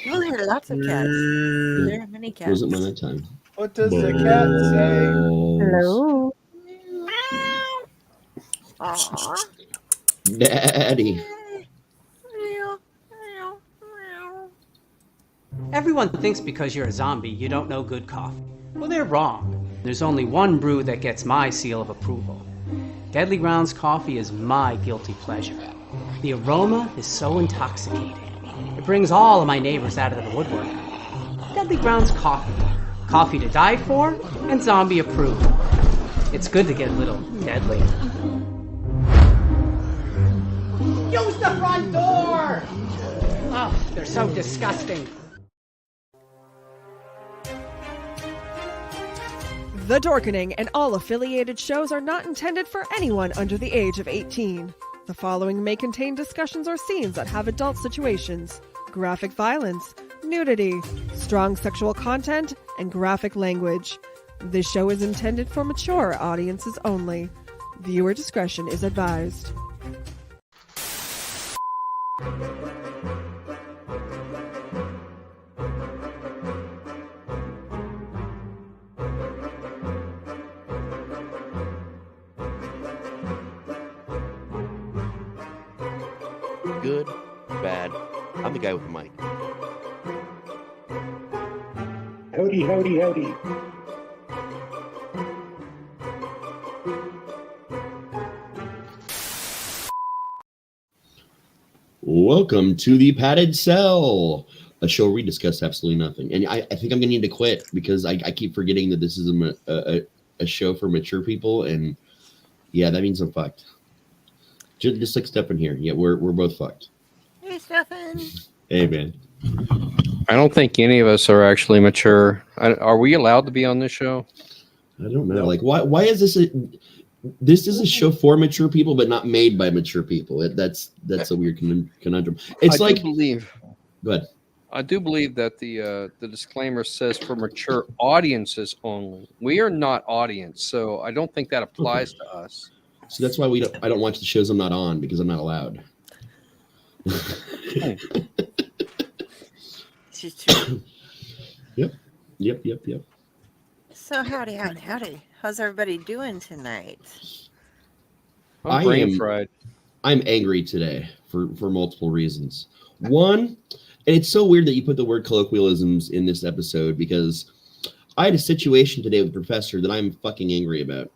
You'll hear lots of cats. There are many cats. Wasn't my time. What does the cat say? Hello. Daddy. Everyone thinks because you're a zombie, you don't know good coffee. Well, they're wrong. There's only one brew that gets my seal of approval. Deadly Grounds coffee is my guilty pleasure. The aroma is so intoxicating. It brings all of my neighbors out of the woodwork. Deadly Grounds coffee. Coffee to die for and zombie approved. It's good to get a little deadly. Use the front door! Oh, they're so disgusting. The Dorkening and all affiliated shows are not intended for anyone under the age of 18. The following may contain discussions or scenes that have adult situations, graphic violence, nudity, strong sexual content, and graphic language. This show is intended for mature audiences only. Viewer discretion is advised. Good, bad. I'm the guy with the mic. Howdy, howdy, howdy. Welcome to the Padded Cell, a show where we discuss absolutely nothing. And I think I'm going to need to quit because I keep forgetting that this is a show for mature people. And yeah, that means I'm fucked. Just like Stefan here. Yeah, we're both fucked. Hey, Stefan. Hey, man. I don't think any of us are actually mature. Are we allowed to be on this show? I don't know. Like, why is this this is a show for mature people, but not made by mature people? That's a weird conundrum. It's I do believe that the disclaimer says for mature audiences only. We are not audience, so I don't think that applies to us. So that's why I don't watch the shows I'm not on, because I'm not allowed. Yep. So howdy. How's everybody doing tonight? I'm brain fried. I'm angry today for multiple reasons. One, and it's so weird that you put the word colloquialisms in this episode, because I had a situation today with a professor that I'm fucking angry about.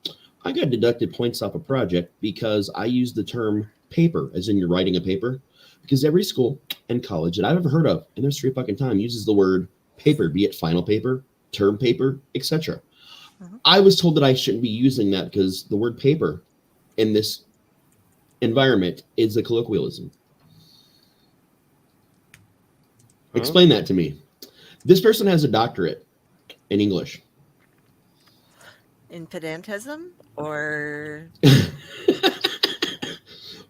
I got deducted points off a project because I used the term paper, as in you're writing a paper, because every school and college that I've ever heard of in their straight fucking time uses the word paper, be it final paper, term paper, etc. I was told that I shouldn't be using that because the word paper in this environment is a colloquialism. Explain that to me. This person has a doctorate in English. In pedantism or?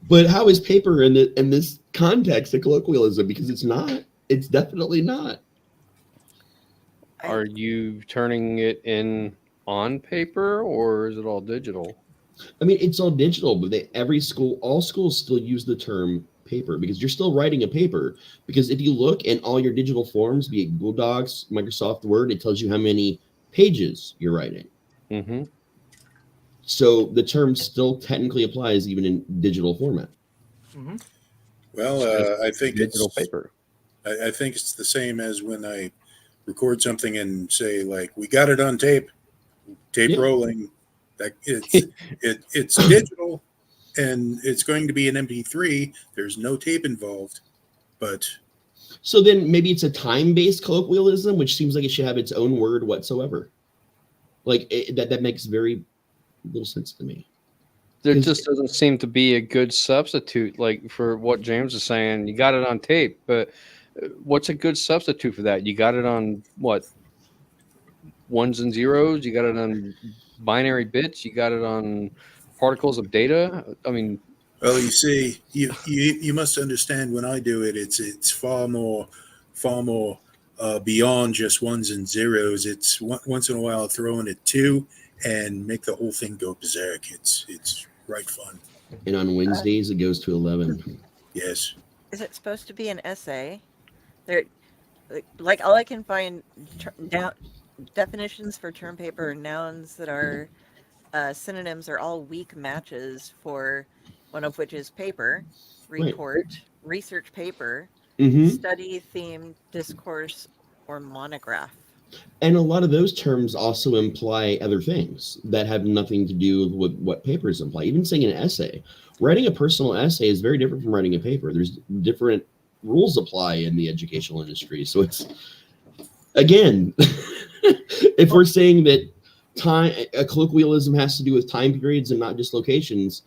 But how is paper in this context a colloquialism? Because it's not. It's definitely not. Are you turning it in on paper, or is it all digital? I mean, it's all digital, but all schools still use the term paper because you're still writing a paper. Because if you look in all your digital forms, be it Google Docs, Microsoft Word, it tells you how many pages you're writing. Mm-hmm. So the term still technically applies even in digital format. Mm-hmm. Well, I think digital it's paper. I think it's the same as when I record something and say, like, we got it on tape rolling. That it's digital and it's going to be an MP3. There's no tape involved, but so then maybe it's a time-based colloquialism, which seems like it should have its own word whatsoever. Like that makes very little sense to me. There just doesn't seem to be a good substitute, like for what James is saying. You got it on tape, but what's a good substitute for that? You got it on what? Ones and zeros? You got it on binary bits? You got it on particles of data? I mean, well, you see, you must understand when I do it, it's far more beyond just ones and zeros. It's once in a while throw in a 2 and make the whole thing go berserk. It's right fun. And on Wednesdays it goes to 11. Yes. Is it supposed to be an essay? There, like all I can find definitions for term paper and nouns that are synonyms are all weak matches for one of which is paper, report, research paper, study, theme, discourse, or monograph. And a lot of those terms also imply other things that have nothing to do with what papers imply. Even saying an essay, writing a personal essay is very different from writing a paper. There's different rules apply in the educational industry. So it's, again, if we're saying that a colloquialism has to do with time periods and not just locations,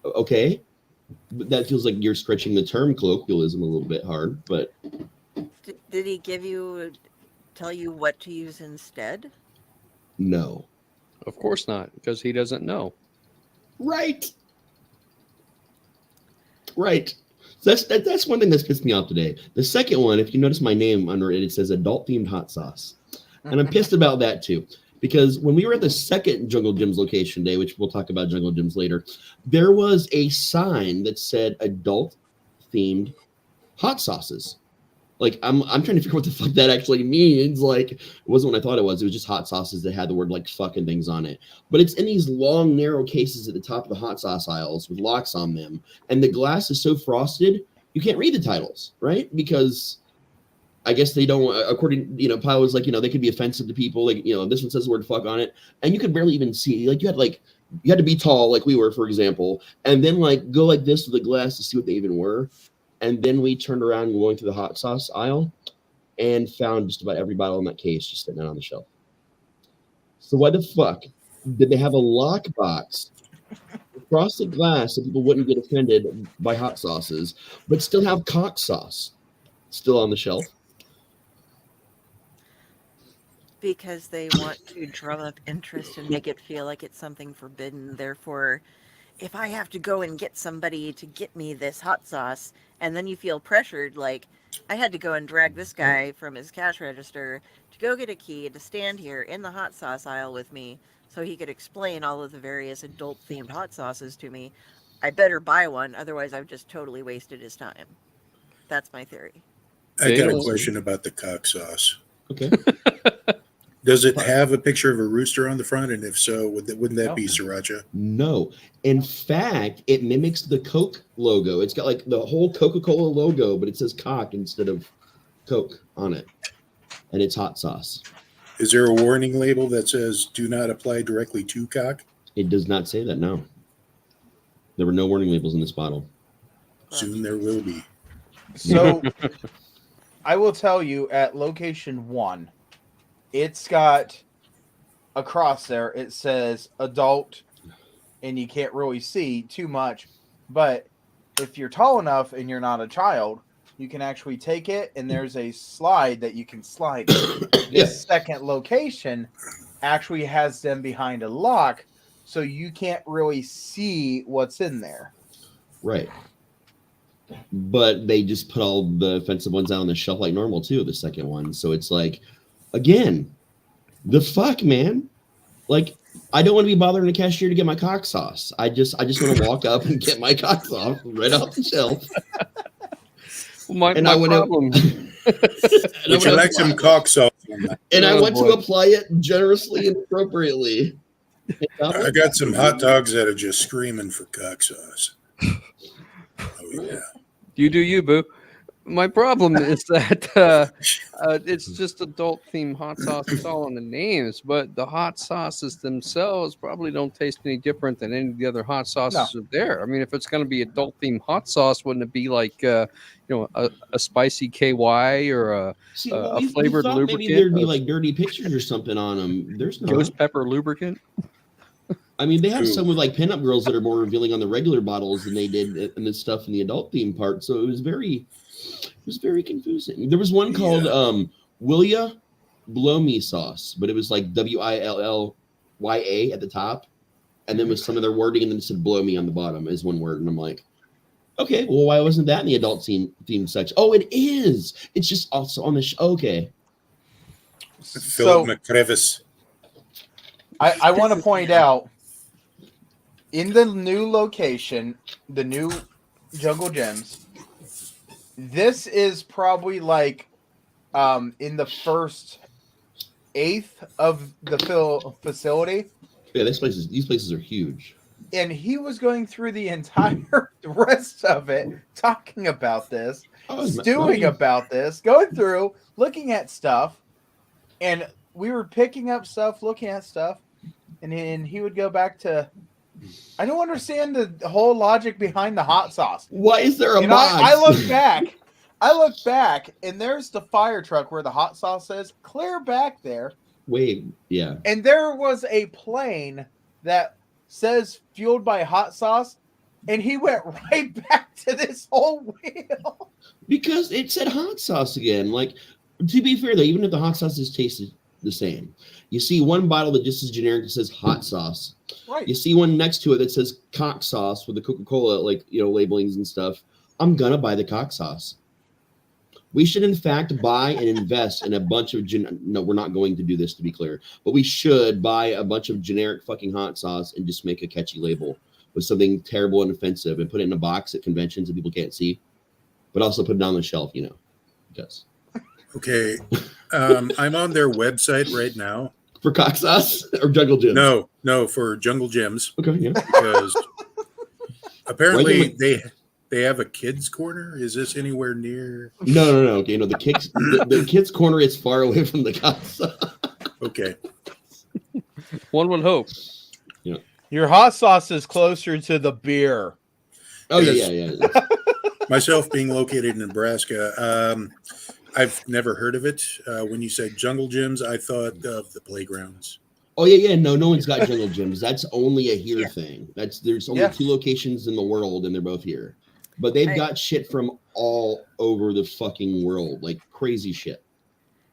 okay, but that feels like you're stretching the term colloquialism a little bit hard. But did he tell you what to use instead? No, of course not, because he doesn't know. Right. So that's one thing that's pissed me off today. The second one, if you notice my name under it, it says adult themed hot sauce, and I'm pissed about that too. Because when we were at the second Jungle Gyms location day, which we'll talk about Jungle Gyms later, there was a sign that said adult themed hot sauces. Like, I'm trying to figure out what the fuck that actually means. Like, it wasn't what I thought it was. It was just hot sauces that had the word like fucking things on it. But it's in these long, narrow cases at the top of the hot sauce aisles with locks on them. And the glass is so frosted, you can't read the titles, right? Because I guess they don't, according, Pyle was like, they could be offensive to people. Like, this one says the word fuck on it. And you could barely even see. Like, you had to be tall like we were, for example. And then like go like this with the glass to see what they even were. And then we turned around going through the hot sauce aisle and found just about every bottle in that case just sitting out on the shelf. So why the fuck did they have a lockbox frosted glass so people wouldn't get offended by hot sauces, but still have cock sauce still on the shelf? Because they want to drum up interest and make it feel like it's something forbidden. Therefore, if I have to go and get somebody to get me this hot sauce, and then you feel pressured, like, I had to go and drag this guy from his cash register to go get a key to stand here in the hot sauce aisle with me so he could explain all of the various adult-themed hot sauces to me, I better buy one, otherwise I've just totally wasted his time. That's my theory. I got a question about the cock sauce. Okay. Does it have a picture of a rooster on the front? And if so, wouldn't that be sriracha? No. In fact, it mimics the Coke logo. It's got like the whole Coca-Cola logo, but it says cock instead of Coke on it. And it's hot sauce. Is there a warning label that says do not apply directly to cock? It does not say that, no. There were no warning labels in this bottle. Soon there will be. So I will tell you at location 1, it's got across there, it says adult, and you can't really see too much. But if you're tall enough and you're not a child, you can actually take it, and there's a slide that you can slide. This second location actually has them behind a lock, so you can't really see what's in there. Right. But they just put all the offensive ones out on the shelf like normal, too, the second one. So it's like, again, the fuck, man. Like, I don't want to be bothering the cashier to get my cock sauce. I just want to walk up and get my cock sauce right off the shelf. My problem. Would you like some cock sauce? And I want to apply it generously and appropriately. I got some hot dogs that are just screaming for cock sauce. Oh, yeah. You do you, boo. My problem is that it's just adult themed hot sauce. It's all in the names, but the hot sauces themselves probably don't taste any different than any of the other hot sauces are there. I mean, if it's going to be adult themed hot sauce, wouldn't it be like a spicy KY or a flavored lubricant? Maybe there'd be like dirty pictures or something on them. There's no ghost pepper lubricant. I mean, they have some with like pinup girls that are more revealing on the regular bottles than they did in the stuff in the adult theme part. So it was very confusing. There was one called Willia Blow Me Sauce, but it was like WILLYA at the top, and then with some of their wording, and then it said "blow me" on the bottom as one word. And I'm like, okay, well, why wasn't that in the adult theme section? Oh, it is. It's just also on the okay. Philip McCrevis. I want to point out, in the new location, the new Jungle Gyms, This is probably like in the first eighth of the facility. Yeah, these places are huge. And he was going through the entire rest of it, talking about this, stewing about this, going through, looking at stuff, and we were picking up stuff, looking at stuff, and then he would go back to, I don't understand the whole logic behind the hot sauce. Why is there a And box? I look back, and there's the fire truck where the hot sauce is, clear back there. Wait, yeah. And there was a plane that says fueled by hot sauce, and he went right back to this whole wheel. Because it said hot sauce again. Like, to be fair, though, even if the hot sauce is tasted the same, you see one bottle that just is generic that says hot sauce. Right. You see one next to it that says cock sauce with the Coca-Cola, like, labelings and stuff. I'm gonna buy the cock sauce. We should, in fact, buy and invest in a bunch of no, we're not going to do this, to be clear, but we should buy a bunch of generic fucking hot sauce and just make a catchy label with something terrible and offensive and put it in a box at conventions that people can't see, but also put it on the shelf, because. Okay. I'm on their website right now. For cock sauce or Jungle Gyms? No, for Jungle Gyms. Okay, yeah. Because apparently they have a kids corner. Is this anywhere near? No. Okay, the kids corner is far away from the cock sauce. Okay. One would hope. Yeah. Your hot sauce is closer to the beer. Oh yeah. Myself being located in Nebraska, I've never heard of it. When you said Jungle Gyms, I thought of the playgrounds. Oh yeah. No one's got Jungle Gyms. That's only a here thing. There's only 2 locations in the world, and they're both here. But they've got shit from all over the fucking world, like crazy shit.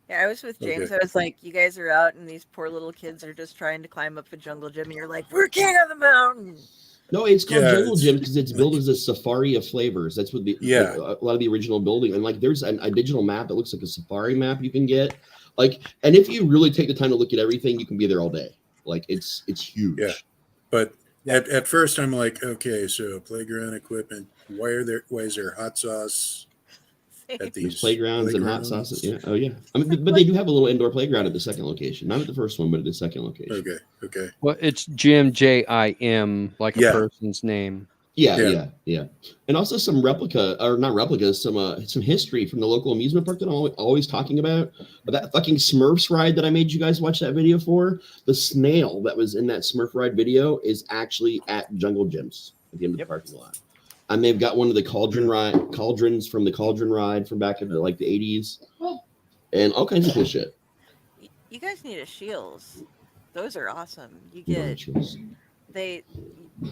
Yeah, I was with James. Okay. I was like, you guys are out, and these poor little kids are just trying to climb up a jungle gym, and you're like, we're king of the mountain. No, it's called Jungle Gym because it's built as a safari of flavors. That's what a lot of the original building. And like, there's a digital map that looks like a safari map you can get. Like, and if you really take the time to look at everything, you can be there all day. Like, it's huge. Yeah, but at first I'm like, okay, so playground equipment. Why is there hot sauce at these playgrounds and hot sauces? Yeah. Oh yeah. I mean, but they do have a little indoor playground at the second location, not at the first one, but at the second location. Okay. Well, it's Jim Jim, like a person's name. Yeah. And also some not replicas, some history from the local amusement park that I'm always talking about. But that fucking Smurfs ride that I made you guys watch that video for, the snail that was in that Smurf ride video is actually at Jungle Gyms at the end of the parking lot. And they've got one of the cauldrons from the cauldron ride from back in the 80s, and all kinds of cool shit. You guys need a Shields. Those are awesome. You get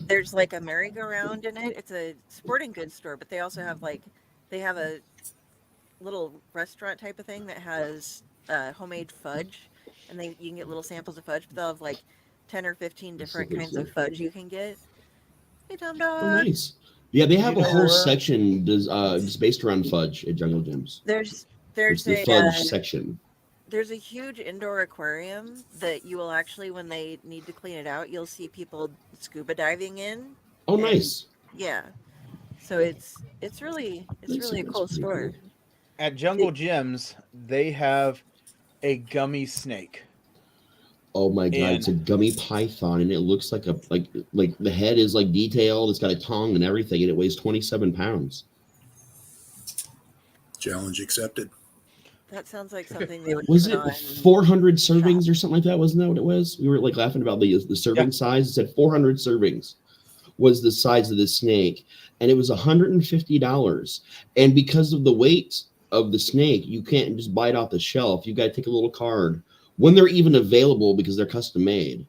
there's like a merry-go-round in it. It's a sporting goods store, but they also have they have a little restaurant type of thing that has homemade fudge, and you can get little samples of fudge. But they'll have 10 or 15 different kinds of fudge you can get. Hey, Tom Dog. Oh, nice. Yeah, they have a whole section just based around fudge at Jungle Gyms. There's the fudge section. There's a huge indoor aquarium that you will actually, when they need to clean it out, you'll see people scuba diving in. Oh, nice. Yeah. So it's really a cool store. Cool. At Jungle Gyms, they have a gummy snake. Oh my god, it's a gummy python, and it looks like the head is detailed. It's got a tongue and everything, and it weighs 27 pounds. Challenge accepted. That sounds like something they would. Was it 400 servings or something like that? Wasn't that what it was? We were laughing about the serving size. It said 400 servings was the size of the snake, and it was $150. And because of the weight of the snake, you can't just buy it off the shelf. You got to take a little card when they're even available because they're custom made,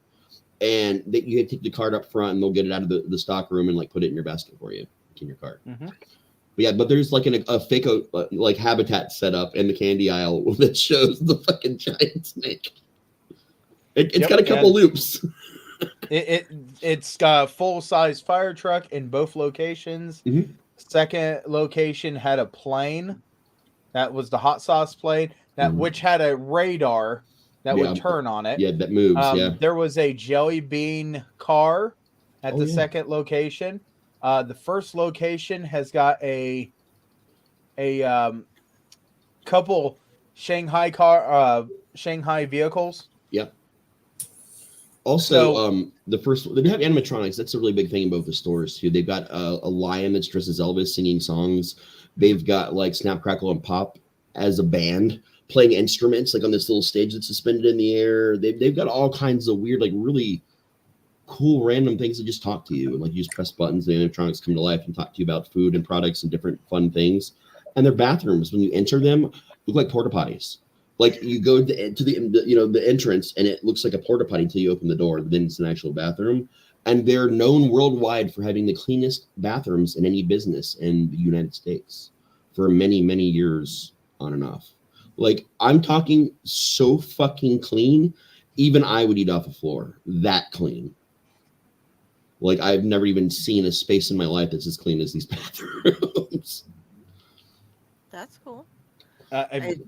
and you can take the card up front, and they'll get it out of the stock room and put it in your basket for you in your cart. Mm-hmm. But there's a fake habitat set up in the candy aisle that shows the fucking giant snake. It's got a couple loops. It's got a full-size fire truck in both locations. Mm-hmm. Second location had a plane. That was the hot sauce plane, which had a radar that would turn on it. Yeah, that moves. There was a jelly bean car at the second location. The first location has got a a couple Shanghai vehicles. Yep. Also, So- they have animatronics. That's a really big thing in both the stores too. They've got a lion that's dressed as Elvis singing songs. They've got like Snap, Crackle, and Pop as a band playing instruments, like on this little stage that's suspended in the air. They've got all kinds of weird, like really cool, random things that just talk to you. And like you just press buttons, the animatronics come to life and talk to you about food and products and different fun things. And their bathrooms, when you enter them, look like porta potties. Like you go to the entrance and it looks like a porta potty until you open the door. Then it's an actual bathroom. And they're known worldwide for having the cleanest bathrooms in any business in the United States for many, many years on and off. Like I'm talking so fucking clean, even I would eat off the floor. That clean. Like I've never even seen a space in my life that's as clean as these bathrooms. That's cool. And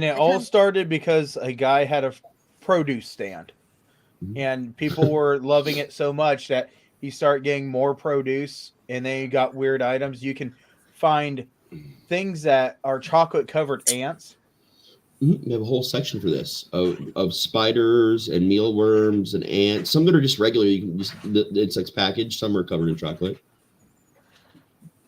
it all started because a guy had a produce stand, and people were loving it so much that he started getting more produce, and then you got weird items. You can find things that are chocolate covered ants. We have a whole section for this of spiders and mealworms and ants. Some that are just regular. You can just it's like packaged. Some are covered in chocolate.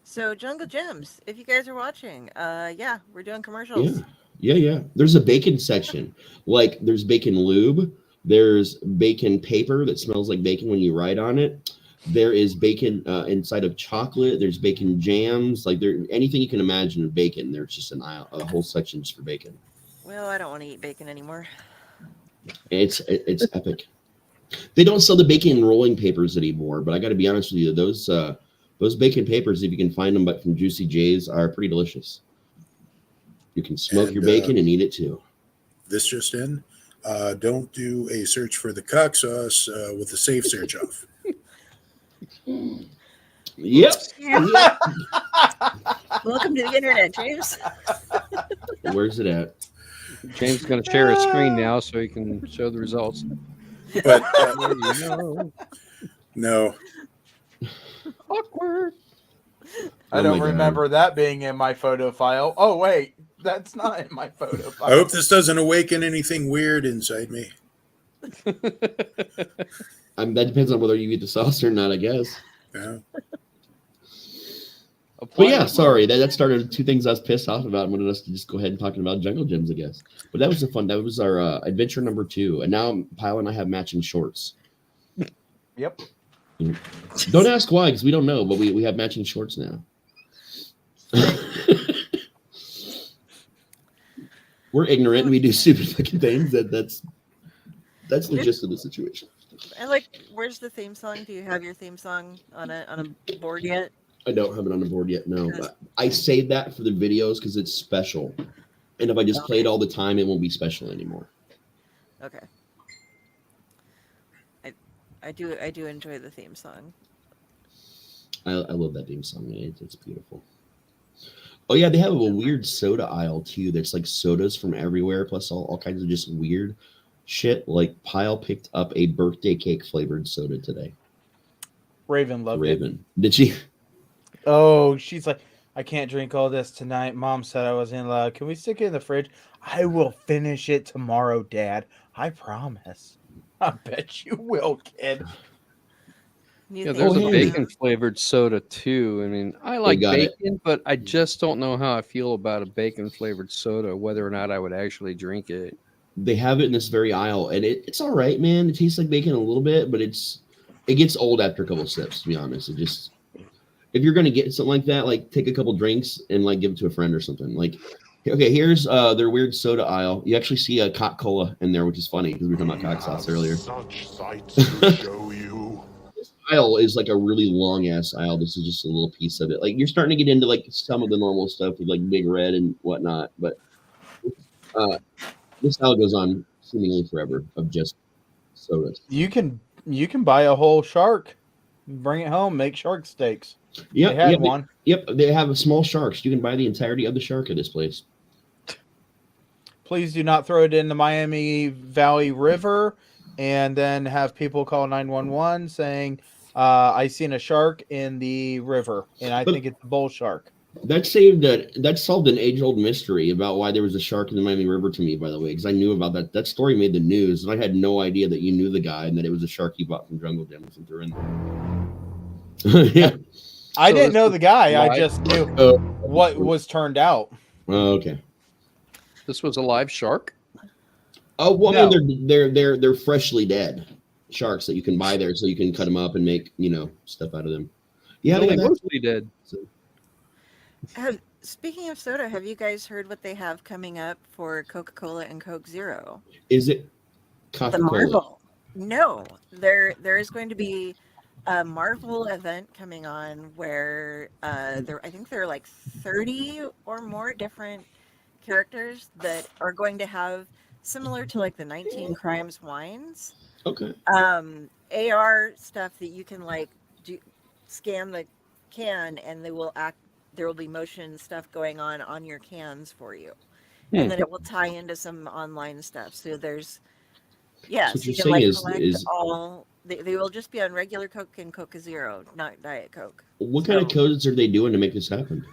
So Jungle Gems, if you guys are watching, yeah, we're doing commercials. Yeah. There's a bacon section. Like there's bacon lube. There's bacon paper that smells like bacon when you write on it. There is bacon inside of chocolate. There's bacon jams. Like anything you can imagine of bacon. There's just a whole section just for bacon. Well, I don't want to eat bacon anymore. It's epic. They don't sell the bacon rolling papers anymore, but I got to be honest with you, those bacon papers, if you can find them, but from Juicy J's, are pretty delicious. You can smoke your bacon and eat it too. This just in. Don't do a search for the cock sauce with the safe search off. Yep. Welcome to the internet, James. Where's it at? James is going to share his screen now so he can show the results. But no. Awkward. I don't remember that being in my photo file. Oh, wait. That's not in my photo file. I hope this doesn't awaken anything weird inside me. That depends on whether you eat the sauce or not, I guess. Yeah. But yeah, sorry. That started two things I was pissed off about and wanted us to just go ahead and talking about Jungle Gems, I guess. But that was that was our adventure number 2. And now Pyle and I have matching shorts. Yep. Don't ask why, because we don't know, but we have matching shorts now. We're ignorant and we do stupid fucking things. That's the gist of the situation. I like. Where's the theme song? Do you have your theme song on a board yet? I don't have it on the board yet. No, I saved that for the videos because it's special. And if I just play it all the time, it won't be special anymore. Okay. I do enjoy the theme song. I love that theme song. It's beautiful. Oh yeah, they have a weird soda aisle too. That's like sodas from everywhere, plus all kinds of just weird shit. Like Pyle picked up a birthday cake flavored soda today. Raven loved it. Did she? Oh, she's like, I can't drink all this tonight. Mom said I wasn't allowed. Can we stick it in the fridge? I will finish it tomorrow, Dad. I promise. I bet you will, kid. Yeah, there's a bacon flavored soda too. I mean, I like bacon, but I just don't know how I feel about a bacon flavored soda, whether or not I would actually drink it. They have it in this very aisle, and it's all right, man. It tastes like bacon a little bit, but it gets old after a couple sips, to be honest. If you're gonna get something like that, like take a couple drinks and like give it to a friend or something. Like, okay, here's their weird soda aisle. You actually see a Coca-Cola in there, which is funny because we were talking about cock sauce earlier. Such sights to show you. This aisle is like a really long ass aisle. This is just a little piece of it. Like you're starting to get into like some of the normal stuff with like Big Red and whatnot, but this aisle goes on seemingly forever of just sodas. You can buy a whole shark, bring it home, make shark steaks. Yeah, they had one. They have a small sharks. You can buy the entirety of the shark at this place. Please do not throw it in the Miami Valley River and then have people call 911 saying, I seen a shark in the river, and I think it's a bull shark. That solved an age-old mystery about why there was a shark in the Miami River to me, by the way, because I knew about that. That story made the news, and I had no idea that you knew the guy and that it was a shark you bought from Jungle Gyms and threw in there. Yeah. I So didn't this know was the guy. I live- just knew Oh, what was turned out. okay. This was a live shark. Oh, well, No. I mean, they're freshly dead sharks that you can buy there, so you can cut them up and make stuff out of them. Yeah, No, they they got that. mostly did. Speaking of soda, have you guys heard what they have coming up for Coca-Cola and Coke Zero? Is it The Coca-Cola? Marvel. No, there is going to be a Marvel event coming on where I think there are like 30 or more different characters that are going to have, similar to like the 19 Crimes wines, Okay. AR stuff that you can like scan the can and there will be motion stuff going on your cans for you. And then it will tie into some online stuff. So there's So what so you're you can saying like is collect all they will just be on regular Coke and Coca Zero, not Diet Coke. What kind of codes are they doing to make this happen?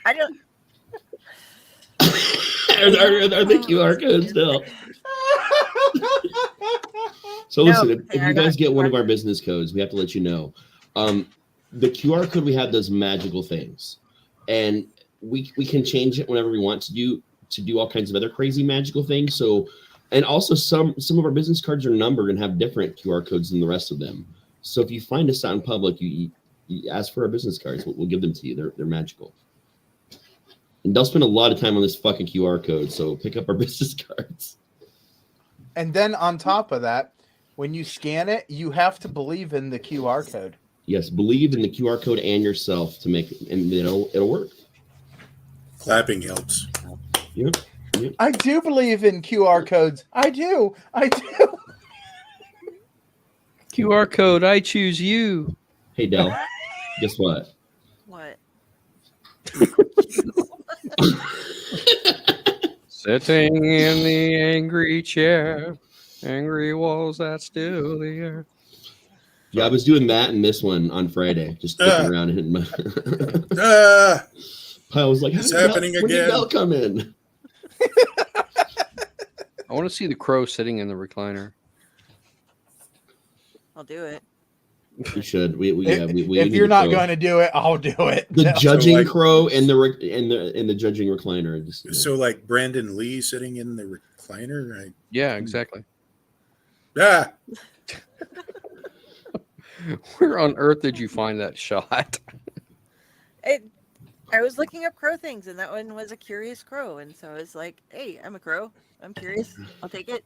I don't Are they QR codes still? So No, listen, if they you are guys not get one QR of our business codes, we have to let you know. The QR code we have does magical things, and we can change it whenever we want to do all kinds of other crazy magical things. So, and also some of our business cards are numbered and have different QR codes than the rest of them. So if you find us out in public, you ask for our business cards. We'll give them to you. They're magical. And they'll spend a lot of time on this fucking QR code, so pick up our business cards. And then on top of that, when you scan it, you have to believe in the QR code. Yes, believe in the QR code and yourself to make it, and it'll work. Clapping helps. Yep. I do believe in QR codes. I do. QR code. I choose you. Hey, Del, guess what? what. Sitting in the angry chair, angry walls that still the air. Yeah, I was doing that and this one on Friday, just sticking around and hitting my. I was like, It's happening when did again. Del come in? I want to see the crow sitting in the recliner. I'll do it. We should. We If need you're the not crow. going to do it, I'll do it. The judging like- crow and the judging recliner. Just, So like Brandon Lee sitting in the recliner, right? Yeah, exactly. Ah, Where on earth did you find that shot? I was looking up crow things, and that one was a curious crow, and so I was like, "Hey, I'm a crow. I'm curious. I'll take it.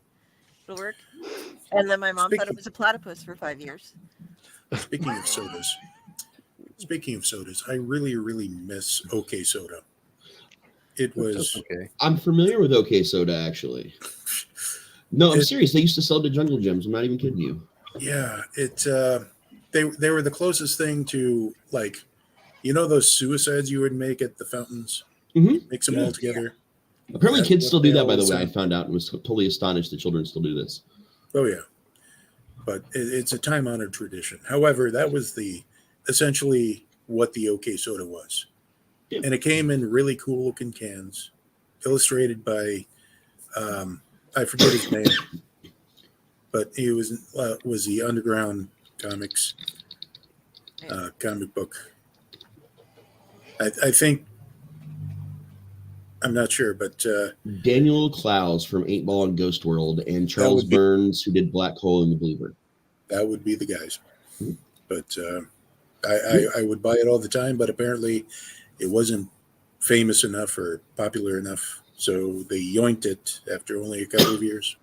It'll work." And then my mom thought it was a platypus for 5 years. speaking of sodas, I really, really miss OK Soda. It was Okay. I'm familiar with OK Soda, actually. No, I'm It- serious. They used to sell to Jungle Gyms. I'm not even kidding you. yeah, they were the closest thing to like, those suicides you would make at the fountains, Mhm. mix them Yeah. all together. Apparently, That's kids what still do they that, by the always way. I say. found out and was totally astonished that children still do this. Oh yeah, but it's a time-honored tradition. However, that was essentially what the OK Soda was, Yeah. and it came in really cool-looking cans, illustrated by I forget his name, but he was the Underground Comics comic book. I think. I'm not sure, but Daniel Clowes from 8 Ball and Ghost World, and Charles would be- Burns, who did Black Hole and the Believer. that would be the guys. But I would buy it all the time, but apparently it wasn't famous enough or popular enough, so they yoinked it after only a couple of years.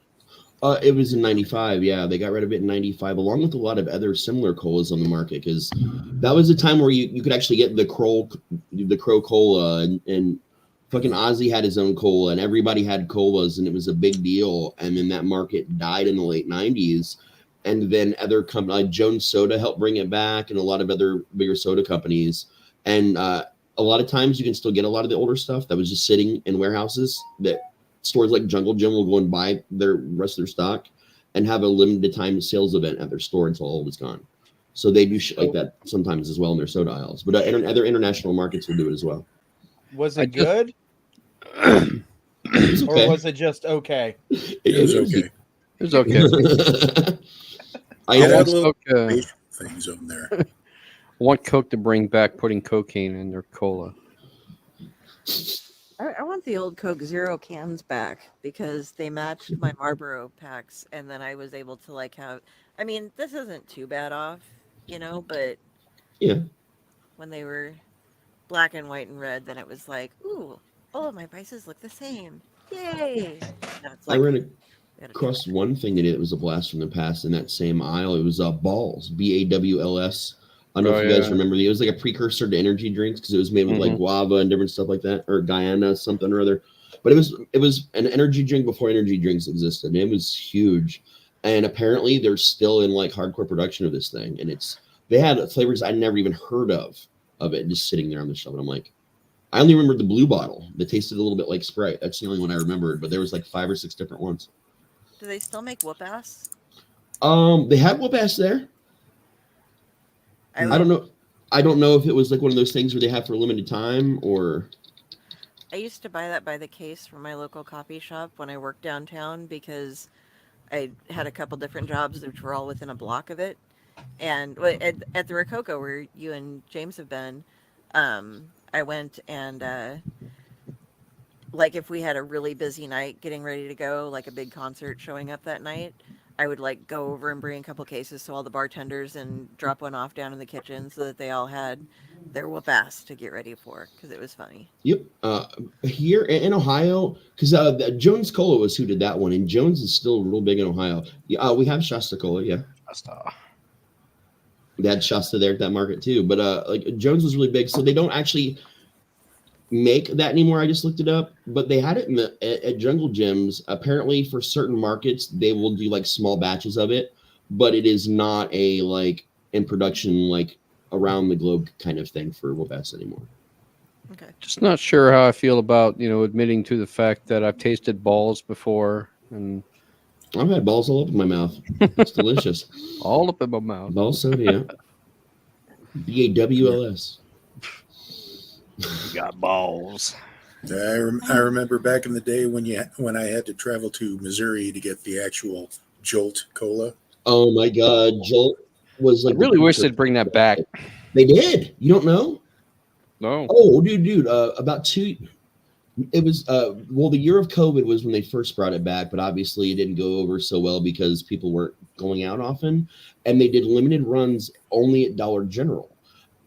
It was in 95. Yeah, they got rid of it in 95, along with a lot of other similar colas on the market, because that was a time where you could actually get the Crow Cola, and fucking Ozzy had his own cola, and everybody had colas, and it was a big deal. And then that market died in the late 90s. And then other companies like Jones Soda helped bring it back, and a lot of other bigger soda companies. And a lot of times you can still get a lot of the older stuff that was just sitting in warehouses that stores like Jungle Gym will go and buy the rest of their stock and have a limited time sales event at their store until all of it's gone. So they do shit like that sometimes as well in their soda aisles. But other international markets will do it as well. Was I it just- good, It's or okay. was it just okay? It was okay. It was okay. I It had want little Coke, facial things on there. I want Coke to bring back putting cocaine in their cola. I want the old Coke Zero cans back because they matched my Marlboro packs, and then I was able to like have. I mean, this isn't too bad off, but yeah. when they were black and white and red, then it was like, ooh, all of my prices look the same. Yay! Now it's I like, ran we gotta do across that. one thing that it was a blast from the past in that same aisle. It was balls, BAWLS. I don't know if you guys remember. It was like a precursor to energy drinks because it was made with like guava and different stuff like that, or Guyana something or other. But it was an energy drink before energy drinks existed. And it was huge, and apparently they're still in like hardcore production of this thing. And they had flavors I never even heard of it just sitting there on the shelf. And I'm like, I only remember the blue bottle that tasted a little bit like Sprite. That's the only one I remembered. But there was like 5 or 6 different ones. Do they still make whoop ass? They had whoop ass there. I don't know. I don't know if it was like one of those things where they have for a limited time or. I used to buy that by the case from my local coffee shop when I worked downtown because I had a couple different jobs which were all within a block of it. And at the Rococo where you and James have been, I went and like if we had a really busy night getting ready to go, like a big concert showing up that night, I would like go over and bring a couple cases to all the bartenders and drop one off down in the kitchen so that they all had their whoop ass to get ready for because it was funny. Yep. Here in Ohio, because Jones Cola was who did that one, and Jones is still real big in Ohio. Yeah, we have Shasta Cola. Yeah, they had Shasta there at that market too. But like Jones was really big, so they don't actually make that anymore. I just looked it up, but they had it at Jungle Gyms. Apparently, for certain markets, they will do like small batches of it, but it is not a like in production like around the globe kind of thing for Wabas anymore. Okay. Just not sure how I feel about admitting to the fact that I've tasted balls before and I've had balls all up in my mouth. It's delicious. all up in my mouth. Ball soda, yeah. BAWLS. You got balls. I remember back in the day when I had to travel to Missouri to get the actual Jolt Cola. Oh my God, Jolt was like. I really wish they'd bring that back. They did. You don't know? No. Oh, dude. About 2. It was well, the year of COVID was when they first brought it back, but obviously it didn't go over so well because people weren't going out often, and they did limited runs only at Dollar General,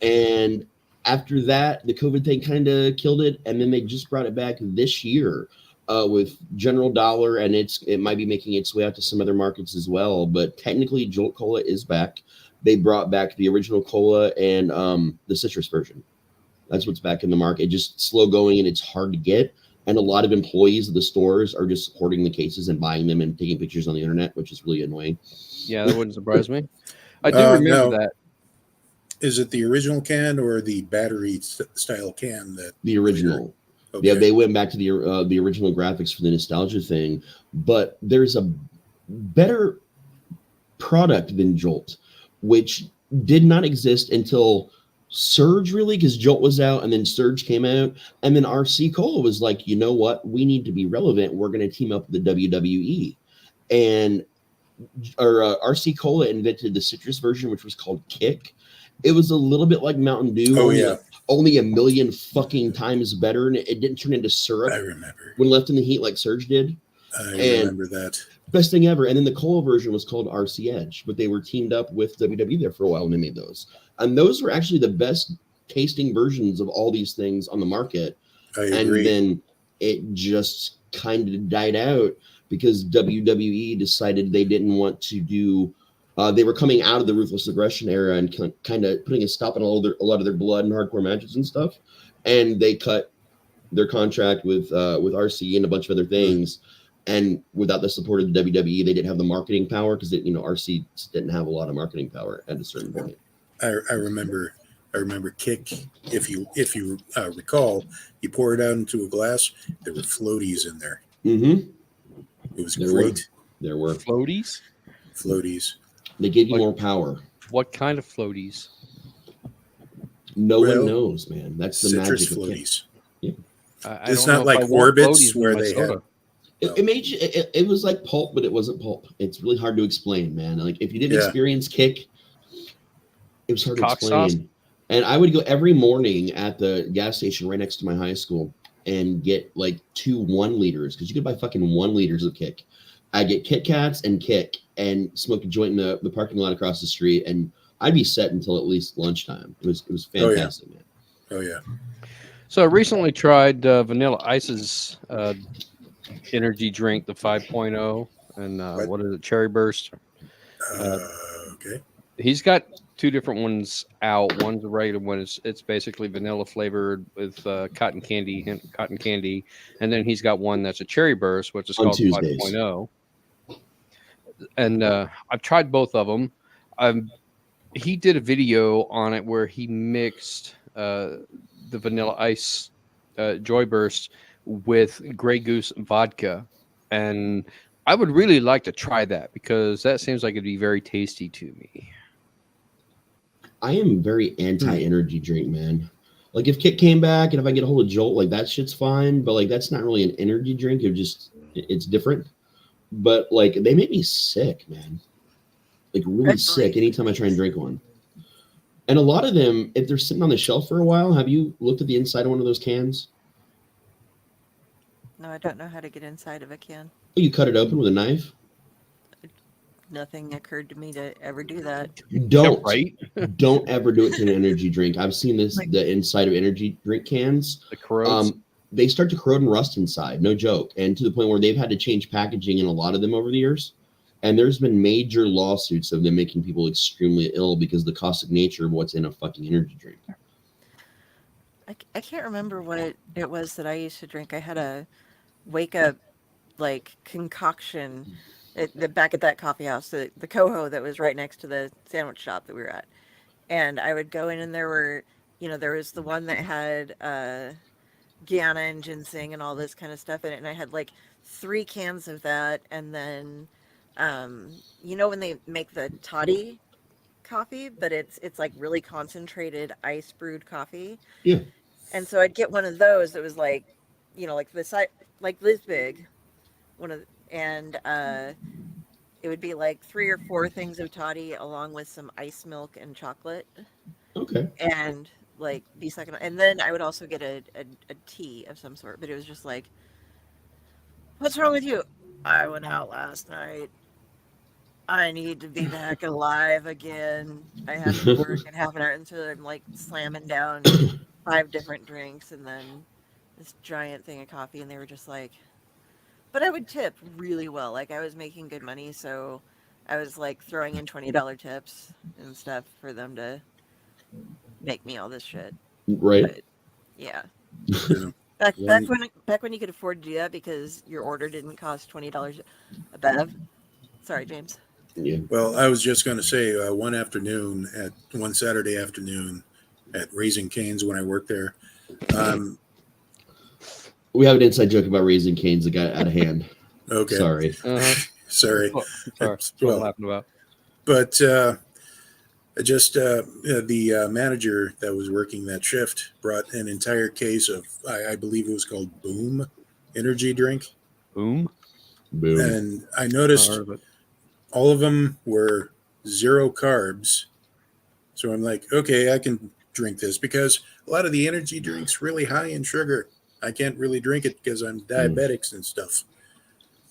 and after that, the COVID thing kind of killed it, and then they just brought it back this year with General Dollar, and it might be making its way out to some other markets as well. But technically, Jolt Cola is back. They brought back the original cola and the citrus version. That's what's back in the market. Just slow going, and it's hard to get. And a lot of employees of the stores are just hoarding the cases and buying them and taking pictures on the internet, which is really annoying. Yeah, that wouldn't surprise me. I do remember that. Is it the original can or the battery style can? The original. Okay. Yeah, they went back to the original graphics for the nostalgia thing, but there's a better product than Jolt, which did not exist until Surge, really, because Jolt was out and then Surge came out, and then RC Cola was like, you know what, we need to be relevant, we're going to team up with the WWE, and RC Cola invented the citrus version, which was called Kick. It was a little bit like Mountain Dew. Only a million fucking times better, and it didn't turn into syrup. I remember when left in the heat like Surge did. I remember that. Best thing ever. And then the cola version was called RC Edge, but they were teamed up with WWE there for a while when they made those. And those were actually the best tasting versions of all these things on the market. I agree. And then it just kind of died out because WWE decided they didn't want to do. They were coming out of the Ruthless Aggression era and kind of putting a stop on a lot of their blood and hardcore matches and stuff. And they cut their contract with RC and a bunch of other things. And without the support of the WWE, they didn't have the marketing power because RC didn't have a lot of marketing power at a certain point. I remember Kick. If you recall, you pour it out into a glass. There were floaties in there. Mm-hmm. It was great. There were floaties. Floaties. They gave you more power. What kind of floaties? No Well, one knows, man. That's the citrus magic of Kit. floaties. I It's don't not know like if I want Orbits floaties in where my they have. soda. It made you, it was like pulp, but it wasn't pulp. It's really hard to explain, man. Like if you didn't Yeah. experience Kick, it was hard to Cock sauce? explain. And I would go every morning at the gas station right next to my high school and get like 2 1-liters because you could buy fucking 1 liters of Kick. I'd get Kit Kats and Kick and smoke a joint in the parking lot across the street, and I'd be set until at least lunchtime. It was fantastic, man. Oh yeah. So I recently tried Vanilla Ice's energy drink, the 5.0, and what is it, Cherry Burst. Okay. He's got 2 different ones out. One's a regular one. It's basically vanilla flavored with cotton candy, and then he's got one that's a Cherry Burst, which is On called Tuesdays. 5.0. And I've tried both of them. He did a video on it where he mixed the Vanilla Ice Joy Burst with Grey Goose vodka, and I would really like to try that because that seems like it'd be very tasty to me. I am very anti-energy drink, man. Like if Kit came back and if I get a hold of Jolt, like that shit's fine, but like that's not really an energy drink. It's different. But like they make me sick, man. Like really sick anytime I try and drink one. And a lot of them, if they're sitting on the shelf for a while, have you looked at the inside of one of those cans? No, I don't know how to get inside of a can. You cut it open with a knife? Nothing occurred to me to ever do that. Don't. Right? Don't ever do it to an energy drink. I've seen this, the inside of energy drink cans. The corrodes. They start to corrode and rust inside, no joke. And to the point where they've had to change packaging in a lot of them over the years. And there's been major lawsuits of them making people extremely ill because of the caustic nature of what's in a fucking energy drink. I can't remember what it was that I used to drink. I had a wake up like concoction back at that coffee house, the Coho that was right next to the sandwich shop that we were at. And I would go in and there was the one that had Guyana and ginseng and all this kind of stuff in it. And I had like 3 cans of that. And then, when they make the toddy coffee, but it's like really concentrated ice brewed coffee. Yeah. And so I'd get one of those that was like, like the size, like this big, and it would be like 3 or 4 things of toddy along with some ice milk and chocolate. Okay. And like be second, and then I would also get a tea of some sort. But it was just like, what's wrong with you? I went out last night. I need to be back alive again. I have to work in half an hour, and so I'm like slamming down 5 different drinks and then this giant thing of coffee, and they were just like, but I would tip really well. Like I was making good money, so I was like throwing in $20 tips and stuff for them to make me all this shit. Right. But, yeah. Back when you could afford to do that because your order didn't cost $20 a bev. Sorry, James. Yeah. Well, I was just going to say one Saturday afternoon at Raising Cane's when I worked there. We have an inside joke about Raising Cane's that got out of hand. Okay. Sorry. Sorry. Sorry. What I'm laughing about. But the manager that was working that shift brought an entire case of, I believe it was called Boom energy drink. Boom. And I noticed all of them were 0 carbs. So I'm like, okay, I can drink this because a lot of the energy drinks really high in sugar. I can't really drink it because I'm diabetics and stuff.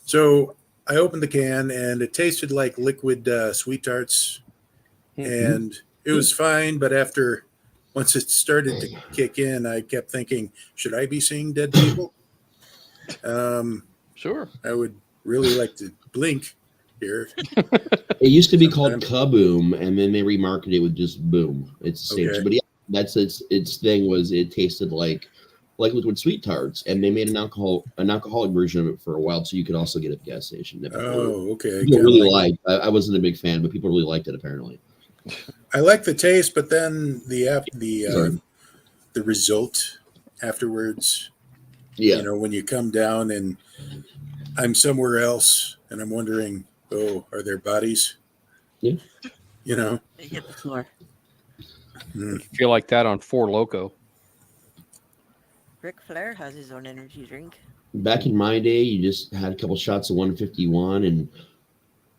So I opened the can and it tasted like liquid sweet tarts. And it was fine. But once it started to kick in, I kept thinking, should I be seeing dead people? Sure. I would really like to blink here. It used to be called Kaboom, and then they remarketed it with just Boom. It's the same. Okay. But yeah, that's its thing was it tasted like liquid sweet tarts, and they made an alcoholic version of it for a while, so you could also get it at the gas station. Oh, okay. People really liked. I wasn't a big fan, but people really liked it apparently. I like the taste, but then the result afterwards. Yeah. When you come down and I'm somewhere else and I'm wondering, are there bodies? Yeah. You know, They hit the floor. Mm. Feel like that on Four Loko. Ric Flair has his own energy drink. Back in my day, you just had a couple shots of 151 and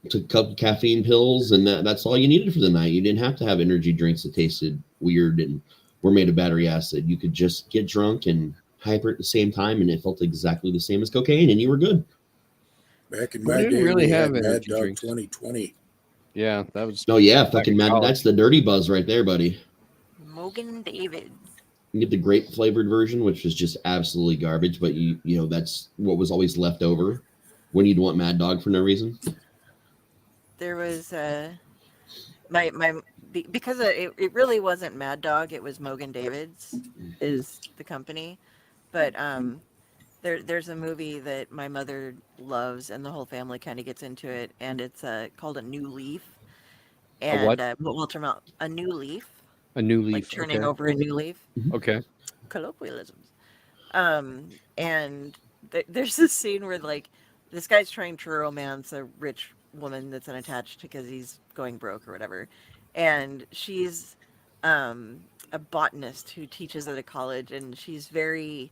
took a couple caffeine pills, and that's all you needed for the night. You didn't have to have energy drinks that tasted weird and were made of battery acid. You could just get drunk and hyper at the same time, and it felt exactly the same as cocaine, and you were good. Back in We my didn't day, really we have had Mad energy Dog drinks. 2020. Yeah, that was. Oh yeah, Back fucking in mad. college. That's the dirty buzz right there, buddy. Mogan David. You get the grape flavored version, which is just absolutely garbage, but you know that's what was always left over when you'd want Mad Dog for no reason. There was because it really wasn't Mad Dog. It was Mogan David's is the company, but there's a movie that my mother loves and the whole family kind of gets into it, and it's called A New Leaf. And what? Walter Mount, A New Leaf, A new like leaf. turning Okay. over a new leaf. Okay. Colloquialisms. And there's this scene where like this guy's trying to romance a rich woman that's unattached because he's going broke or whatever, and she's a botanist who teaches at a college, and she's very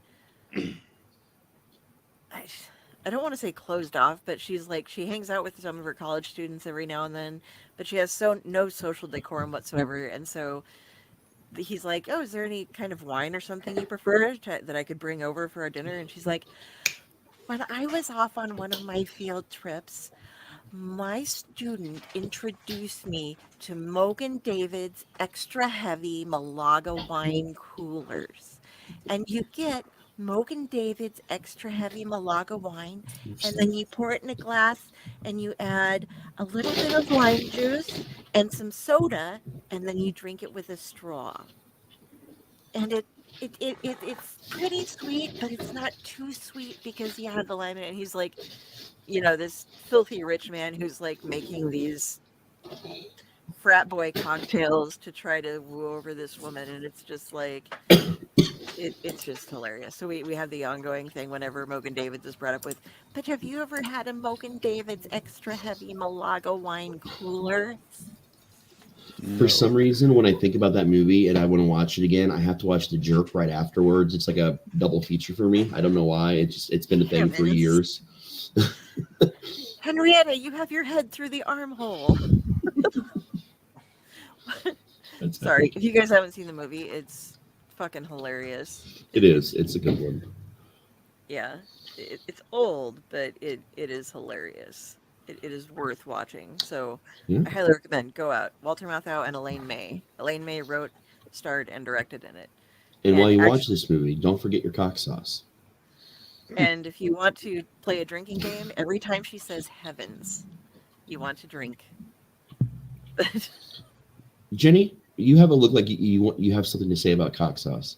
I don't want to say closed off, but she's like, she hangs out with some of her college students every now and then, but she has no social decorum whatsoever. And so he's like, oh, is there any kind of wine or something you prefer that I could bring over for our dinner? And she's like, when I was off on one of my field trips, my student introduced me to Mogan David's extra heavy Malaga wine coolers. And you get Mogan David's extra heavy Malaga wine, and then you pour it in a glass, and you add a little bit of lime juice and some soda, and then you drink it with a straw. And it's pretty sweet, but it's not too sweet because you have the lime in it. And he's like, you know, this filthy rich man who's like making these frat boy cocktails to try to woo over this woman, and it's just like it's just hilarious. So we have the ongoing thing whenever Mogan David's is brought up with, but have you ever had a Mogan David's extra heavy Malaga wine cooler? For some reason, when I think about that movie and I want to watch it again, I have to watch The Jerk right afterwards. It's like a double feature for me. I don't know why. It's been a thing for years. Henrietta, you have your head through the armhole. Sorry, if you guys haven't seen the movie, it's fucking hilarious. It is. It's a good one. Yeah, it's old, but it is hilarious. It is worth watching. So Yeah. I highly recommend. Go out. Walter Matthau and Elaine May. Elaine May wrote, starred, and directed in it. And while you watch actually- this movie, don't forget your cock sauce. And if you want to play a drinking game, every time she says heavens, you want to drink. Jenny, you have a look like you have something to say about cock sauce.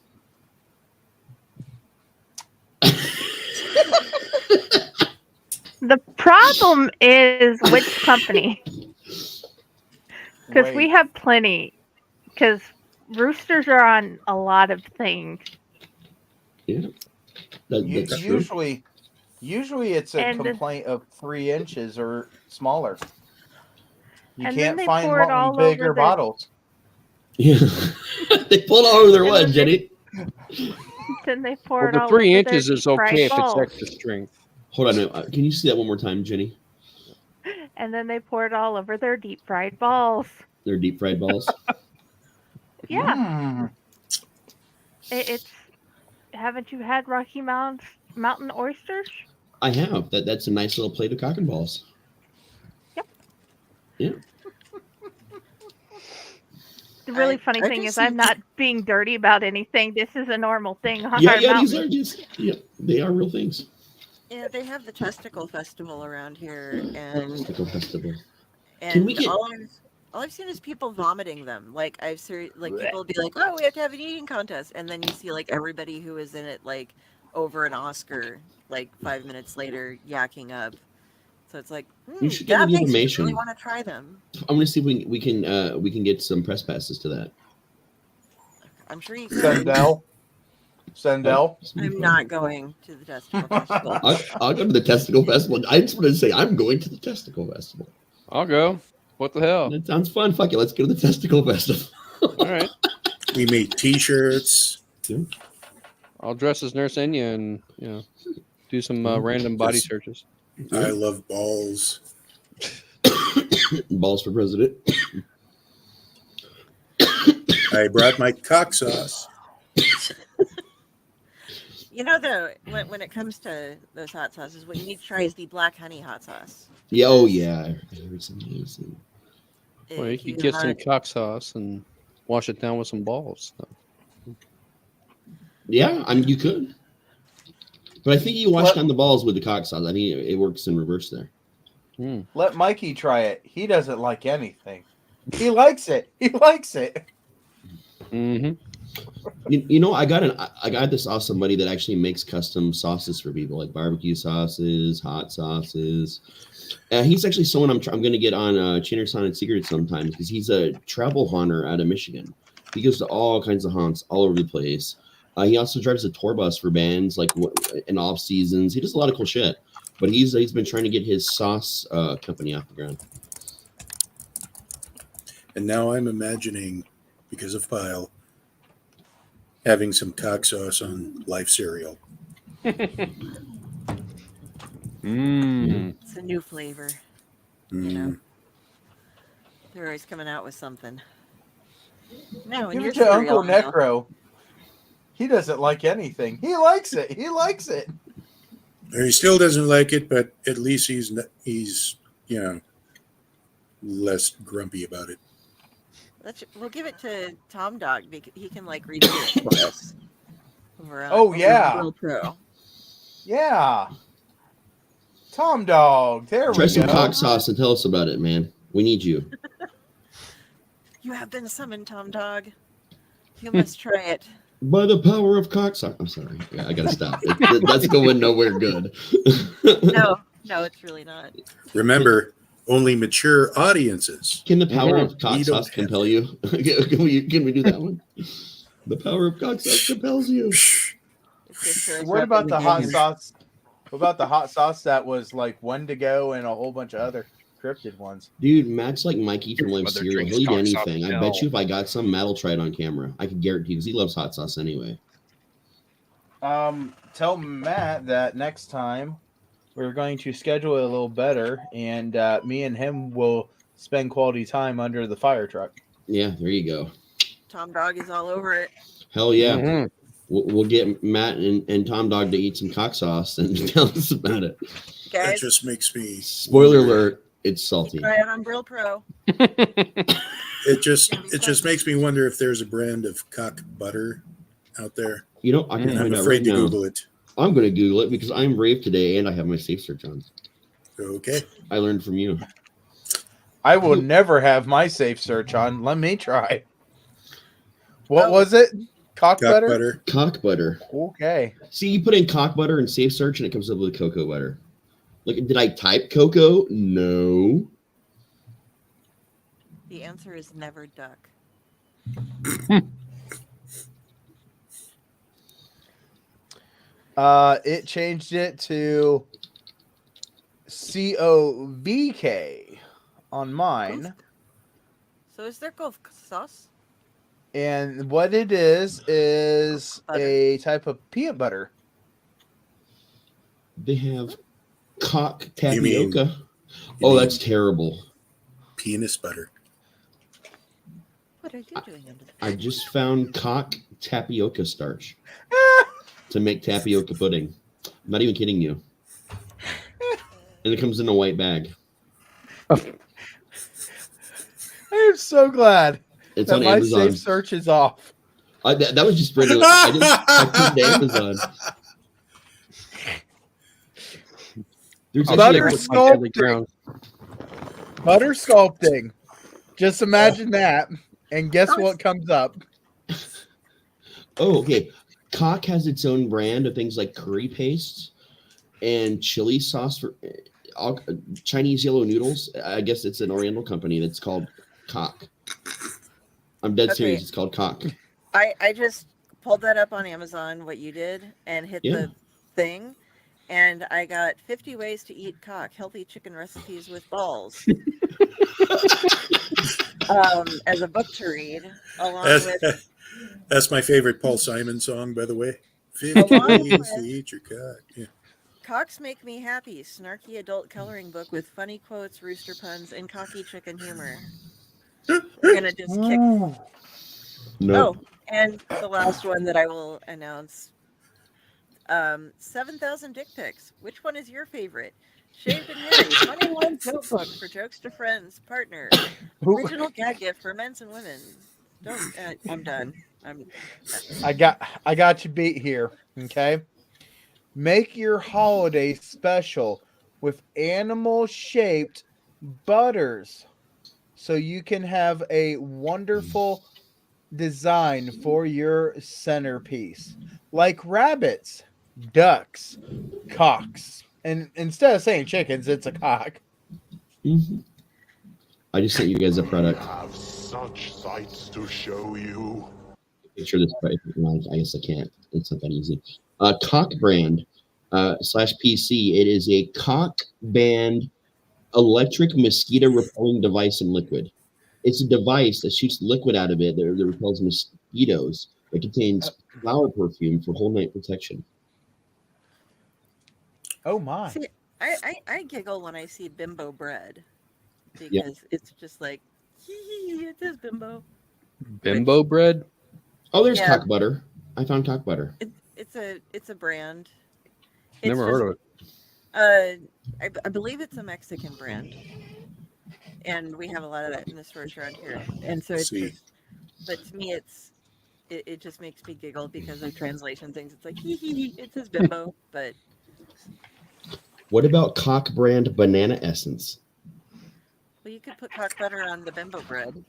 The problem is which company. Because we Wait. have plenty. Because roosters are on a lot of things. Yeah. That's true. Usually it's a And- complaint of 3 inches or smaller. You And then can't they find pour it one all in bigger over their- bottles. Yeah. They pulled all over their And what, then Jenny? Then they pour Well, it the all 3 over inches their is deep-fried okay if it's balls. extra strength. Hold on. No, can you see that one more time, Jenny? And then they pour it all over their deep fried balls. Their deep fried balls. Yeah. Mm. It's haven't you had Rocky Mountain oysters? I have. That's a nice little plate of cock and balls. Yep. Yeah. The really funny I thing can is see I'm not being dirty about anything. This is a normal thing on Yeah, our yeah, these mountain. are just they are real things. Yeah, they have the testicle festival around here, and Testicle festival. and we get- all I've seen is people vomiting them. Like I've seen like people be like, "Oh, we have to have an eating contest," and then you see like everybody who was in it like over an Oscar, like 5 minutes later, yakking up. So it's like, You should give that me the makes me information. really want to try them. I'm gonna see if we can get some press passes to that. I'm sure you can. Sendell. I'm not going to the testicle festival. I'll go to the testicle festival. I just want to say I'm going to the testicle festival. I'll go. What the hell? That sounds fun. Fuck it. Let's go to the testicle festival. All right. We made T-shirts. I'll dress as Nurse Enya and do some random body searches. I love balls. Balls for president. I brought my cock sauce. You know, though, when it comes to those hot sauces, what you need to try is the black honey hot sauce. Yeah. Oh yeah. It's amazing. Well, you could get some cock sauce and wash it down with some balls. Yeah, I mean you could. But I think you wash down the balls with the cock sauce. I think it works in reverse there. Let Mikey try it. He doesn't like anything. He likes it. He likes it. Mm-hmm. You know, I got this awesome buddy that actually makes custom sauces for people, like barbecue sauces, hot sauces. He's actually someone I'm going to get on Chinner Sound Secrets sometimes because he's a travel haunter out of Michigan. He goes to all kinds of haunts all over the place. He also drives a tour bus for bands, like in off seasons. He does a lot of cool shit. But he's been trying to get his sauce company off the ground. And now I'm imagining, because of Pyle, having some cock sauce on Life cereal. It's a new flavor. You know, they're always coming out with something. No, in Give your it to cereal, UncleNecRo. He doesn't like anything. He likes it. He likes it. He still doesn't like it, but at least he's less grumpy about it. We'll give it to Tom Dog because he can redo it for us. Yeah. Pro. Yeah. Tom Dog. There Try we some go. cock sauce and tell us about it, man. We need you. You have been summoned, Tom Dog. You must try it. By the power of cock sauce. I'm sorry. Yeah, I gotta stop. That's going nowhere good. No, it's really not. Remember, only mature audiences. Can the power of cock We don't sauce compel you? Can we do that one? The power of cock sauce compels you. What about the hot sauce? What about the hot sauce that was like Wendigo and a whole bunch of other cryptid ones? Dude, Matt's like Mikey from Life Mother Cereal. drinks He'll eat cock sauce. anything. I bet you if I got some, Matt will try it on camera. I can guarantee because he loves hot sauce anyway. Tell Matt that next time we're going to schedule it a little better, and me and him will spend quality time under the fire truck. Yeah, there you go. Tom Dog is all over it. Hell yeah. We'll get Matt and Tom Dog to eat some cock sauce and tell us about it. Guys, That just makes me. Spoiler alert, it's salty. try it on Brill Pro. It just makes me wonder if there's a brand of cock butter out there. You know, I can I'm find out afraid right to now. Google it. I'm going to Google it because I'm brave today and I have my safe search on. Okay. I learned from you. I will never have my safe search on. Let me try. What was it? Cock butter? Cock butter. Okay. See, you put in cock butter and safe search and it comes up with cocoa butter. Like, did I type cocoa? No. The answer is never duck. It changed it to COVK on mine. So is there Gulf sauce? And what it is a type of peanut butter. They have cock You mean- tapioca. you Oh, mean- that's terrible. Penis butter. What are you doing under the I just found cock tapioca starch to make tapioca pudding. I'm not even kidding you. And it comes in a white bag. I am so glad It's that on my Amazon. safe search is off. That was just pretty. I put it to Amazon. There's actually Butter a- sculpting. Butter sculpting. Just imagine that. And guess what comes up? Oh, okay. Cock has its own brand of things like curry paste and chili sauce for Chinese yellow noodles. I guess it's an Oriental company that's called Cock. I'm dead serious. It's called Cock. I just pulled that up on Amazon, what you did, and hit the thing. And I got 50 ways to eat cock, healthy chicken recipes with balls. As a book to read, along with That's my favorite Paul Simon song, by the way. 50 Along ways with- to eat your cock. Yeah. Cocks Make Me Happy, snarky adult coloring book with funny quotes, rooster puns, and cocky chicken humor. We're gonna just kick. No. Oh, and the last one that I will announce. 7,000 dick pics. Which one is your favorite? Shaved and Hairy, funny lines notebook for jokes to friends, partner. Original gag gift for men and women. Don't. I'm done. I got you beat here. Okay. Make your holiday special with animal-shaped butters, so you can have a wonderful design for your centerpiece, like rabbits, ducks, cocks, and instead of saying chickens, it's a cock. Mhm. I just sent you guys a product. Have such sights to show you. Make sure this price. I guess I can't. It's not that easy. Cock brand /PC. It is a cock band electric mosquito repelling device in liquid. It's a device that shoots liquid out of it that repels mosquitoes. It contains flower perfume for whole night protection. Oh my! See, I giggle when I see bimbo bread because it's just like, it is bimbo. Bimbo bread? Oh, there's Yeah. cock butter. I found cock butter. It's a brand. Never heard of it. I believe it's a Mexican brand, and we have a lot of that in the stores around here. And so it's See. just, but to me, it just makes me giggle because of translation things. It's like it says bimbo, but What about cock brand banana essence? well, you could put cock butter on the bimbo bread.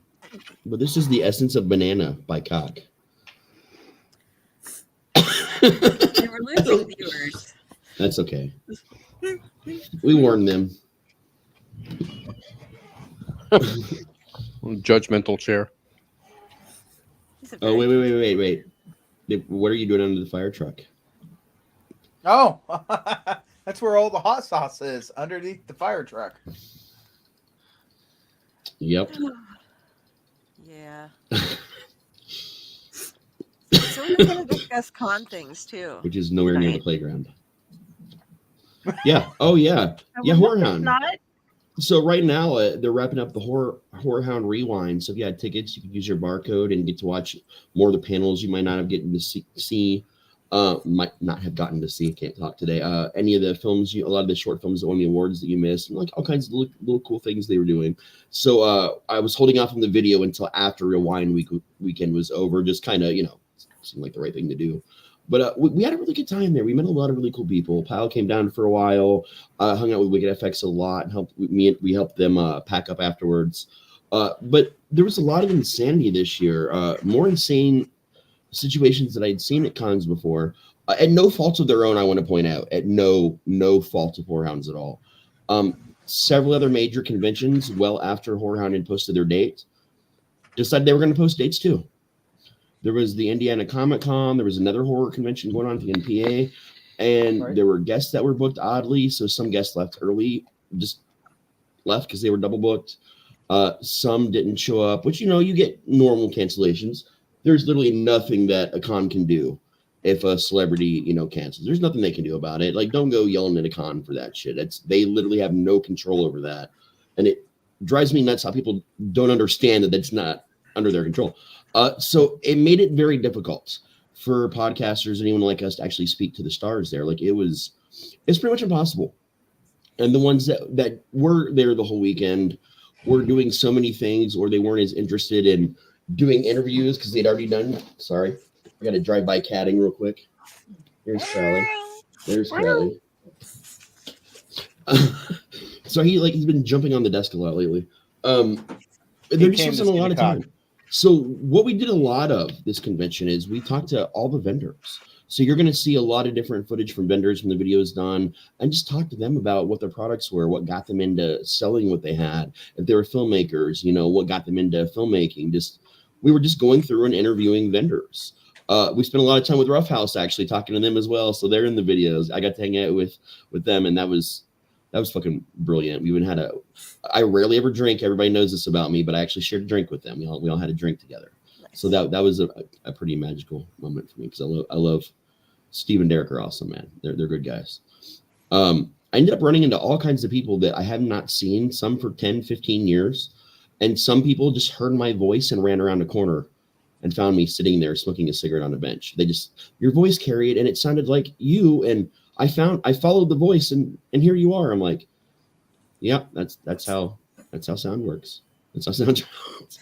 But this is the essence of banana by cock. We were losing viewers. That's okay. We warned them. Judgmental chair. He's a Oh, very- wait. What are you doing under the fire truck? Oh, that's where all the hot sauce is, underneath the fire truck. Yep. Yeah. So we're going to discuss con things too. Which is nowhere near the Right. playground. Yeah. Oh, yeah. Yeah, It's Whorehound. not. So right now they're wrapping up the Whorehound Rewind. So if you had tickets, you could use your barcode and get to watch more of the panels you might not have gotten to see. Might not have gotten to see. Can't talk today. Any of the films, a lot of the short films that won the awards that you missed, and like all kinds of little cool things they were doing. So I was holding off on the video until after Rewind weekend was over. Just kind of seemed like the right thing to do. But we had a really good time there. We met a lot of really cool people. Pyle came down for a while, hung out with Wicked FX a lot, and we helped them pack up afterwards. But there was a lot of insanity this year, more insane situations that I'd seen at cons before, at no fault of their own, I want to point out, at no fault of Whorehounds at all. Several other major conventions, well after Whorehound had posted their dates, decided they were going to post dates too. There was the Indiana Comic Con. There was another horror convention going on at the NPA. And Right. there were guests that were booked oddly. So some guests left early, just left because they were double booked. Some didn't show up, which, you get normal cancellations. There's literally nothing that a con can do if a celebrity, cancels. There's nothing they can do about it. Like, don't go yelling at a con for that shit. They literally have no control over that. And it drives me nuts how people don't understand that that's not under their control. So it made it very difficult for podcasters, anyone like us, to actually speak to the stars there. Like it's pretty much impossible. And the ones that were there the whole weekend were doing so many things, or they weren't as interested in doing interviews because they'd already done. Sorry, I got to drive by catting real quick. Here's Sally. There's Sally. So he's been jumping on the desk a lot lately. There just wasn't a lot of time. So what we did a lot of this convention is we talked to all the vendors. So you're going to see a lot of different footage from vendors when the video is done, and just talk to them about what their products were, what got them into selling what they had. If they were filmmakers, what got them into filmmaking. We were just going through and interviewing vendors. We spent a lot of time with Rough House actually talking to them as well, so they're in the videos. I got to hang out with them, and that was fucking brilliant. We even had I rarely ever drink. Everybody knows this about me, but I actually shared a drink with them. We all had a drink together. Nice. So that was a pretty magical moment for me because I love Steve and Derek are awesome, man. They're good guys. I ended up running into all kinds of people that I have not seen, some for 10, 15 years. And some people just heard my voice and ran around the corner and found me sitting there smoking a cigarette on a bench. Your voice carried and it sounded like you. And I followed the voice and here you are. I'm like, yeah, that's how sound works. That's how sound sounds.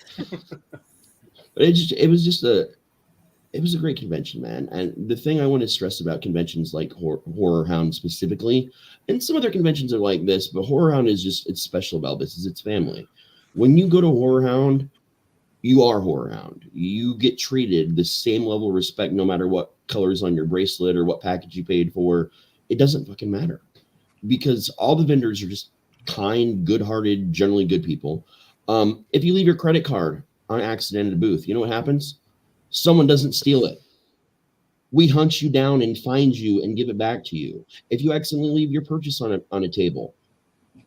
But it was a great convention, man. And the thing I want to stress about conventions like Horror Hound specifically, and some other conventions are like this, but Horror Hound it's special about this, is its family. When you go to Horror Hound, you are Horror Hound. You get treated the same level of respect no matter what colors on your bracelet or what package you paid for. It doesn't fucking matter because all the vendors are just kind, good-hearted, generally good people. If you leave your credit card on accident at a booth, you know what happens? Someone doesn't steal it. We hunt you down and find you and give it back to you. If you accidentally leave your purchase on a table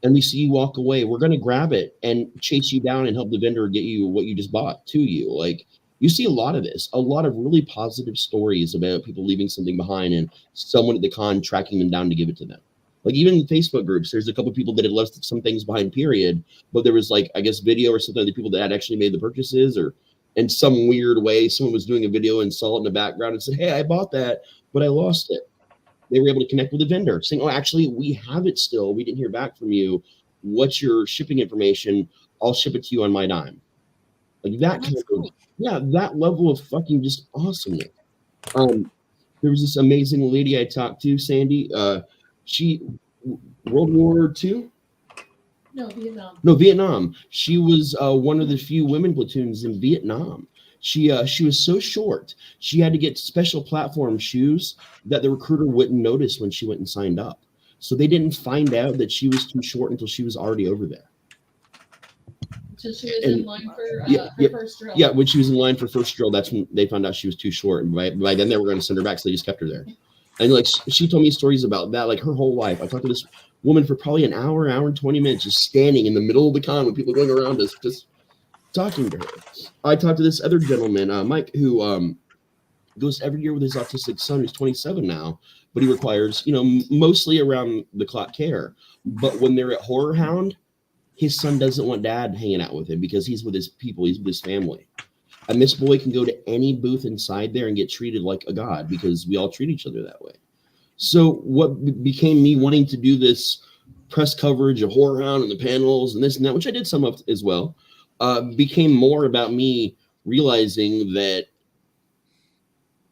and we see you walk away, we're going to grab it and chase you down and help the vendor get you what you just bought to you. Like, you see a lot of this, a lot of really positive stories about people leaving something behind and someone at the con tracking them down to give it to them. Like, even in Facebook groups, there's a couple of people that had left some things behind, period, but there was, like, I guess video or something of the people that had actually made the purchases, or in some weird way, someone was doing a video and saw it in the background and said, hey, I bought that, but I lost it. They were able to connect with the vendor saying, oh, actually, we have it still. We didn't hear back from you. What's your shipping information? I'll ship it to you on my dime. Like that kind of, cool. Yeah, that level of fucking just awesomeness. There was this amazing lady I talked to, Sandy. She, World War II? No, Vietnam. No, Vietnam. She was one of the few women platoons in Vietnam. She was so short, she had to get special platform shoes that the recruiter wouldn't notice when she went and signed up. So they didn't find out that she was too short until she was already over there. So she was in line for her first drill. Yeah, when she was in line for first drill, that's when they found out she was too short. And by then they were going to send her back, so they just kept her there. And like she told me stories about that, like her whole life. I talked to this woman for probably an hour and 20 minutes, just standing in the middle of the con with people going around us, just talking to her. I talked to this other gentleman, Mike, who goes every year with his autistic son, who's 27 now, but he requires, mostly around the clock care. But when they're at Horror Hound, his son doesn't want dad hanging out with him because he's with his people, he's with his family. And this boy can go to any booth inside there and get treated like a god because we all treat each other that way. So what became me wanting to do this press coverage of Horror Hound and the panels and this and that, which I did some of as well, became more about me realizing that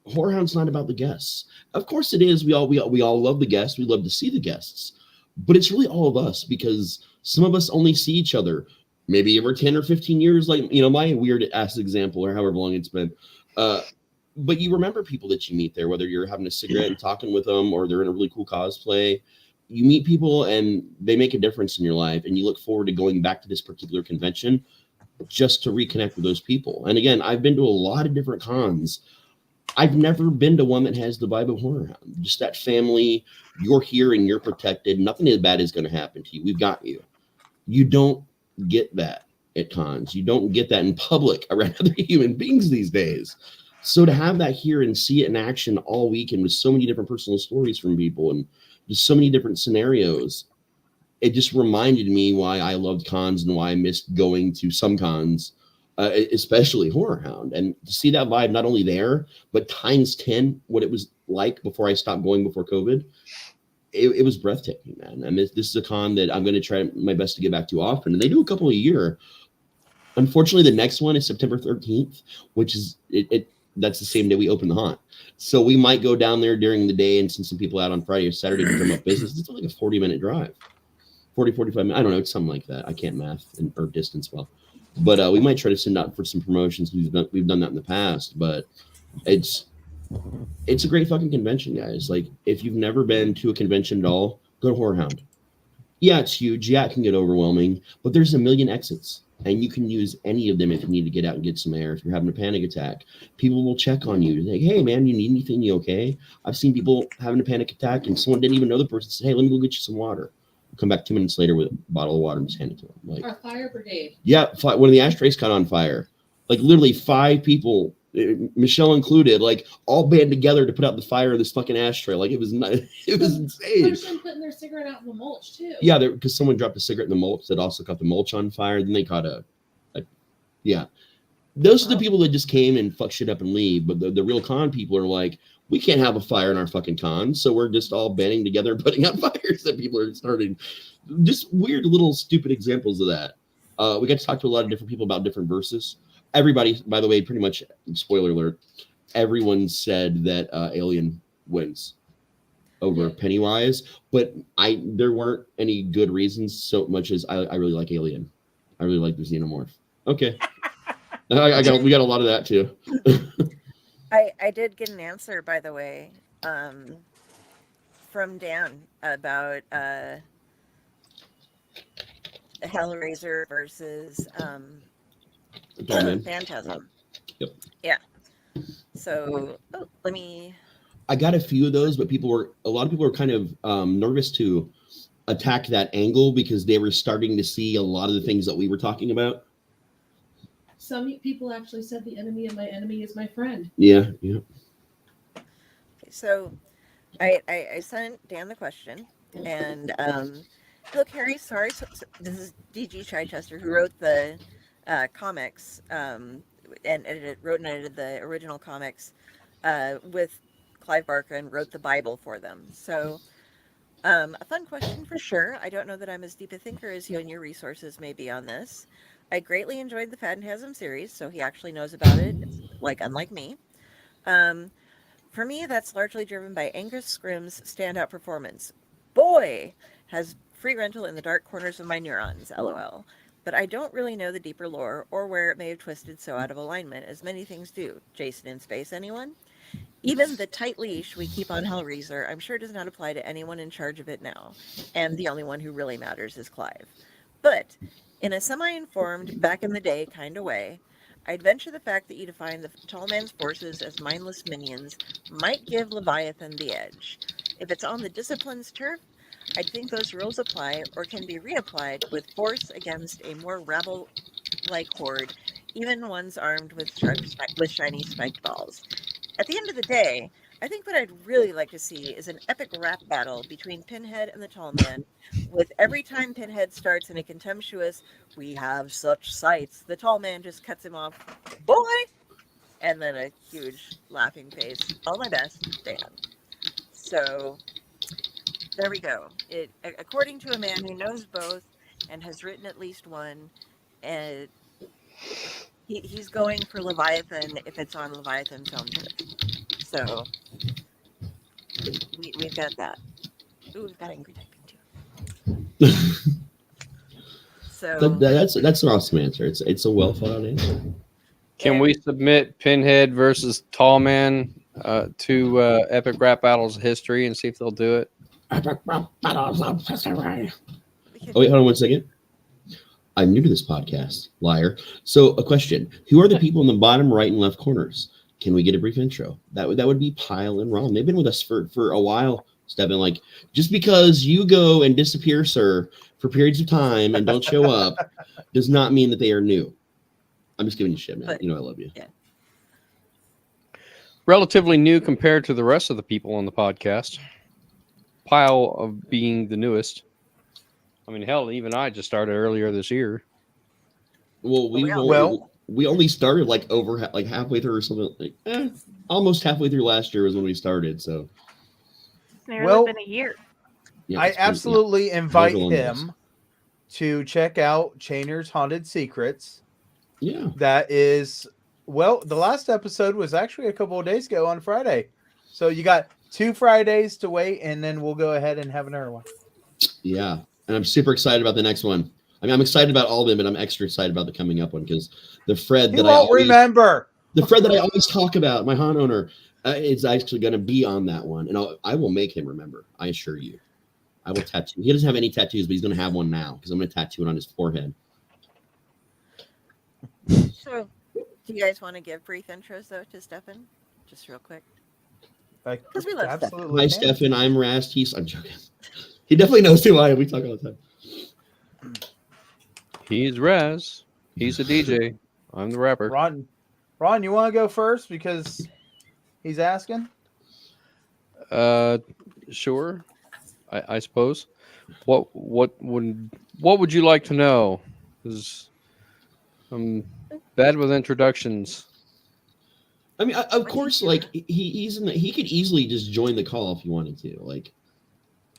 Horror Hound's not about the guests. Of course it is. We all love the guests. We love to see the guests, but it's really all of us because some of us only see each other maybe every 10 or 15 years, like, my weird ass example or however long it's been. But you remember people that you meet there, whether you're having a cigarette and talking with them or they're in a really cool cosplay. You meet people and they make a difference in your life, and you look forward to going back to this particular convention just to reconnect with those people. And again, I've been to a lot of different cons. I've never been to one that has the vibe of Horror Hound. Just that family, you're here and you're protected. Nothing as bad is going to happen to you. We've got you. You don't get that at cons. You don't get that in public around other human beings these days. So to have that here and see it in action all weekend with so many different personal stories from people and just so many different scenarios, it just reminded me why I loved cons and why I missed going to some cons, especially Horror Hound. And to see that vibe not only there, but times 10 what it was like before I stopped going before COVID, it was breathtaking, man. I mean, this is a con that I'm going to try my best to get back to often. And they do a couple a year. Unfortunately, the next one is September 13th, which is that's the same day we open the haunt. So we might go down there during the day and send some people out on Friday or Saturday to drum up business. It's like a 40-minute drive. 45 minutes. I don't know. It's something like that. I can't math or distance well. But we might try to send out for some promotions. We've done that in the past. But it's a great fucking convention, guys. Like, if you've never been to a convention at all, go to Horror Hound. Yeah, it's huge. Yeah, it can get overwhelming, but there's a million exits, and you can use any of them if you need to get out and get some air. If you're having a panic attack, people will check on you. Like, hey, man, you need anything? You okay? I've seen people having a panic attack, and someone didn't even know the person. Said, hey, let me go get you some water. Come back 2 minutes later with a bottle of water and just hand it to them. Like, Our fire brigade. yeah, one of the ashtrays caught on fire. Like literally 5 people, Michelle included, like all band together to put out the fire of this fucking ashtray. Like it was not, it was insane. Person putting their cigarette out in the mulch too. Yeah, because someone dropped a cigarette in the mulch that also caught the mulch on fire. Then they caught yeah. Those are the people that just came and fuck shit up and leave. But the real con people are like, we can't have a fire in our fucking con, so we're just all banding together and putting out fires that people are starting. Just weird little stupid examples of that. We got to talk to a lot of different people about different verses. Everybody, by the way, pretty much, spoiler alert, everyone said that Alien wins over Pennywise, but there weren't any good reasons so much as I really like Alien. I really like the Xenomorph. Okay. We got a lot of that too. I did get an answer, by the way, from Dan about Hellraiser versus Phantasm. Yep. Yeah. So let me. I got a few of those, but a lot of people were kind of nervous to attack that angle because they were starting to see a lot of the things that we were talking about. Some people actually said the enemy of my enemy is my friend. Yeah. Okay, so I sent Dan the question, and look, Harry, sorry. So this is DG Chichester who wrote the comics and wrote and edited the original comics with Clive Barker and wrote the Bible for them. So a fun question for sure. I don't know that I'm as deep a thinker as you and your resources may be on this. I greatly enjoyed the Phantasm series, so he actually knows about it, like unlike me. For me, that's largely driven by Angus Scrimm's standout performance. Boy, has free rental in the dark corners of my neurons, lol. But I don't really know the deeper lore or where it may have twisted so out of alignment as many things do. Jason in space, anyone? Even the tight leash we keep on Hellraiser, I'm sure does not apply to anyone in charge of it now. And the only one who really matters is Clive. But in a semi-informed, back-in-the-day kind of way, I'd venture the fact that you define the tall man's forces as mindless minions might give Leviathan the edge. If it's on the discipline's turf, I'd think those rules apply or can be reapplied with force against a more rabble-like horde, even ones armed with shiny spiked balls. At the end of the day, I think what I'd really like to see is an epic rap battle between Pinhead and the Tall Man, with every time Pinhead starts in a contemptuous, "We have such sights," the Tall Man just cuts him off, "Boy!" and then a huge laughing face. All my best, Dan. So, there we go. According to a man who knows both and has written at least one, he's going for Leviathan if it's on Leviathan's own turf. So we've got that. Ooh, we've got angry typing too. So that's an awesome answer. It's a well thought out answer. Can we submit Pinhead versus Tall Man to Epic Rap Battles History and see if they'll do it? Epic Rap Battles of History. Oh wait, hold on 1 second. I'm new to this podcast, liar. So a question: who are the people in the bottom right and left corners? Can we get a brief intro? That would be Pyle and Ron. They've been with us for a while. Stepping like, just because you go and disappear, sir, for periods of time and don't show up, does not mean that they are new. I'm just giving you shit, man. But, you know I love you. Yeah. Relatively new compared to the rest of the people on the podcast. Pyle of being the newest. I mean, hell, even I just started earlier this year. Well, we only started like halfway through or something. Almost halfway through last year was when we started. So It's nearly been a year. yeah, I it's been- absolutely yeah. invite Long him to check out Chainer's Haunted Secrets. Yeah. That is, well, the last episode was actually a couple of days ago on Friday. So you got 2 Fridays to wait, and then we'll go ahead and have another one. Yeah. And I'm super excited about the next one. I mean, I'm excited about all of them, but I'm extra excited about the coming up one because the Fred You won't remember. The Fred that I always talk about, my haunt owner, is actually going to be on that one, and I will make him remember. I assure you. I will tattoo. He doesn't have any tattoos, but he's going to have one now because I'm going to tattoo it on his forehead. So, do you guys want to give brief intros though to Stefan, just real quick? Because we love Stefan. Hi, Stefan. I'm Raz T. I'm joking. He definitely knows who I am. We talk all the time. He's Raz. He's a DJ. I'm the rapper. Ron, you want to go first because he's asking? Sure. I suppose. What would you like to know? Because I'm bad with introductions. I mean, of course, like he could easily just join the call if he wanted to, like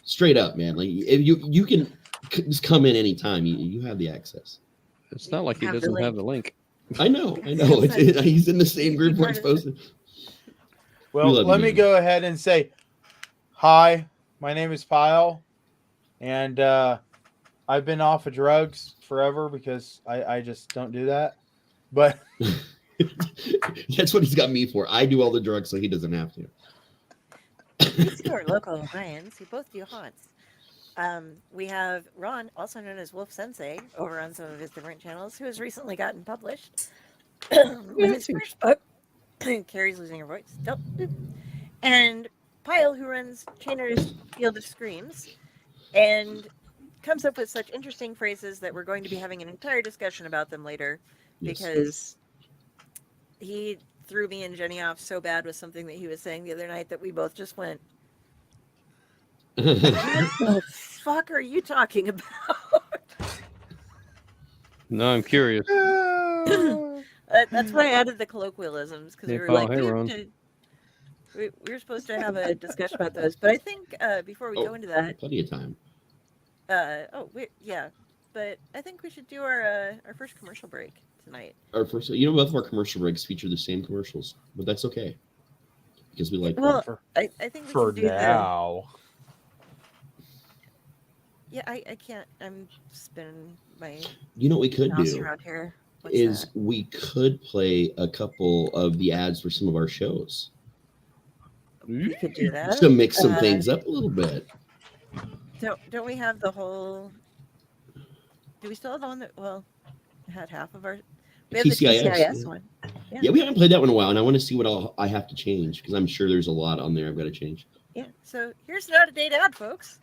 straight up, man. Like if you can just come in anytime. You have the access. It's not like he doesn't have the link. I know. He's in the same group where it's posted. Well, let me go ahead and say, hi, my name is Pyle, and I've been off of drugs forever because I just don't do that. But that's what he's got me for. I do all the drugs so he doesn't have to. These two are local Hawaiians who both do haunts. We have Ron, also known as Wolf Sensei, over on some of his different channels, who has recently gotten published with his first book, Carrie's Losing Her Voice. And Pyle, who runs Chainer's Field of Screams, and comes up with such interesting phrases that we're going to be having an entire discussion about them later, because he threw me and Jenny off so bad with something that he was saying the other night that we both just went, what the fuck are you talking about? No, I'm curious. That's why I added the colloquialisms, because we were like, we were supposed to have a discussion about those. But I think before we go into that, plenty of time. But I think we should do our first commercial break tonight. Our first, both of our commercial breaks feature the same commercials, but that's okay because we like. Well, I think we for can do now. Yeah, I can't. I'm spinning my. You know what we could do around here. We could play a couple of the ads for some of our shows. We could do that. To mix some things up a little bit. Don't we have the whole? Do we still have the one that had half of our? We have TCIS, the TCIS one. Yeah, we haven't played that one in a while, and I want to see what all I have to change because I'm sure there's a lot on there I've got to change. Yeah. So here's an out-of-date ad, folks.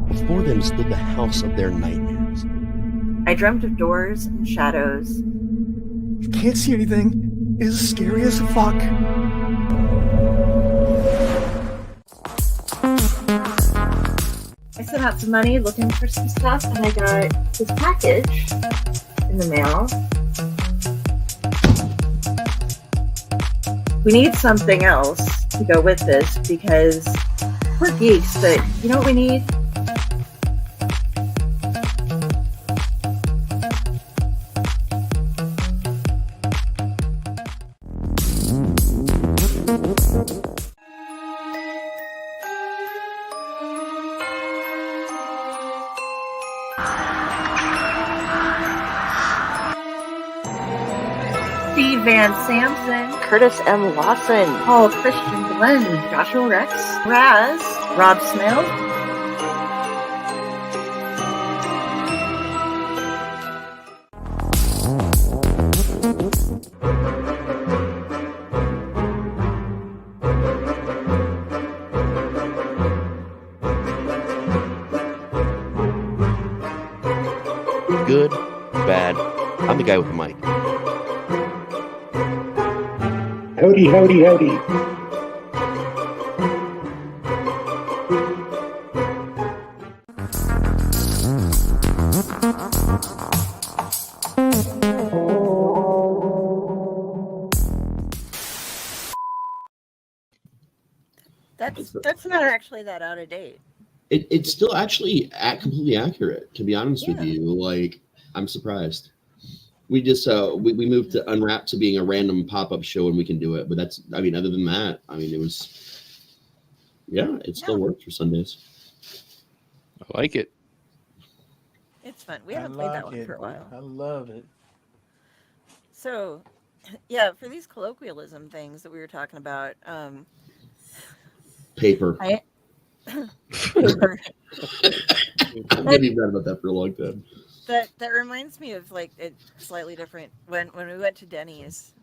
Before them stood the house of their nightmares. I dreamt of doors and shadows. Can't see anything. It's scary as fuck. I sent out some money looking for some stuff, and I got this package in the mail. We need something else to go with this because we're geeks, but you know what we need? Steve Van Samson, Curtis M. Lawson, Paul Christian Glenn, Joshua Rex, Raz, Rob Smith. Good, bad. I'm the guy with the mic. Howdy, howdy, howdy. That's not actually that out of date. It's still actually completely accurate, to be honest with you. Like, I'm surprised. We just we moved to Unwrapped to being a random pop-up show and we can do it. But that's, I mean, other than that, I mean, it was, yeah, it still works for Sundays. I like it. It's fun. We haven't played that one for a while. I love it. So, yeah, for these colloquialism things that we were talking about, Paper. Paper. I'm gonna be mad about that for a long time. That reminds me of like a slightly different when we went to Denny's,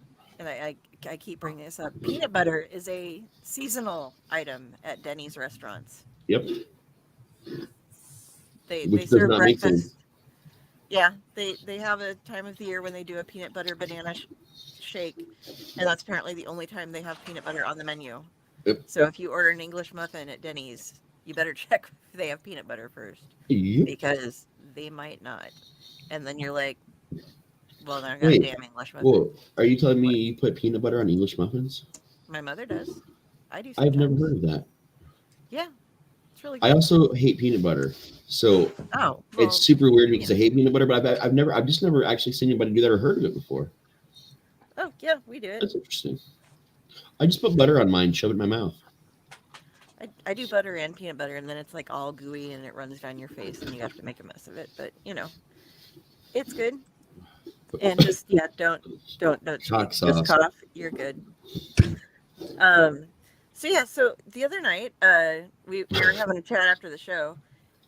and I keep bringing this up. Peanut butter is a seasonal item at Denny's restaurants. Yep. They serve breakfast. Yeah, they have a time of the year when they do a peanut butter banana shake, and that's apparently the only time they have peanut butter on the menu. Yep. So if you order an English muffin at Denny's, you better check if they have peanut butter first, because they might not. And then you're like, well, they're not damn English muffin. Whoa, are you telling me you put peanut butter on English muffins? My mother does. I do. I've never heard of that. Yeah, it's really good. I also hate peanut butter, so it's super weird because I hate peanut butter. But I've just never actually seen anybody do that or heard of it before. Oh yeah, we do it. That's interesting. I just put butter on mine, shove it in my mouth. I do butter and peanut butter, and then it's like all gooey and it runs down your face, and you have to make a mess of it. But you know, it's good. And just don't Chalk speak, just sauce. cough. You're good. So yeah, so the other night, we were having a chat after the show,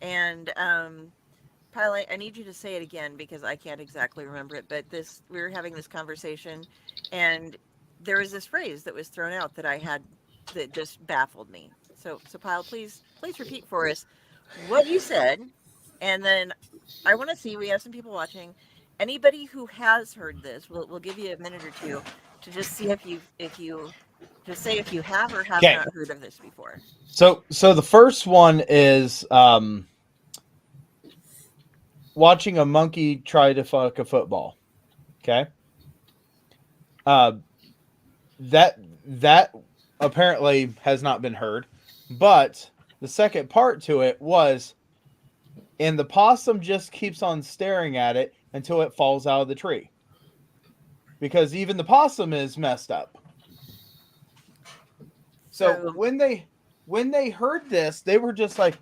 and Pyle, I need you to say it again because I can't exactly remember it. But we were having this conversation, and there was this phrase that was thrown out that just baffled me. So Pyle, please repeat for us what you said, and then I want to see. We have some people watching. Anybody who has heard this, we'll give you a minute or two to just see if you just say if you have or have not heard of this before. So the first one is watching a monkey try to fuck a football. Okay. That apparently has not been heard, but the second part to it was, and the possum just keeps on staring at it until it falls out of the tree, because even the possum is messed up. So when they heard this, they were just like,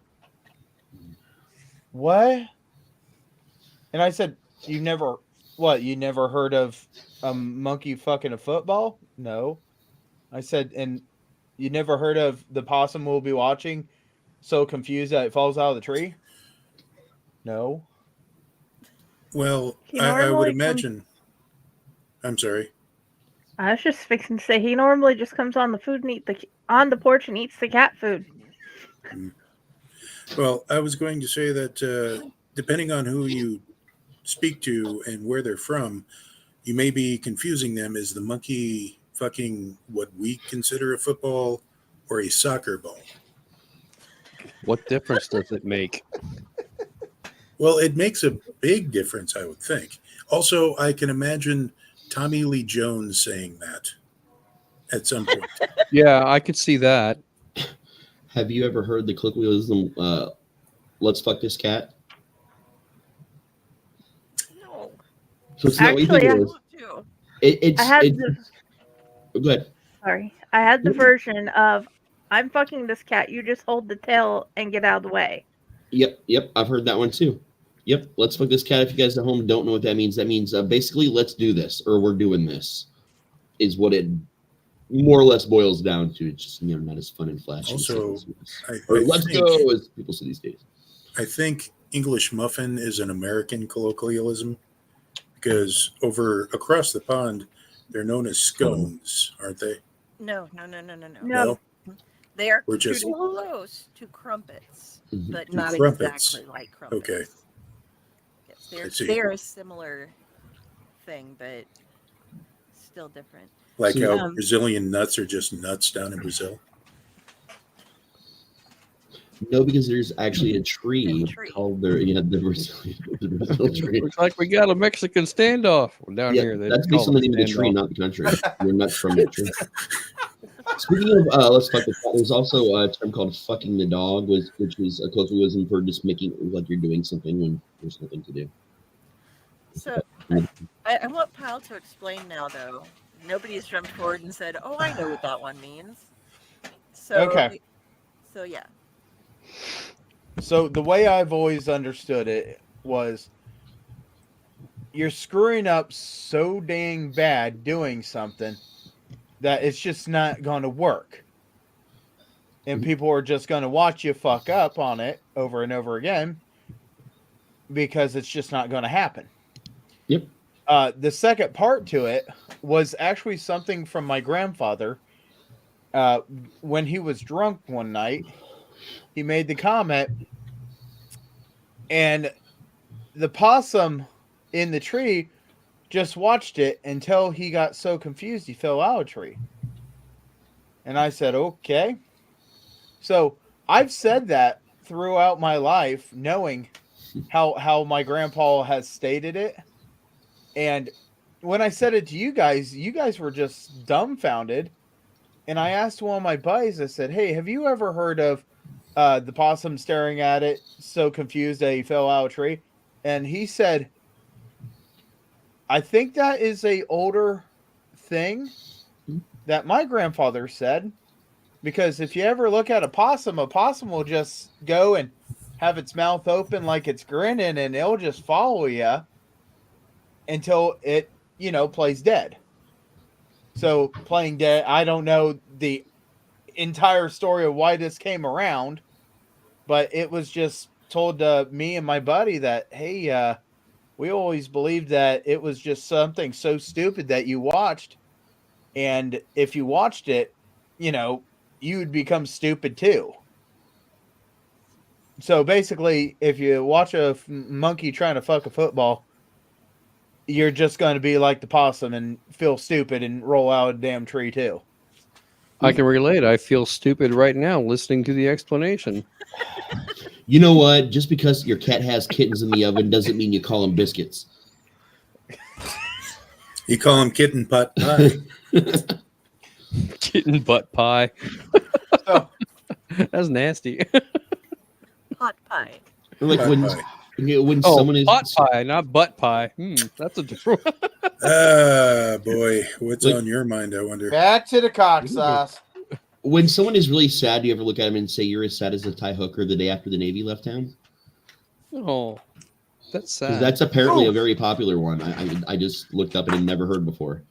"What?" And I said, "You never heard of a monkey fucking a football?" No. I said, "And you never heard of the possum we'll be watching so confused that it falls out of the tree?" No. Well, I would imagine. I'm sorry. I was just fixing to say he normally just comes on the porch and eats the cat food. Well, I was going to say that depending on who you speak to and where they're from, you may be confusing them. Is the monkey fucking what we consider a football or a soccer ball? What difference does it make? Well, it makes a big difference, I would think. Also, I can imagine Tommy Lee Jones saying that at some point. Yeah, I could see that. Have you ever heard the colloquialism, let's fuck this cat? No. So it's not what you think it is. Go ahead. Sorry. I had the version of, I'm fucking this cat, you just hold the tail and get out of the way. Yep. I've heard that one too. Yep. Let's fuck this cat. If you guys at home don't know what that means basically let's do this, or we're doing this, is what it more or less boils down to. It's just not as fun and flashy. Also, let's go, as people say these days. I think English muffin is an American colloquialism because across the pond, they're known as scones, aren't they? No. No. They are We're just close to crumpets, but To not crumpets. exactly like crumpets. Okay. Yes, they're a similar thing, but still different. Like how Brazilian nuts are just nuts down in Brazil. No, because there's actually a tree called the Brazilian tree. Looks like we got a Mexican standoff down here. That's based on the name of the tree, not the country. We're nuts from the tree. Speaking of let's fuck the cat, there's also a term called fucking the dog, which is a colloquialism for just making it look like you're doing something when there's nothing to do. So I want Pyle to explain now, though. Nobody's jumped forward and said, "Oh, I know what that one means." So, Okay. So yeah. So the way I've always understood it was you're screwing up so dang bad doing something that it's just not going to work. And people are just going to watch you fuck up on it over and over again because it's just not going to happen. Yep. The second part to it was actually something from my grandfather. When he was drunk one night, he made the comment, and the possum in the tree just watched it until he got so confused he fell out of the tree. And I said, okay. So I've said that throughout my life, knowing how my grandpa has stated it. And when I said it to you guys were just dumbfounded. And I asked one of my buddies, I said, hey, have you ever heard of the possum staring at it so confused that he fell out of a tree? And he said, I think that is a older thing that my grandfather said, because if you ever look at a possum will just go and have its mouth open like it's grinning, and it'll just follow you until it, plays dead. So playing dead, I don't know the entire story of why this came around, but it was just told to me and my buddy that, hey, we always believed that it was just something so stupid that you watched. And if you watched it, you would become stupid too. So basically, if you watch a monkey trying to fuck a football, you're just going to be like the possum and feel stupid and roll out a damn tree too. I can relate. I feel stupid right now listening to the explanation. You know what? Just because your cat has kittens in the oven doesn't mean you call them biscuits. You call them kitten pot pie. Kitten butt pie. Oh. That's nasty. Pot pie. Like Pot when, pie. when someone is pot pie, not butt pie. That's a different one. Ah, boy. What's on your mind, I wonder? Back to the cock sauce. When someone is really sad, do you ever look at them and say, you're as sad as a Thai hooker the day after the Navy left town? Oh, that's sad. 'Cause that's apparently a very popular one. I just looked up and had never heard before.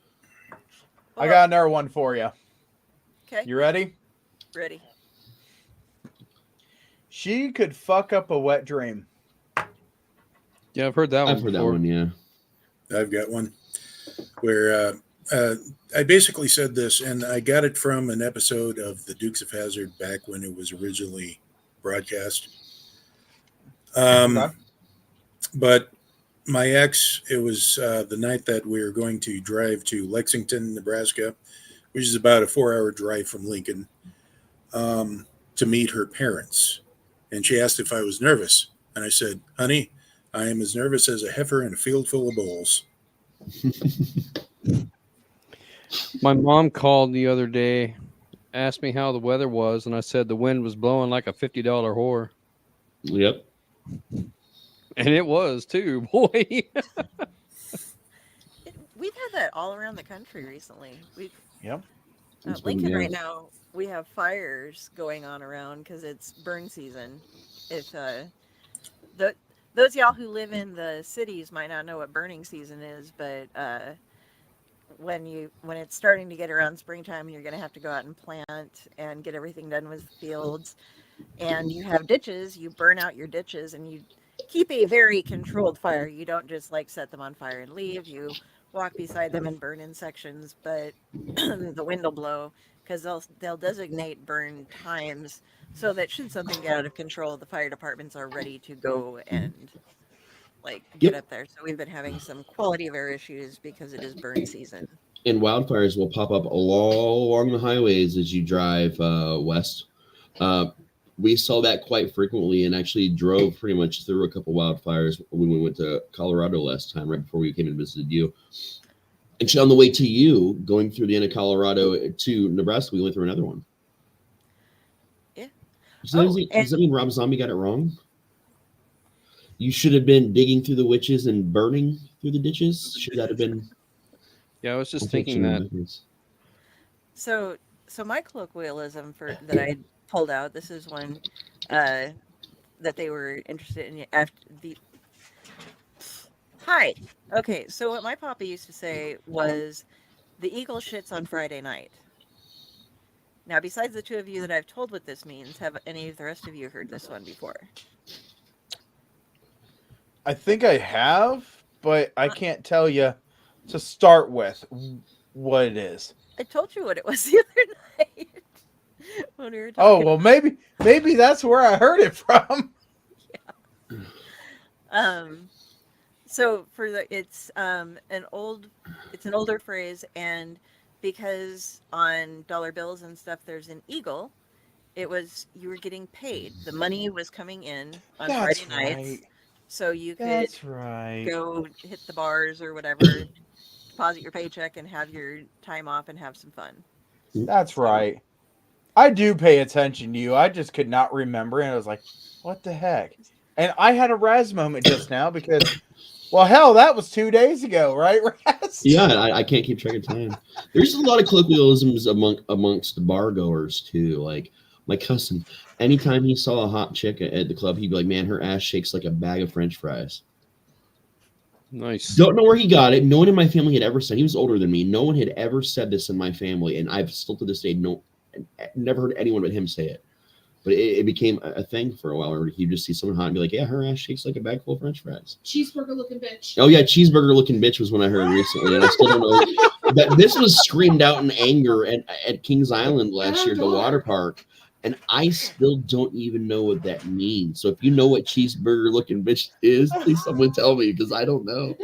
I got another one for you. Okay. You ready? Ready. She could fuck up a wet dream. Yeah, I've heard that one. I've heard that one, yeah. I've got one where I basically said this, and I got it from an episode of the Dukes of Hazzard back when it was originally broadcast. But my ex, it was the night that we were going to drive to Lexington, Nebraska, which is about a 4-hour drive from Lincoln, to meet her parents. And she asked if I was nervous. And I said, honey, I am as nervous as a heifer in a field full of bulls. My mom called the other day, asked me how the weather was, and I said the wind was blowing like a $50 whore. Yep. And it was too, boy. We've had that all around the country recently. Yep. Lincoln right now, we have fires going on around because it's burn season. If those y'all who live in the cities might not know what burning season is, but when it's starting to get around springtime, you're going to have to go out and plant and get everything done with fields. And you have ditches, you burn out your ditches, and you keep a very controlled fire. You don't just set them on fire and leave. You walk beside them and burn in sections, but the wind will blow because they'll designate burn times so that should something get out of control, the fire departments are ready to go and get up there. So we've been having some quality of air issues because it is burn season. And wildfires will pop up all along the highways as you drive west. We saw that quite frequently and actually drove pretty much through a couple wildfires when we went to Colorado last time, right before we came and visited you. Actually, on the way to you, going through the end of Colorado to Nebraska, we went through another one. Yeah. Does that mean Rob Zombie got it wrong? You should have been digging through the witches and burning through the ditches. Should that have been? Yeah, I was just I'll take thinking that. records. So my colloquialism that I pulled out. This is one that they were interested in after the. Hi. Okay, so what my papa used to say was, "The eagle shits on Friday night." Now, besides the two of you that I've told what this means, have any of the rest of you heard this one before? I think I have, but I can't tell you to start with what it is. I told you what it was the other night when we were Oh, talking. well, maybe that's where I heard it from. So it's an older phrase, and because on dollar bills and stuff there's an eagle, you were getting paid. The money was coming in on Friday nights, so you could go hit the bars or whatever, deposit your paycheck, and have your time off and have some fun. That's right. I do pay attention to you. I just could not remember, and I was like, "What the heck?" And I had a Raz moment just now because, well, hell, that was 2 days ago, right, Raz? Yeah, I can't keep track of time. There's a lot of colloquialisms amongst bar goers too. Like my cousin, anytime he saw a hot chick at the club, he'd be like, "Man, her ass shakes like a bag of French fries." Nice. Don't know where he got it. No one in my family had ever said. He was older than me. No one had ever said this in my family, and I've still to this day never heard anyone but him say it. But it became a thing for a while. Where he'd just see someone hot and be like, "Yeah, her ass shakes like a bag full of French fries." Cheeseburger looking bitch. Oh yeah, cheeseburger looking bitch was one I heard recently, and I still don't know. That this was screamed out in anger at Kings Island last year at the water park, and I still don't even know what that means. So if you know what cheeseburger looking bitch is, please someone tell me, because I don't know.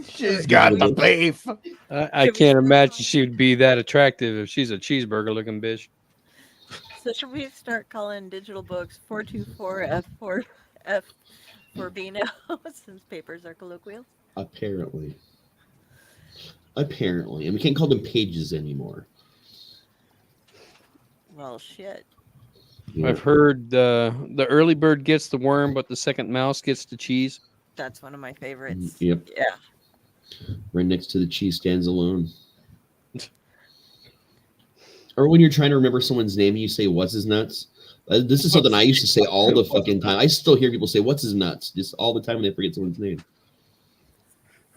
She's got the beef. I can't imagine she would be that attractive if she's a cheeseburger looking bitch. So should we start calling digital books 424F4F for Beano since papers are colloquial? Apparently, and we can't call them pages anymore. Well, shit. Yeah. I've heard the early bird gets the worm, but the second mouse gets the cheese. That's one of my favorites. Yep. Yeah. Right next to the cheese stands alone. Or when you're trying to remember someone's name and you say, "What's his nuts?" This is something I used to say all the fucking time. I still hear people say, "What's his nuts?" just all the time when they forget someone's name.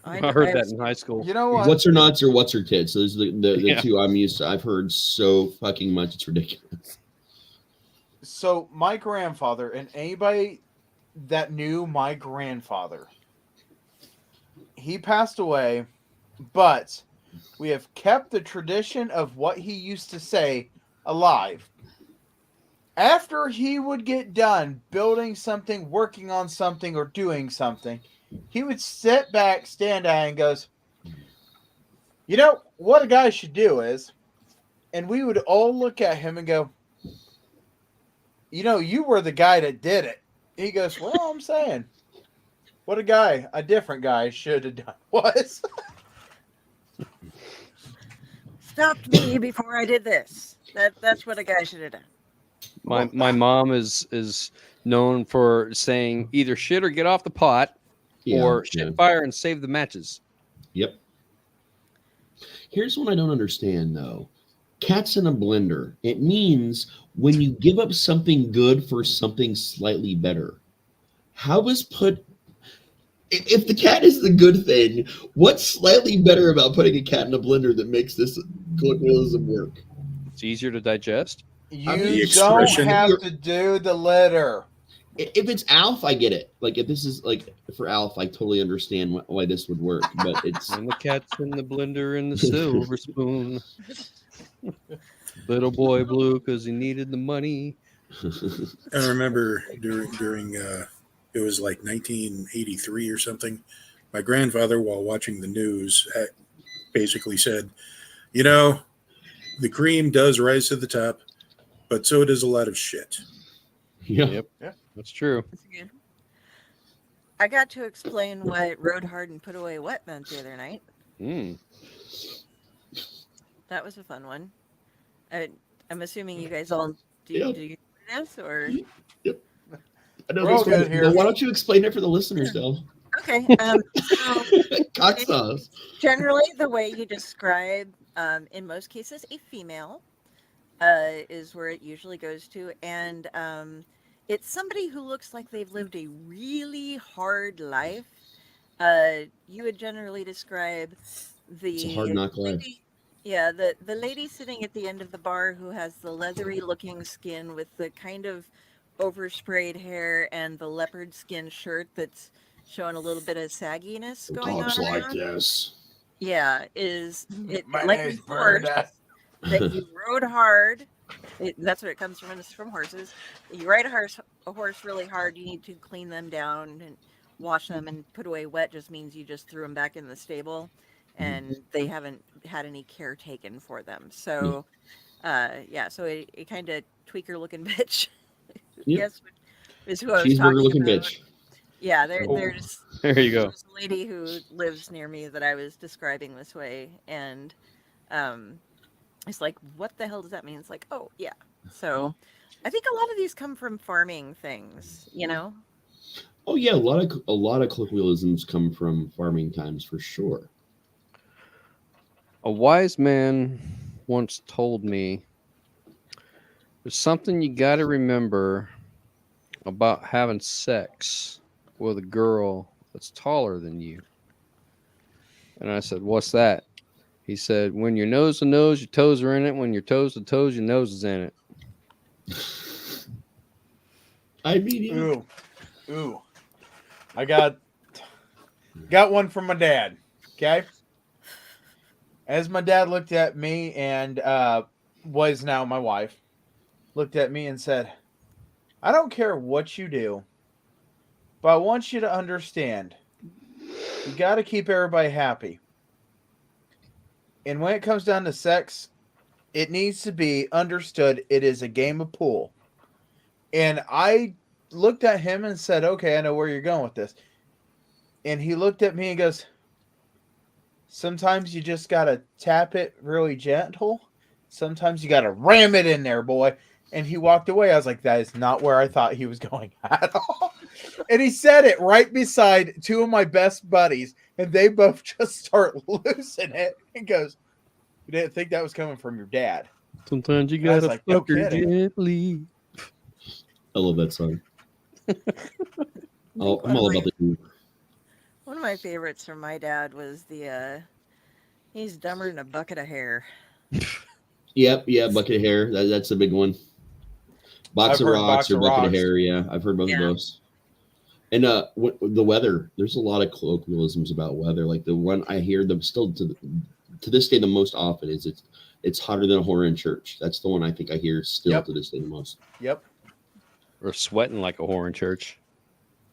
I heard that in high school. You know what? What's her nuts or what's her tits? Those are the Yeah. two I'm used to. I've heard so fucking much. It's ridiculous. So my grandfather, and anybody that knew my grandfather, he passed away, but we have kept the tradition of what he used to say alive. After he would get done building something, working on something, or doing something, he would sit back, stand down, and goes, "You know, what a guy should do is," and we would all look at him and go, "You know, you were the guy that did it." He goes, "Well, I'm saying, what a different guy should have done was." Stopped me before I did this. That's what a guy should have done. My mom is known for saying either shit or get off the pot, or shit fire and save the matches. Yep. Here's one I don't understand though. Cats in a blender. It means when you give up something good for something slightly better. How is if the cat is the good thing, what's slightly better about putting a cat in a blender that makes this colloquialism work? It's easier to digest. You don't have to do the litter. If it's Alf, I get it. Like if this is like for Alf, I totally understand why this would work. But it's and the cat's in the blender and the silver spoon. Little boy blue because he needed the money. I remember during it was like 1983 or something. My grandfather, while watching the news, basically said, "You know, the cream does rise to the top, but so does a lot of shit." Yep. Yeah, that's true. I got to explain what rode hard and put away wet meant the other night. That was a fun one. I'm assuming you guys all do you this or? Yep. I know We're all this one, good here. but why don't you explain it for the listeners, Del? Okay. So Cock sauce. generally, the way you describe, in most cases, a female is where it usually goes to, and it's somebody who looks like they've lived a really hard life. You would generally describe It's a hard knock life. lady, yeah, the lady sitting at the end of the bar who has the leathery looking skin with the kind of oversprayed hair and the leopard skin shirt that's showing a little bit of sagginess going Talks on like around. this. Yeah, is it My like name's a horse Bird. that you rode hard? That's what it comes from. It's from horses. You ride a horse really hard. You need to clean them down and wash them and put away wet. Just means you just threw them back in the stable, and they haven't had any care taken for them. So, yeah. So a kind of tweaker looking bitch. Yep. Yes, is who I was Cheeseburger talking looking about. bitch. Yeah, Oh. there's There you go. there's a lady who lives near me that I was describing this way, and it's like, what the hell does that mean? It's like, oh yeah. So I think a lot of these come from farming things, you know. Oh yeah, a lot of colloquialisms come from farming times for sure. A wise man once told me there's something you got to remember about having sex with a girl that's taller than you. And I said, what's that? He said, when your nose to nose, your toes are in it. When your toes to toes, your nose is in it. I mean, Ooh. I got one from my dad. Okay. As my dad looked at me and was now my wife, looked at me and said, I don't care what you do, but I want you to understand, you got to keep everybody happy. And when it comes down to sex, it needs to be understood it is a game of pool. And I looked at him and said, okay, I know where you're going with this. And he looked at me and goes, sometimes you just got to tap it really gentle. Sometimes you got to ram it in there, boy. And he walked away. I was like, that is not where I thought he was going at all. And he said it right beside two of my best buddies. And they both just start losing it. And goes, you didn't think that was coming from your dad. Sometimes you And I was got to like, no fuck her kidding. gently. I love that song. I'm all about the. One of my favorites from my dad was the he's dumber than a bucket of hair. Yep, bucket of hair. That's a big one. Box of rocks or bucket of hair. Yeah, I've heard both of those. And the weather. There's a lot of colloquialisms about weather. Like the one I hear them still to this day the most often is it's hotter than a whore in church. That's the one I think I hear still to this day the most. Yep. Or sweating like a whore in church.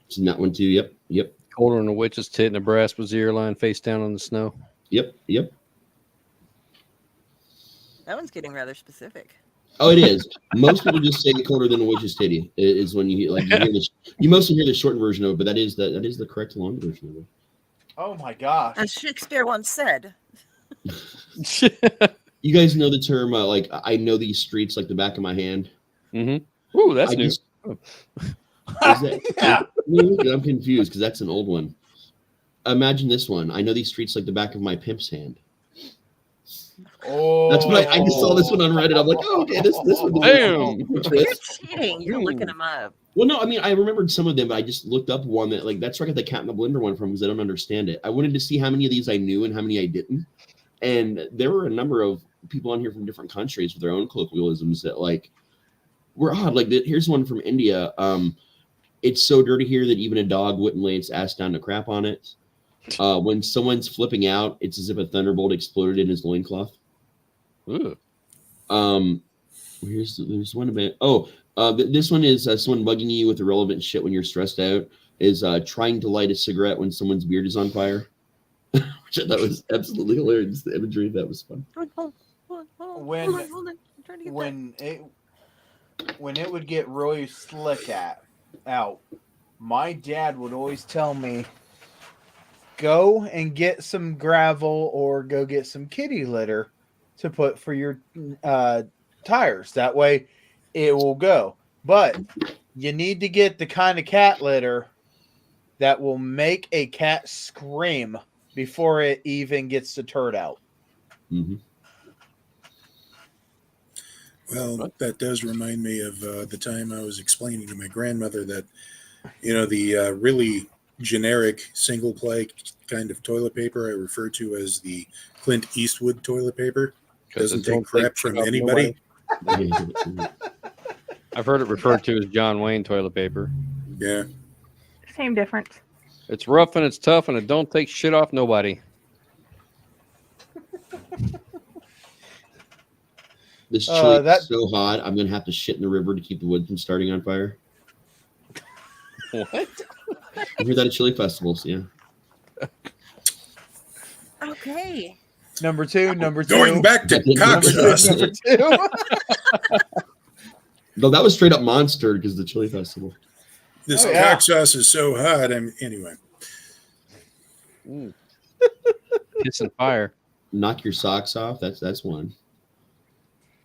Isn't that one too? Yep. Colder than a witch's tit in a brass brazier lying face down on the snow. Yep. That one's getting rather specific. Oh, it is. Most people just say colder than a witch's titty. Is when you hear this. You mostly hear the shortened version of it, but that is the correct long version of it. Oh my gosh. As Shakespeare once said. You guys know the term like I know these streets like the back of my hand. Mm-hmm. Ooh, that's new. Yeah. I'm confused because that's an old one. Imagine this one. I know these streets like the back of my pimp's hand. Oh, that's what I just saw this one on Reddit. I'm like, oh, okay, this one. Damn. You're cheating. You're looking them up. Well, no, I mean, I remembered some of them, but I just looked up one that, like, that's where I got the Cat in the Blender one from because I don't understand it. I wanted to see how many of these I knew and how many I didn't. And there were a number of people on here from different countries with their own colloquialisms that, like, were odd. Like, here's one from India. It's so dirty here that even a dog wouldn't lay its ass down to crap on it. When someone's flipping out, it's as if a thunderbolt exploded in his loincloth. Ooh. There's one about this one is someone bugging you with irrelevant shit when you're stressed out is trying to light a cigarette when someone's beard is on fire. Which I thought was absolutely hilarious. The imagery of that was fun. When it would get really slick out, my dad would always tell me, go and get some gravel or go get some kitty litter to put for your tires. That way it will go. But You need to get the kind of cat litter that will make a cat scream before it even gets the turd out. Mm-hmm. Well, that does remind me of the time I was explaining to my grandmother that, the really generic single ply kind of toilet paper I refer to as the Clint Eastwood toilet paper doesn't take crap from anybody. I've heard it referred to as John Wayne toilet paper. Yeah. Same difference. It's rough and it's tough and it don't take shit off nobody. This chili is so hot, I'm gonna have to shit in the river to keep the wood from starting on fire. What? You hear that at chili festivals, yeah. Okay. Number two. Going back to cock sauce. Number two. No, that was straight up monster because the chili festival. This cock sauce is so hot. Anyway. Kiss and fire. Knock your socks off. That's one.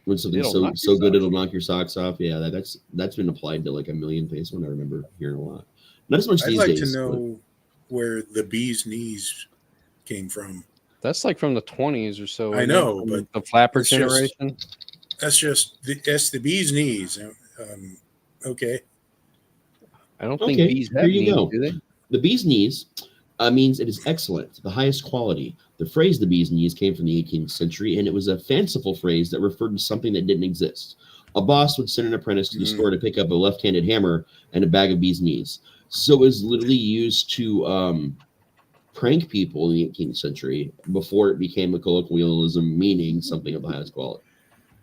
When something's It'll so good it'll knock your socks off. Yeah, that's been applied to like a million things. One I remember hearing a lot. Not as much I'd these like days. to know where the bee's knees came from. That's like from the 20s or so. I know, but the flapper it's just- generation. That's the bee's knees. Okay. I don't think Okay, bees here have you knees, go. do they? The bee's knees means it is excellent, the highest quality. The phrase "the bee's knees" came from the 18th century, and it was a fanciful phrase that referred to something that didn't exist. A boss would send an apprentice to the store to pick up a left-handed hammer and a bag of bee's knees. So it was literally used to prank people in the 18th century before it became a colloquialism, meaning something of the highest quality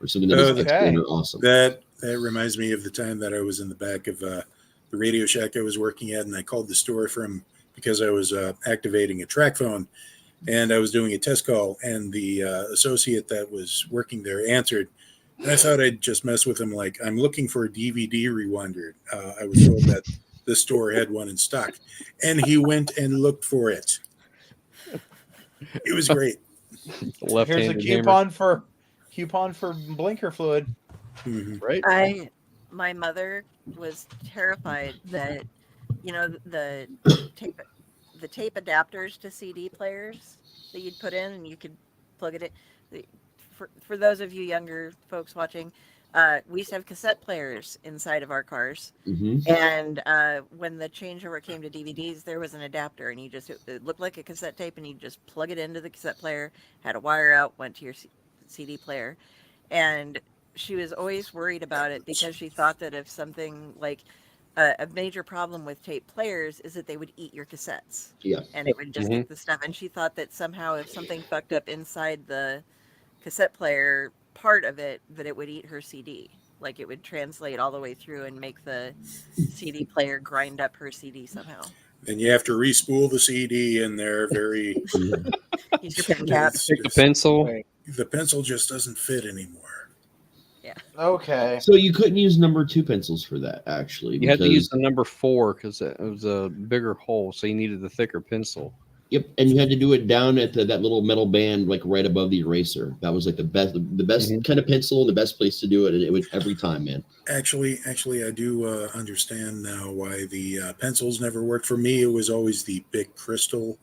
or something that is excellent or awesome. That reminds me of the time that I was in the back of the Radio Shack I was working at, and I called the store because I was activating a track phone, and I was doing a test call, and the associate that was working there answered, and I thought I'd just mess with him, like, I'm looking for a DVD rewinder. I was told that the store had one in stock, and he went and looked for it. It was great. Here's a coupon for blinker fluid. Mm-hmm. Right. My mother was terrified that, the tape adapters to CD players that you'd put in and you could plug it in. For those of you younger folks watching, we used to have cassette players inside of our cars. Mm-hmm. And when the changeover came to DVDs, there was an adapter, and it looked like a cassette tape, and you just plug it into the cassette player, had a wire out, went to your CD player. And she was always worried about it because she thought that if something like a major problem with tape players is that they would eat your cassettes. Yeah. And it would just get the stuff. And she thought that somehow if something fucked up inside the cassette player part of it, that it would eat her CD. Like it would translate all the way through and make the CD player grind up her CD somehow. And you have to re-spool the CD in there very... Use your pen cap. Take the pencil. The pencil just doesn't fit anymore. Yeah. Okay. So you couldn't use number 2 pencils for that, actually. You had to use the number 4 because it was a bigger hole, so you needed the thicker pencil. Yep, and you had to do it down at that little metal band, like right above the eraser. That was like the best kind of pencil, the best place to do it, and it was every time, man. Actually, I do understand now why the pencils never worked for me. It was always the big crystal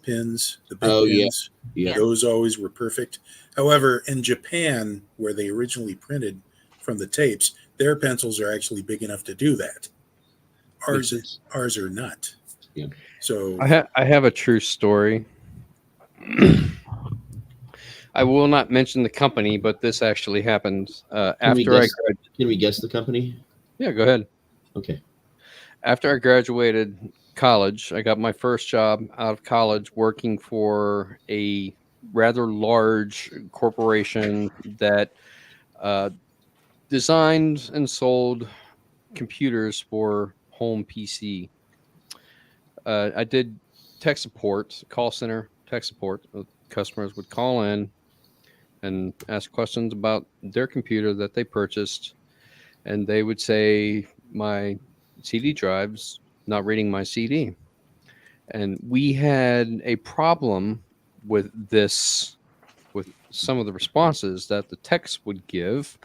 pins, the big pins. Yeah. Those always were perfect. However, in Japan, where they originally printed from the tapes, their pencils are actually big enough to do that. Ours are not. Yeah. So I have a true story. I will not mention the company, but this actually happened Can we guess the company? Yeah, go ahead. Okay. After I graduated college, I got my first job out of college working for a rather large corporation that designed and sold computers for home PC. I did tech support, call center tech support. Customers would call in and ask questions about their computer that they purchased, and they would say, my CD drive's not reading my CD. And we had a problem with this, with some of the responses that the techs would give.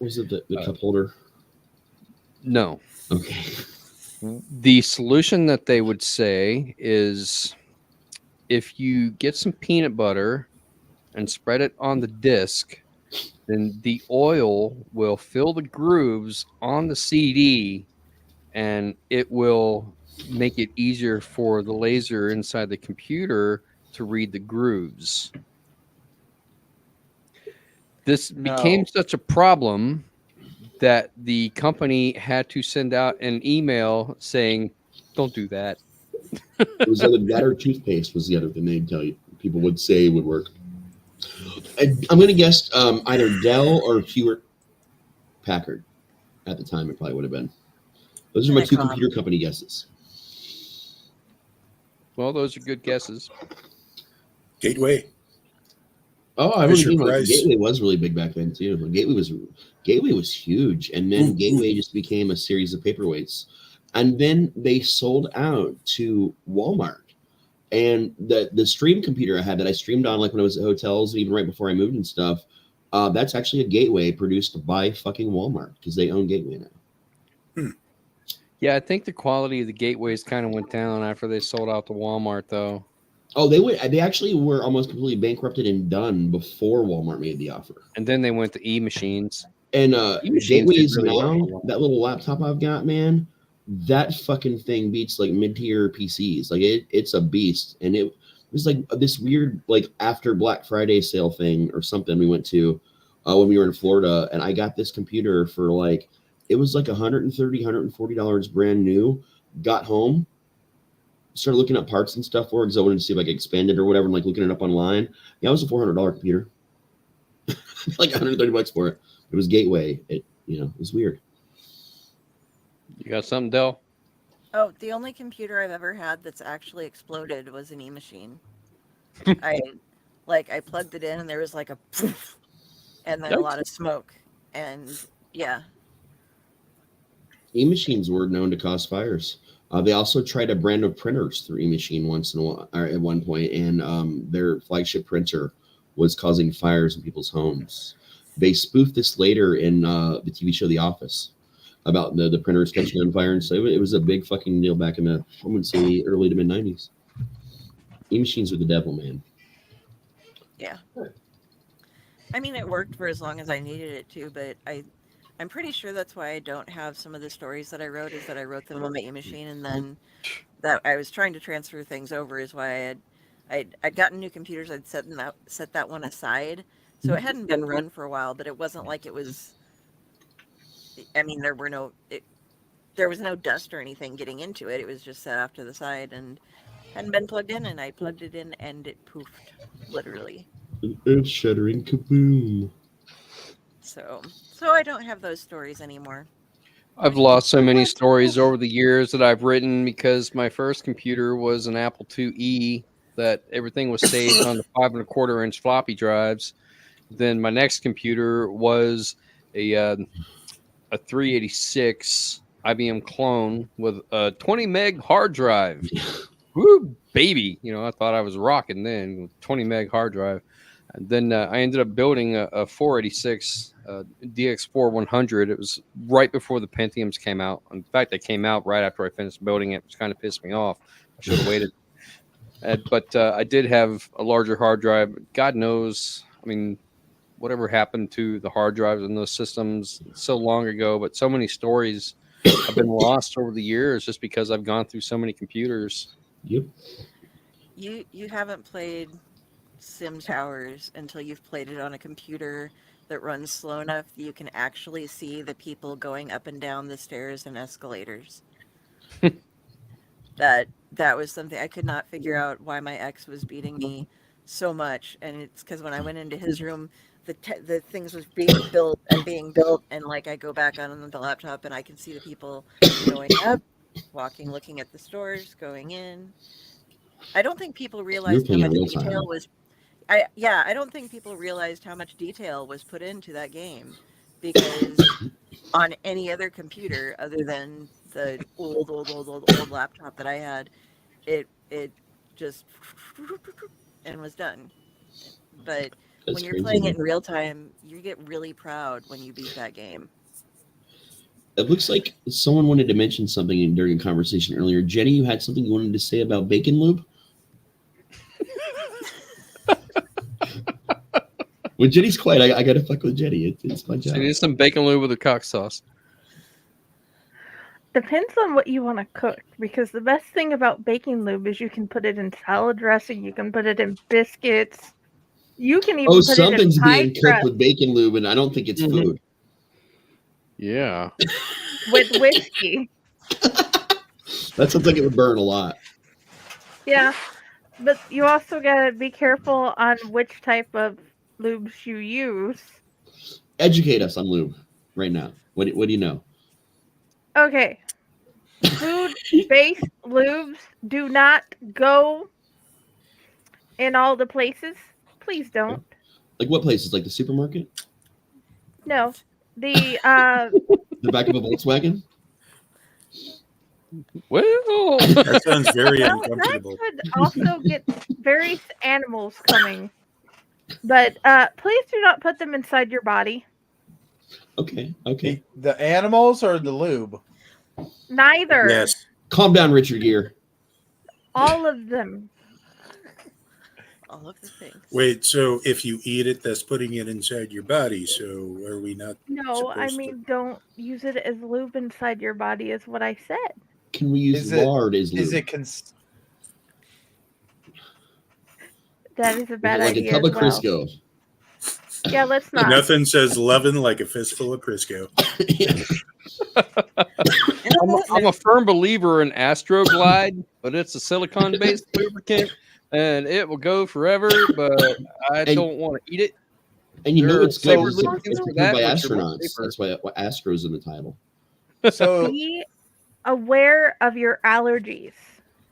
Was it the cup holder? No. Okay. The solution that they would say is if you get some peanut butter and spread it on the disc, then the oil will fill the grooves on the CD and it will make it easier for the laser inside the computer to read the grooves. This became such a problem that the company had to send out an email saying, don't do that. It was either that or toothpaste was the other thing they'd tell you. People would say would work. I'm going to guess either Dell or Hewlett Packard. At the time, it probably would have been. Those are my two computer company guesses. Well, those are good guesses. Gateway. Oh, I really think Gateway was really big back then too. Gateway was huge, and then Gateway just became a series of paperweights, and then they sold out to Walmart. And the stream computer I had that I streamed on, like when I was at hotels, even right before I moved and stuff, that's actually a Gateway produced by fucking Walmart because they own Gateway now. Yeah, I think the quality of the Gateways kind of went down after they sold out to Walmart, though. Oh, they actually were almost completely bankrupted and done before Walmart made the offer. And then they went to E-Machines. And Gateways really now, well. that little laptop I've got, man, that fucking thing beats like mid-tier PCs. Like it's a beast. And it was like this weird like after Black Friday sale thing or something we went to when we were in Florida, and I got this computer for like it was like $130, $140 brand new. Got home, started looking up parts and stuff for it because I wanted to see if I could expand it or whatever, and like looking it up online. Yeah, it was a $400 computer. Like $130 for it. It was Gateway. It was weird. You got something, Del? Oh, the only computer I've ever had that's actually exploded was an E-Machine. I plugged it in and there was like a poof, and then a lot of smoke, and yeah. E-Machines were known to cause fires. They also tried a brand of printers through E-Machine once in a while, or at one point, and their flagship printer was causing fires in people's homes. They spoofed this later in the TV show The Office about the printers catching on fire, and so it was a big fucking deal back in the, I would say, early to mid 90s. E-Machines were the devil, man. Yeah. I mean, it worked for as long as I needed it to, but I'm pretty sure that's why I don't have some of the stories that I wrote, is that I wrote them on my E-Machine, and then that I was trying to transfer things over is why I'd gotten new computers. I'd set that one aside, so it hadn't been run for a while, but it wasn't like it was. I mean, there was no dust or anything getting into it. It was just set off to the side and hadn't been plugged in, and I plugged it in and it poofed, literally. An earth-shattering kaboom. So I don't have those stories anymore. I've lost so many stories over the years that I've written because my first computer was an Apple IIe that everything was saved on the 5 1/4-inch floppy drives. Then my next computer was a 386 IBM clone with a 20 meg hard drive. Woo, baby. I thought I was rocking then with 20 meg hard drive. And then I ended up building a 486 DX4100. It was right before the Pentiums came out. In fact, they came out right after I finished building it, which kind of pissed me off. I should have waited. But I did have a larger hard drive. God knows, I mean, whatever happened to the hard drives in those systems so long ago, but so many stories have been lost over the years just because I've gone through so many computers. Yep. You haven't played Sim Towers until you've played it on a computer that runs slow enough that you can actually see the people going up and down the stairs and escalators. That was something I could not figure out why my ex was beating me so much, and it's because when I went into his room, the things was being built, and like I go back on the laptop and I can see the people going up, walking, looking at the stores, going in. I don't think people realized how much detail was. I don't think people realized how much detail was put into that game, because on any other computer other than the old laptop that I had, it just and was done. But when you're playing it in real time, you get really proud when you beat that game. It looks like someone wanted to mention something during a conversation earlier. Jenny, you had something you wanted to say about bacon lube? When Jenny's quiet, I gotta fuck with Jenny. It's my job. She needs some bacon lube with a cock sauce. Depends on what you want to cook, because the best thing about bacon lube is you can put it in salad dressing, you can put it in biscuits, you can even put it in something's pie being cooked crust with bacon lube, and I don't think it's food. Yeah. with whiskey. That sounds like it would burn a lot. Yeah, but you also gotta be careful on which type of lubes you use. Educate us on lube right now. What do you know? Okay. Food-based lubes do not go in all the places. Please don't. Like what places? Like the supermarket? No. The The back of a Volkswagen? Well, That sounds very well, uncomfortable. that could also get various animals coming. But please do not put them inside your body. Okay. The animals or the lube? Neither. Yes. Calm down, Richard Gere. All of them. All of the things. Wait, so if you eat it, that's putting it inside your body. So are we not? No, I supposed mean, don't use it as lube inside your body, is what I said. Can we use lard as lube? Is it That is a Is bad it like idea. a tub of as well. Crisco? Yeah, let's not. Nothing says loving like a fistful of Crisco. I'm a firm believer in Astroglide, but it's a silicone-based lubricant, and it will go forever. But I don't want to eat it. And you know it's good. So It's lubricants for approved that, by which are much astronauts. safer. That's why Astro's in the title. So Be aware of your allergies.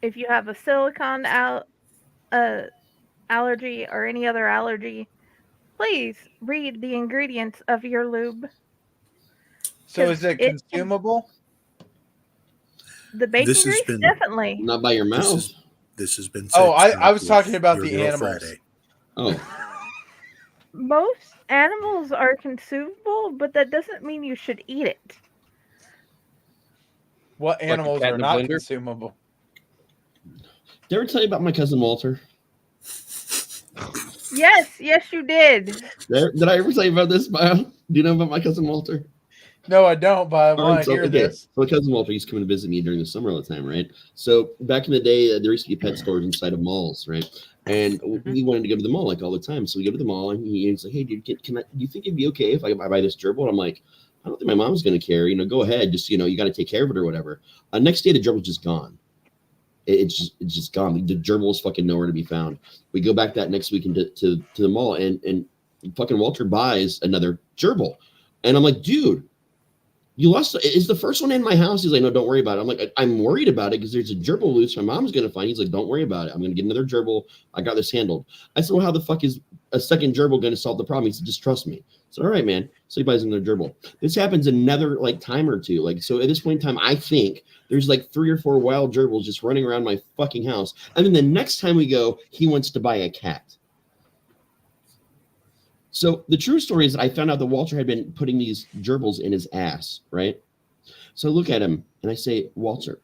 If you have a silicone allergy or any other allergy, please read the ingredients of your lube. So is it consumable? The bacon This has grease, been- definitely. Not by your mouth. This has been. Oh, said I was with talking about your the girl animals. Friday. Oh. Most animals are consumable, but that doesn't mean you should eat it. What Like a animals cat are in a not blender? consumable? Did I ever tell you about my cousin Walter? Yes, you did. Did I ever tell you about this, Bio? Do you know about my cousin Walter? No, I don't, but I All want right, to hear this. So my cousin Walter used to come to visit me during the summer all the time, right? So back in the day, there used to be pet stores inside of malls, right? And we wanted to go to the mall like all the time. So we go to the mall, and he's like, "Hey, dude, do you think it'd be okay if I buy this gerbil?" And I'm like, "I don't think my mom's going to care. Go ahead. Just you got to take care of it or whatever." Next day, the gerbil's just gone. It's just gone. The gerbil's fucking nowhere to be found. We go back that next weekend to the mall, and fucking Walter buys another gerbil, and I'm like, "Dude, you lost. Is the first one in my house?" He's like, "No, don't worry about it." I'm like, "I'm worried about it because there's a gerbil loose. My mom's gonna find." He's like, "Don't worry about it. I'm gonna get another gerbil. I got this handled." I said, "Well, how the fuck is a second gerbil gonna solve the problem?" He said, "Just trust me." So all right, man. So he buys another gerbil. This happens another time or two. So at this point in time, I think there's 3 or 4 wild gerbils just running around my fucking house. And then the next time we go, he wants to buy a cat. So the true story is that I found out that Walter had been putting these gerbils in his ass, right? So I look at him and I say, "Walter,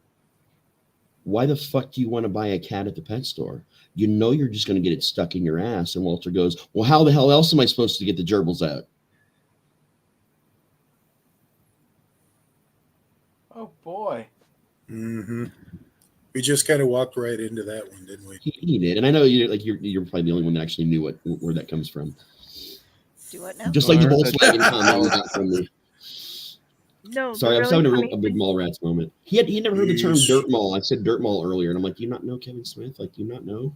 why the fuck do you want to buy a cat at the pet store? You know you're just going to get it stuck in your ass." And Walter goes, "Well, how the hell else am I supposed to get the gerbils out?" Oh boy. Mm-hmm. We just kind of walked right into that one, didn't we? He did, and I know you're probably the only one that actually knew where that comes from. Do what now? Just like the Volkswagen comment you got from me. No. Sorry, I was really having funny a big mall rats moment. He had never heard the term dirt mall. I said dirt mall earlier, and I'm like, "Do you not know Kevin Smith? Do you not know?"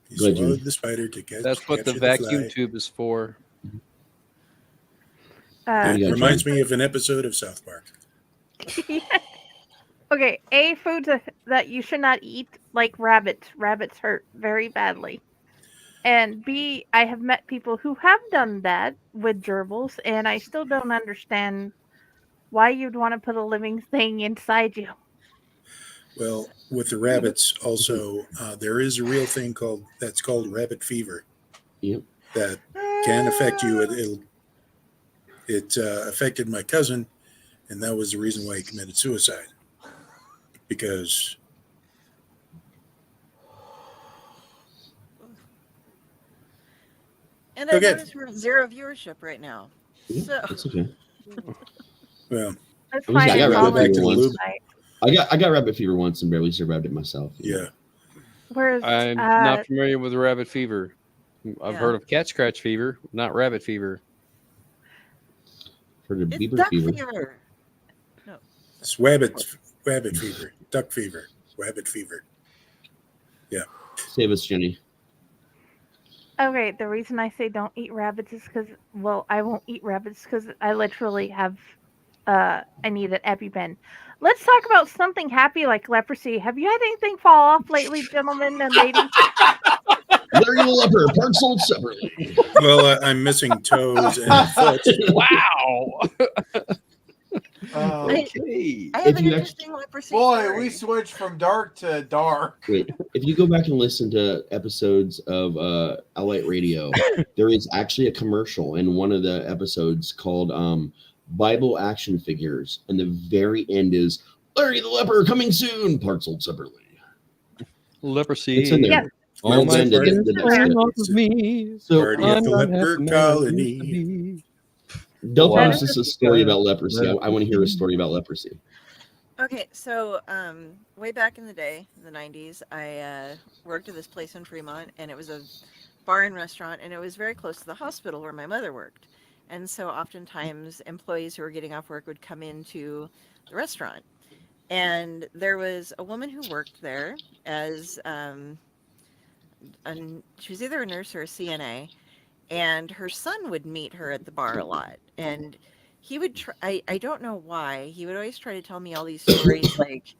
He Go ahead, swallowed Jimmy. the spider to catch. That's what the capture vacuum fly. tube is for. It reminds me of an episode of South Park. Okay, A, foods that you should not eat, like rabbits. Rabbits hurt very badly. And B, I have met people who have done that with gerbils, and I still don't understand why you'd want to put a living thing inside you. Well, with the rabbits, also, there is a real thing that's called rabbit fever. Yep. That can affect you. it affected my cousin, and that was the reason why he committed suicide. Because And I Okay. notice we're at 0 viewership right now. So It's okay. well, That's I fine. got It's all rabbit in fever the once. tonight. I got rabbit fever once and barely survived it myself. yeah. Whereas I'm not familiar with rabbit fever. I've Yeah. heard of cat scratch fever, not rabbit fever. Heard of it's beaver duck fever. fever. It's rabbit fever, duck fever, rabbit fever. Yeah. Save us, Jenny. okay, the reason I say don't eat rabbits is because, well, I won't eat rabbits because I literally have, I need an EpiPen. Let's talk about something happy like leprosy. Have you had anything fall off lately, gentlemen and ladies? Larry the leper, part sold separately. Well, I'm missing toes and a foot. Wow. Okay. I have If an you interesting leprosy Boy, story. we switched from dark to dark. Wait, if you go back and listen to episodes of Elliott Radio, there is actually a commercial in one of the episodes called Bible Action Figures, and the very end is Larry the leper coming soon, part sold separately. Leprosy. It's in there. Yes. All It's in the there. the me. So Party at the leper colony. Delphine, Wow. this is a story about leprosy. I want to hear a story about leprosy. Okay, so way back in the day, in the 90s, I worked at this place in Fremont, and it was a bar and restaurant, and it was very close to the hospital where my mother worked. And so oftentimes employees who were getting off work would come into the restaurant. And there was a woman who worked there as, she was either a nurse or a CNA, and her son would meet her at the bar a lot. And he would try, I don't know why, he would always try to tell me all these stories, like,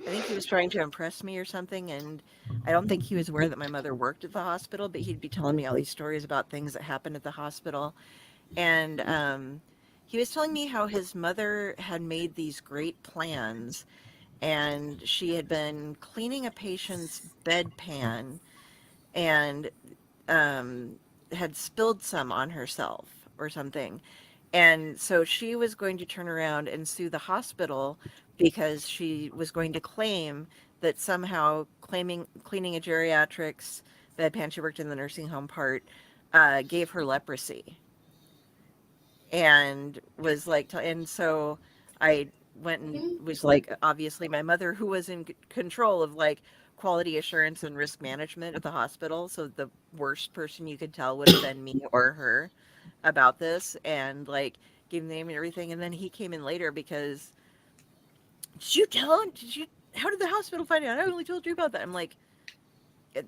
I think he was trying to impress me or something, and I don't think he was aware that my mother worked at the hospital, but he'd be telling me all these stories about things that happened at the hospital. And he was telling me how his mother had made these great plans, and she had been cleaning a patient's bedpan and had spilled some on herself or something. And so she was going to turn around and sue the hospital because she was going to claim that somehow cleaning a geriatrics bedpan, she worked in the nursing home part, gave her leprosy. And was like, and so I went and was like, obviously my mother, who was in control of like quality assurance and risk management at the hospital, so the worst person you could tell would have been me or her about this, and like gave him the name and everything. And then he came in later because, did you tell him? How did the hospital find out? I only told you about that. I'm like,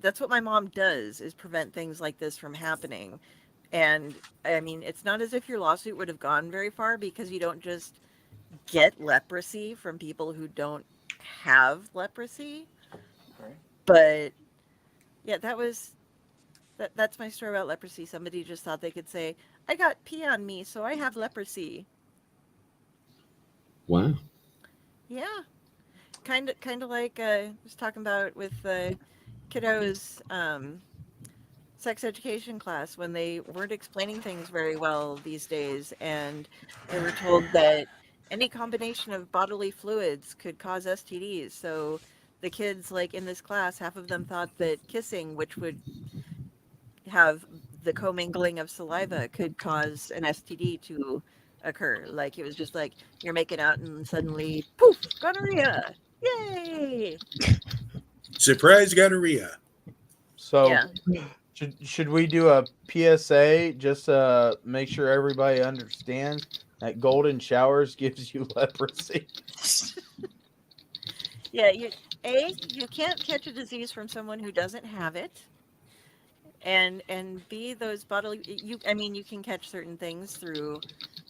that's what my mom does, is prevent things like this from happening. And I mean, it's not as if your lawsuit would have gone very far, because you don't just get leprosy from people who don't have leprosy. Okay. But yeah, that's my story about leprosy. Somebody just thought they could say, I got pee on me, so I have leprosy. Wow. Yeah. Kind of like I was talking about with kiddos' sex education class, when they weren't explaining things very well these days, and they were told that any combination of bodily fluids could cause STDs. So the kids, like in this class, half of them thought that kissing, which would have the commingling of saliva, could cause an STD to occur. Like it was just like you're making out and suddenly poof, gonorrhea. Yay! Surprise gonorrhea. So Yeah. should we do a PSA just to make sure everybody understands that golden showers gives you leprosy? Yeah, you can't catch a disease from someone who doesn't have it. And B, those bodily, you can catch certain things through,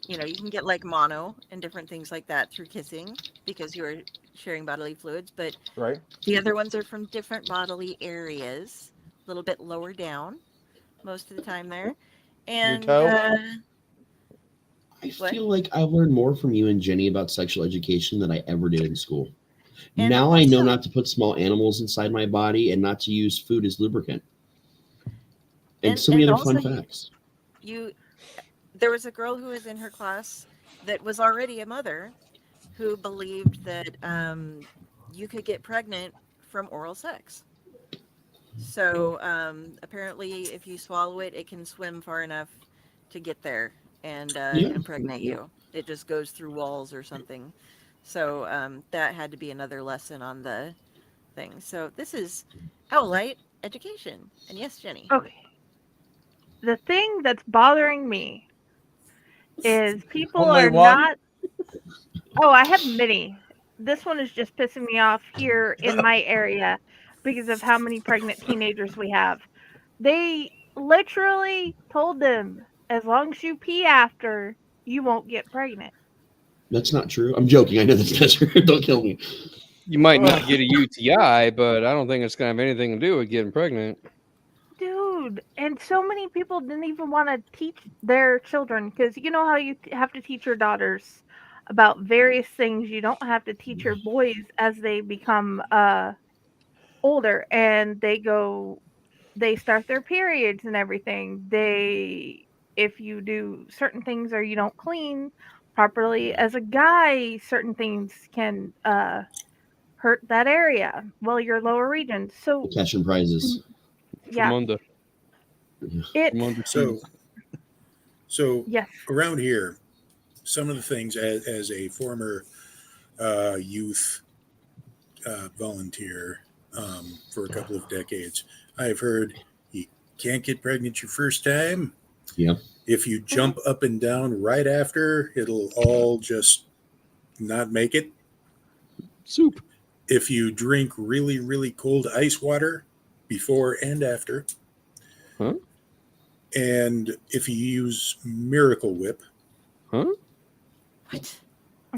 you can get like mono and different things like that through kissing, because you're sharing bodily fluids, but Right. the other ones are from different bodily areas, a little bit lower down most of the time there. And toe? I feel like I've learned more from you and Jenny about sexual education than I ever did in school. And now I know also- not to put small animals inside my body and not to use food as lubricant. And so many other fun also facts. there was a girl who was in her class that was already a mother who believed that you could get pregnant from oral sex. So apparently, if you swallow it, it can swim far enough to get there and impregnate you. It just goes through walls or something. So that had to be another lesson on the thing. So this is Owlite education. And yes, Jenny. Okay. The thing that's bothering me is people Only are one? not. Oh, I have many. This one is just pissing me off here in my area because of how many pregnant teenagers we have. They literally told them, as long as you pee after, you won't get pregnant. That's not true. I'm joking. I know that's not true. Don't kill me. You might not get a UTI, but I don't think it's going to have anything to do with getting pregnant. Dude, and so many people didn't even want to teach their children, because you know how you have to teach your daughters about various things you don't have to teach your boys as they become older and they start their periods and everything. If you do certain things or you don't clean properly as a guy, certain things can hurt that area, well, your lower region. So Catching prizes. yeah, From So yes. around here, some of the things as a former youth volunteer for a couple of decades, I've heard you can't get pregnant your first time. Yeah. If you jump up and down right after, it'll all just not make it. Soup. If you drink really, really cold ice water before and after. Huh? And if you use Miracle Whip. Huh? What?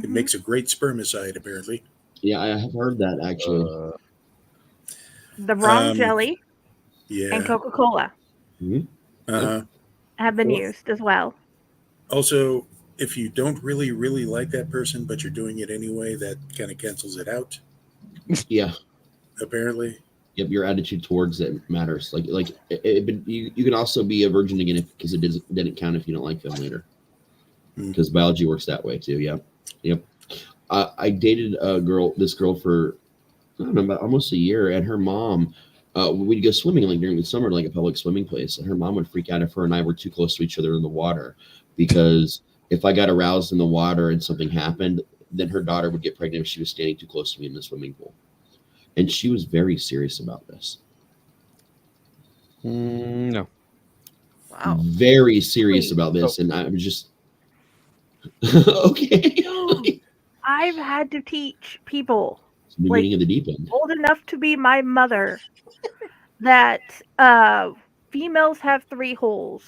It makes a great spermicide, apparently. Yeah, I have heard that actually. The wrong jelly Yeah. and Coca-Cola have been used as well. Also, if you don't really, really like that person, but you're doing it anyway, that kind of cancels it out. Yeah. Apparently. Yep, your attitude towards it matters. But you can also be a virgin again because it didn't count if you don't like them later. Because biology works that way too. Yep. I dated this girl for I don't know, about almost a year, and her mom. We'd go swimming like during the summer, like a public swimming place, and her mom would freak out if her and I were too close to each other in the water, because if I got aroused in the water and something happened, then her daughter would get pregnant if she was standing too close to me in the swimming pool. And she was very serious about this. No. Wow. Very serious about this, and I was just okay. I've had to teach people It's the beginning of the deep end. old enough to be my mother that females have 3 holes.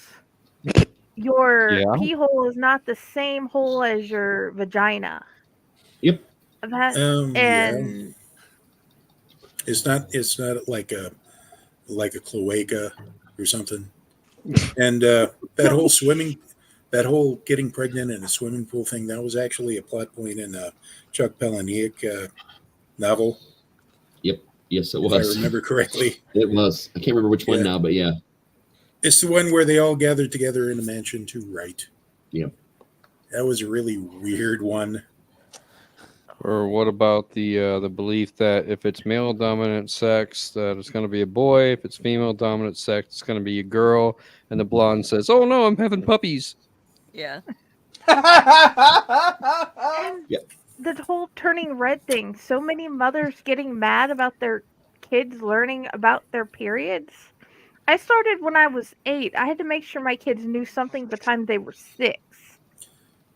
Your pee hole is not the same hole as your vagina. Yep. And it's not like a cloaca or something. And that whole getting pregnant in a swimming pool thing, that was actually a plot point in a Chuck Palahniuk novel. Yep. Yes, it if was. I remember correctly. It was. I can't remember which one now, but yeah. It's the one where they all gathered together in a mansion to write. Yep. That was a really weird one. Or what about the belief that if it's male dominant sex, that it's going to be a boy. If it's female dominant sex, it's going to be a girl. And the blonde says, "Oh no, I'm having puppies." Yeah. The whole turning red thing. So many mothers getting mad about their kids learning about their periods. I started when I was 8. I had to make sure my kids knew something by the time they were 6.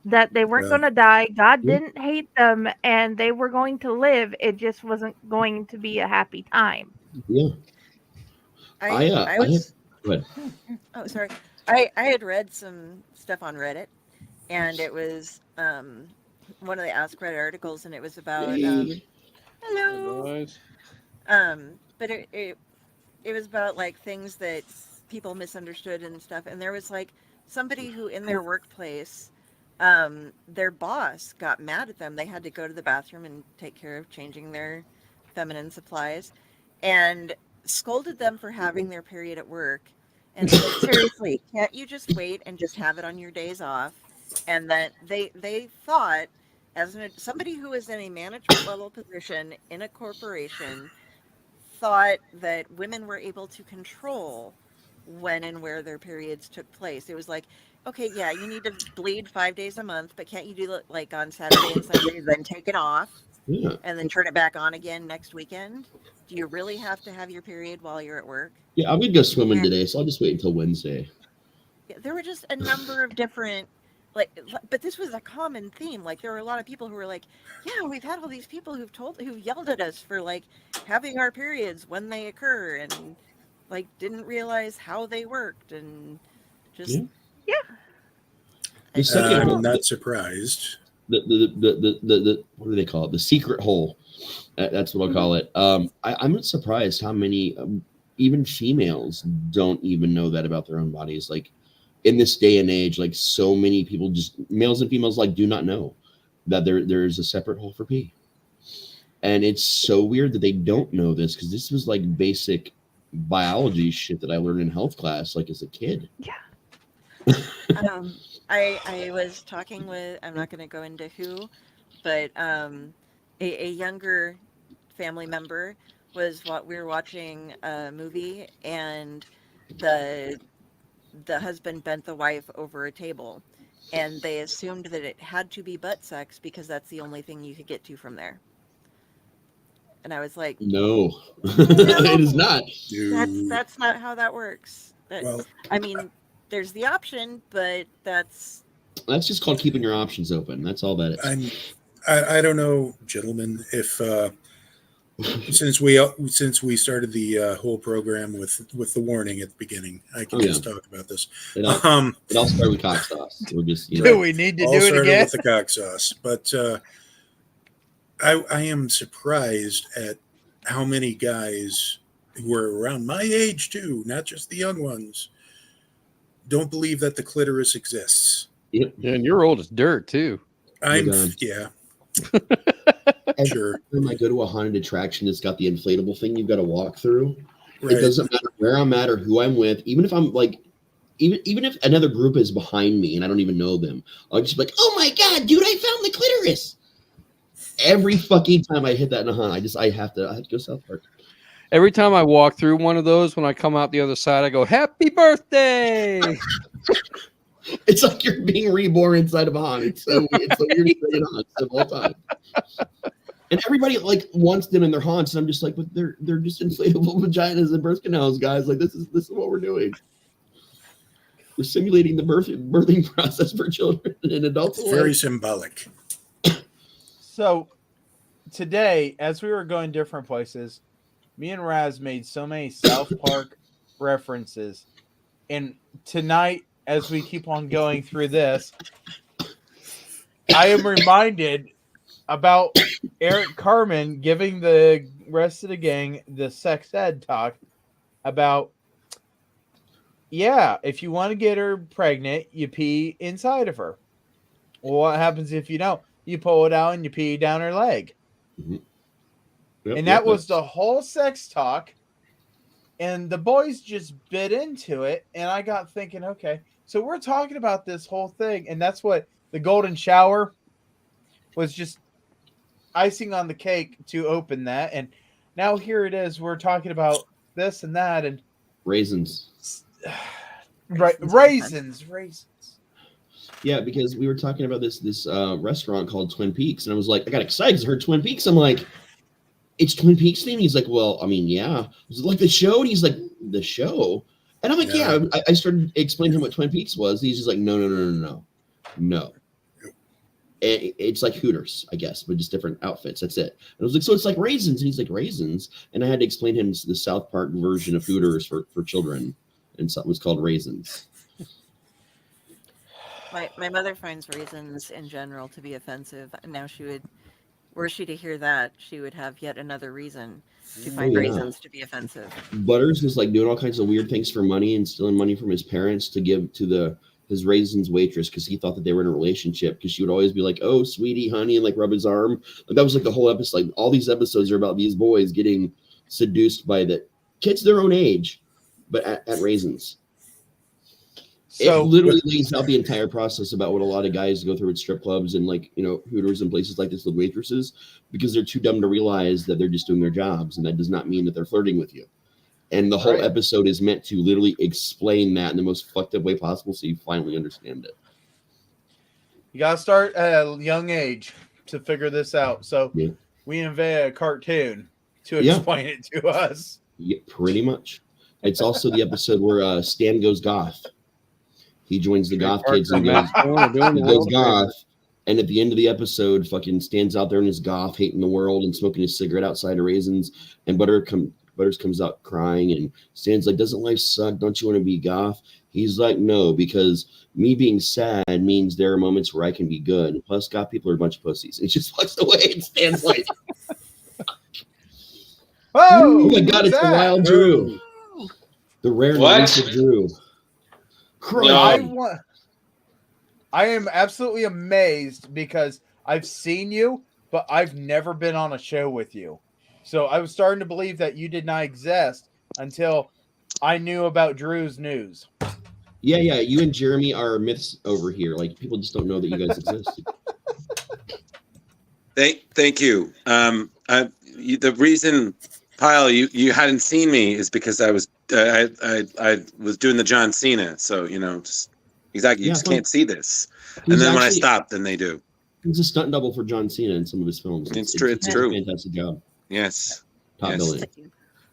That they weren't going to die. God didn't hate them, and they were going to live. It just wasn't going to be a happy time. Yeah. I was. Go ahead. Oh, sorry. I had read some stuff on Reddit, and it was one of the Ask Reddit articles, and it was about hello. But it was about like things that people misunderstood and stuff, and there was like somebody who in their workplace, their boss got mad at them. They had to go to the bathroom and take care of changing their feminine supplies, and scolded them for having their period at work, And seriously, can't you just wait and just have it on your days off? And that they thought, as somebody who is in a management level position in a corporation, thought that women were able to control when and where their periods took place. It was like, okay, yeah, you need to bleed 5 days a month, but can't you do it like on Saturday and Sunday, then take it off Yeah. and then turn it back on again next weekend? Do you really have to have your period while you're at work? Yeah, I'm gonna go swimming And- today, so I'll just wait until Wednesday. Yeah, there were just a number of different, but this was a common theme. Like, there were a lot of people who were like, yeah, we've had all these people who yelled at us for like having our periods when they occur, and like didn't realize how they worked, and just The second I'm not surprised. the what do they call it? The secret hole. That's what I'll call it. I'm not surprised how many even females don't even know that about their own bodies. Like in this day and age, like so many people, just males and females, like do not know that there's a separate hole for pee. And it's so weird that they don't know this, because this was like basic biology shit that I learned in health class, like as a kid. Yeah. I was talking with, I'm not going to go into who, but a younger family member we were watching a movie, and the husband bent the wife over a table, and they assumed that it had to be butt sex because that's the only thing you could get to from there. And I was like, No, it is not. That's not how that works. Well, I mean, there's the option, but that's just called keeping your options open. That's all that is. I don't know, gentlemen, if since we started the whole program with the warning at the beginning, I can just talk about this. It all started with cock sauce. We're just, Do we need to do it again? With the cock sauce, but I am surprised at how many guys who are around my age too, not just the young ones, don't believe that the clitoris exists. Yep. And you're old as dirt too. Sure. When I go to a haunted attraction that's got the inflatable thing you've got to walk through, Right. It doesn't matter where I'm at or who I'm with. Even if I'm like, even if another group is behind me and I don't even know them, I'll just be like, "Oh my god, dude, I found the clitoris!" Every fucking time I hit that in a haunt, I have to go South Park. Every time I walk through one of those, when I come out the other side, I go, "Happy birthday!" It's like you're being reborn inside of a haunt. It's the weirdest thing in haunts of all time. And everybody like wants them in their haunts, and I'm just like, but they're just inflatable vaginas and birth canals, guys. Like this is what we're doing. We're simulating the birthing process for children and adults. It's very symbolic. So today, as we were going different places, me and Raz made so many South Park references. And tonight, as we keep on going through this, I am reminded about Eric Carmen giving the rest of the gang the sex ed talk about, yeah, if you want to get her pregnant, you pee inside of her. Well, what happens if you don't? You pull it out and you pee down her leg. Mm-hmm. And that was the whole sex talk. And the boys just bit into it. And I got thinking, okay, so we're talking about this whole thing. And that's what the golden shower was, just icing on the cake to open that. And now here it is. We're talking about this and that. And raisins. Right. Raisins. Yeah, because we were talking about this restaurant called Twin Peaks, and I was like, I got excited because I heard Twin Peaks. I'm like, it's Twin Peaks theme? He's like, well, I mean, yeah. I was like, the show? And he's like, the show? And I'm like, yeah. I started explaining to him what Twin Peaks was. He's just like, no. It's like Hooters, I guess, but just different outfits. That's it. And I was like, so it's like raisins? And he's like, raisins? And I had to explain to him the South Park version of Hooters for children, and something was called raisins. My mother finds raisins in general to be offensive. Now were she to hear that, she would have yet another reason to find raisins to be offensive. Butters was like doing all kinds of weird things for money and stealing money from his parents to give to his raisins waitress because he thought that they were in a relationship, because she would always be like, "Oh, sweetie, honey," and like rub his arm. Like that was like the whole episode. Like all these episodes are about these boys getting seduced by the kids their own age, but at raisins. So it literally lays out the entire process about what a lot of guys go through at strip clubs and like, you know, Hooters and places like this with waitresses, because they're too dumb to realize that they're just doing their jobs, and that does not mean that they're flirting with you. And the whole episode is meant to literally explain that in the most fucked up way possible, so you finally understand it. you gotta start at a young age to figure this out. So we invent a cartoon to explain it to us. Yeah, pretty much. It's also the episode where Stan goes goth. He joins the goth kids and goes goth. And at the end of the episode, fucking stands out there in his goth, hating the world and smoking his cigarette outside of Raisins. And Butters comes out crying, and Stan's like, "Doesn't life suck? Don't you want to be goth?" He's like, "No, because me being sad means there are moments where I can be good. Plus, goth people are a bunch of pussies." And he just walks away, and Stan's like, "Oh my god, it's the wild Drew, the rare Lisa Drew." I am absolutely amazed because I've seen you, but I've never been on a show with you. So I was starting to believe that you did not exist until I knew about Drew's news. Yeah. You and Jeremy are myths over here. Like, people just don't know that you guys exist. Thank you. The reason, Pyle, you hadn't seen me is because I was doing the John Cena. So, you know, just exactly, you just can't see this. And then when I stop, then they do. He's a stunt double for John Cena in some of his films. It's true. It's true. Fantastic job. Yes. Top billing.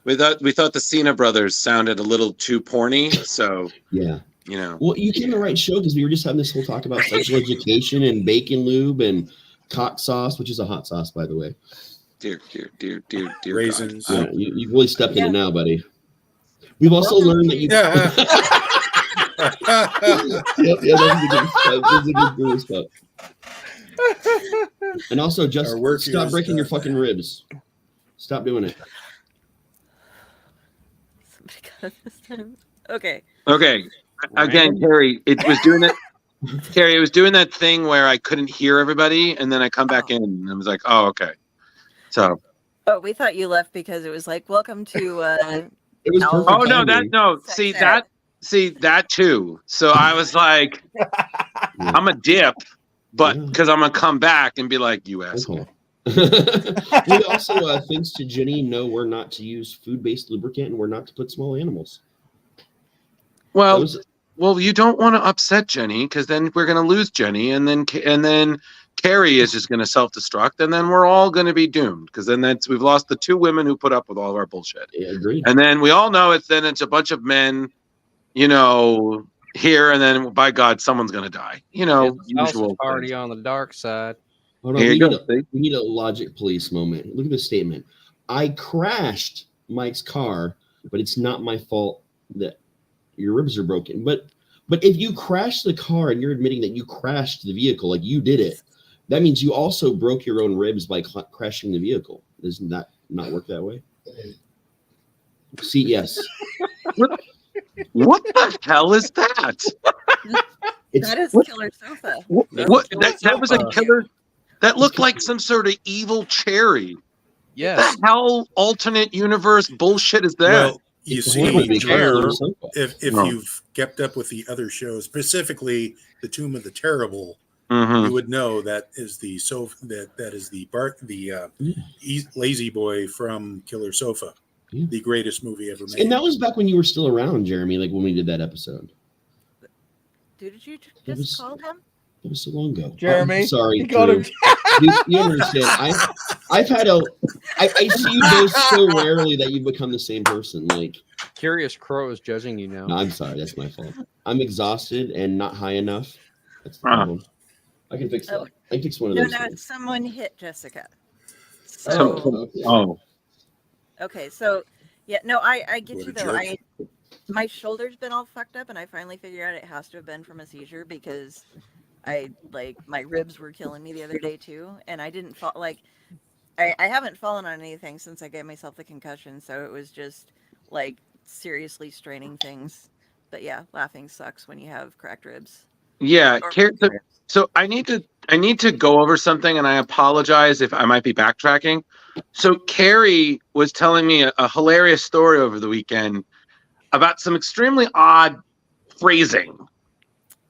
We thought the Cena brothers sounded a little too porny, so yeah, you know. Well, you came to the right show because we were just having this whole talk about sexual education and bacon lube and cock sauce, which is a hot sauce, by the way. Dear Raisins. Yeah, you really stepped in it now, buddy. We've also learned that you. That's a good Brewer stuff. And also, just stop breaking your fucking ribs. Stop doing it. Okay. Again, Carrie, it was doing that. Carrie, it was doing that thing where I couldn't hear everybody, and then I come back in, and I was like, "Oh, okay." So. Oh, we thought you left because it was like, "Welcome to." It was perfect. See that too. So I was like, "I'm a dip." But because I'm gonna come back and be like, "You asshole." We also, thanks to Jenny, know we're not to use food-based lubricant and we're not to put small animals. Well, you don't want to upset Jenny because then we're gonna lose Jenny, and then Carrie is just gonna self-destruct, and then we're all gonna be doomed because then we've lost the two women who put up with all of our bullshit. Yeah, agreed. And then we all know it's a bunch of men, you know. Here and then, by God, someone's gonna die. You know, usual party on the dark side. Hold on, we need a logic police moment. Look at this statement. I crashed Mike's car, but it's not my fault that your ribs are broken. But if you crashed the car and you're admitting that you crashed the vehicle, like you did it, that means you also broke your own ribs by crashing the vehicle. Doesn't that not work that way? See, yes. What the hell is that? That is Killer Sofa. What? That was a killer. That looked like some sort of evil cherry. Yes. What the hell alternate universe bullshit is that? Well, you see, if you've kept up with the other shows, specifically the Tomb of the Terrible, you would know that is the Lazy Boy from Killer Sofa. The greatest movie ever made. And that was back when you were still around, Jeremy, like when we did that episode. Did you just call him? It was so long ago. Jeremy, I'm sorry, you got him. You understand. I see you both so rarely that you become the same person. Like, Curious Crow is judging you now. No, I'm sorry. That's my fault. I'm exhausted and not high enough. That's the problem. I can fix that. I can fix one of those. No, someone hit Jessica. Okay, so yeah, no, I get you though. My shoulder's been all fucked up, and I finally figured out it has to have been from a seizure because my ribs were killing me the other day too, and I didn't fall I haven't fallen on anything since I gave myself the concussion, so it was just like seriously straining things. But yeah, laughing sucks when you have cracked ribs. Yeah, so I need to go over something, and I apologize if I might be backtracking. So Carrie was telling me a hilarious story over the weekend about some extremely odd phrasing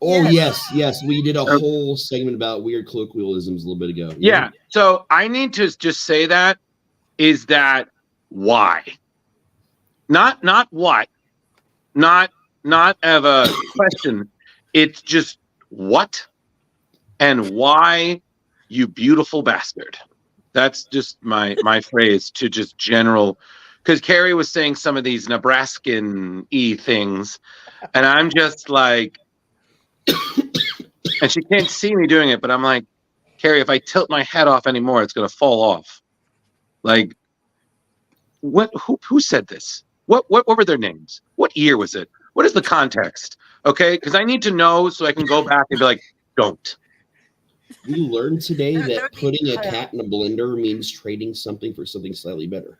Oh yes. We did a whole segment about weird colloquialisms a little bit ago. Yeah. So I need to just say that is that why? Not what? Not of a question. It's just what and why, you beautiful bastard. That's just my phrase to just general, because Carrie was saying some of these Nebraskan-y things, and I'm just like, and she can't see me doing it, but I'm like, Carrie, if I tilt my head off anymore, it's gonna fall off. Like, what? Who said this? What were their names? What year was it? What is the context? Okay, because I need to know so I can go back and be like, don't. We learned today that putting a cat in a blender means trading something for something slightly better.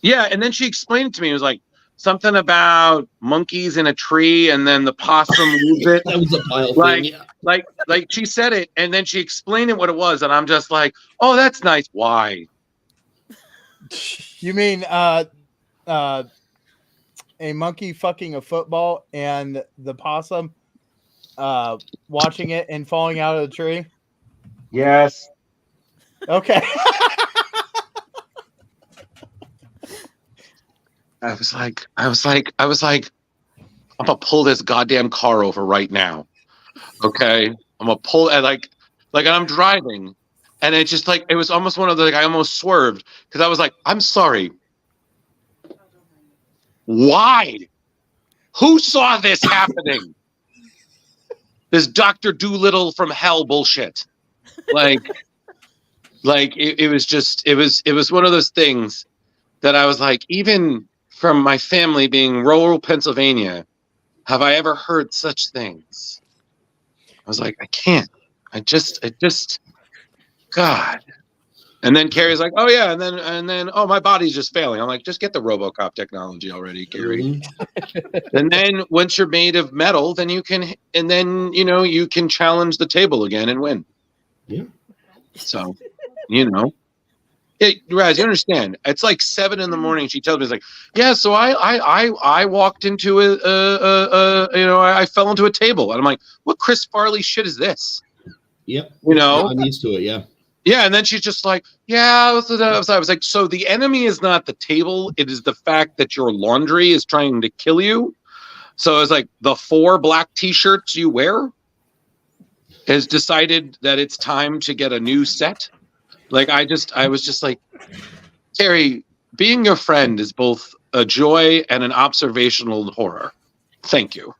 Yeah, and then she explained it to me. It was like something about monkeys in a tree, and then the possum moves it. That was a Pyle like, thing. Yeah. Like she said it, and then she explained it what it was, and I'm just like, oh, that's nice. Why? You mean a monkey fucking a football and the possum watching it and falling out of the tree? Yes. Okay. I was like, I'm gonna pull this goddamn car over right now. Okay, I'm gonna pull and like I'm driving, and it just like it was almost one of the I almost swerved because I was like, I'm sorry. Why? Who saw this happening? This Dr. Doolittle from hell bullshit. Like it was one of those things that I was like, even from my family being rural Pennsylvania, have I ever heard such things? I was like, I can't. I just God. And then Carrie's like, oh yeah, and then oh, my body's just failing. I'm like, just get the RoboCop technology already, Carrie. And then once you're made of metal, then you can you can challenge the table again and win. Yeah. So, Raz, you understand? It's like 7 a.m. She tells me, it's like, yeah. So I walked into I fell into a table, and I'm like, what Chris Farley shit is this? Yep. I'm used to it. Yeah. Yeah, and then she's just like, yeah. I was like, so the enemy is not the table; it is the fact that your laundry is trying to kill you. So it's like the 4 black T-shirts you wear has decided that it's time to get a new set. Like I was just like, Carrie, being your friend is both a joy and an observational horror. Thank you.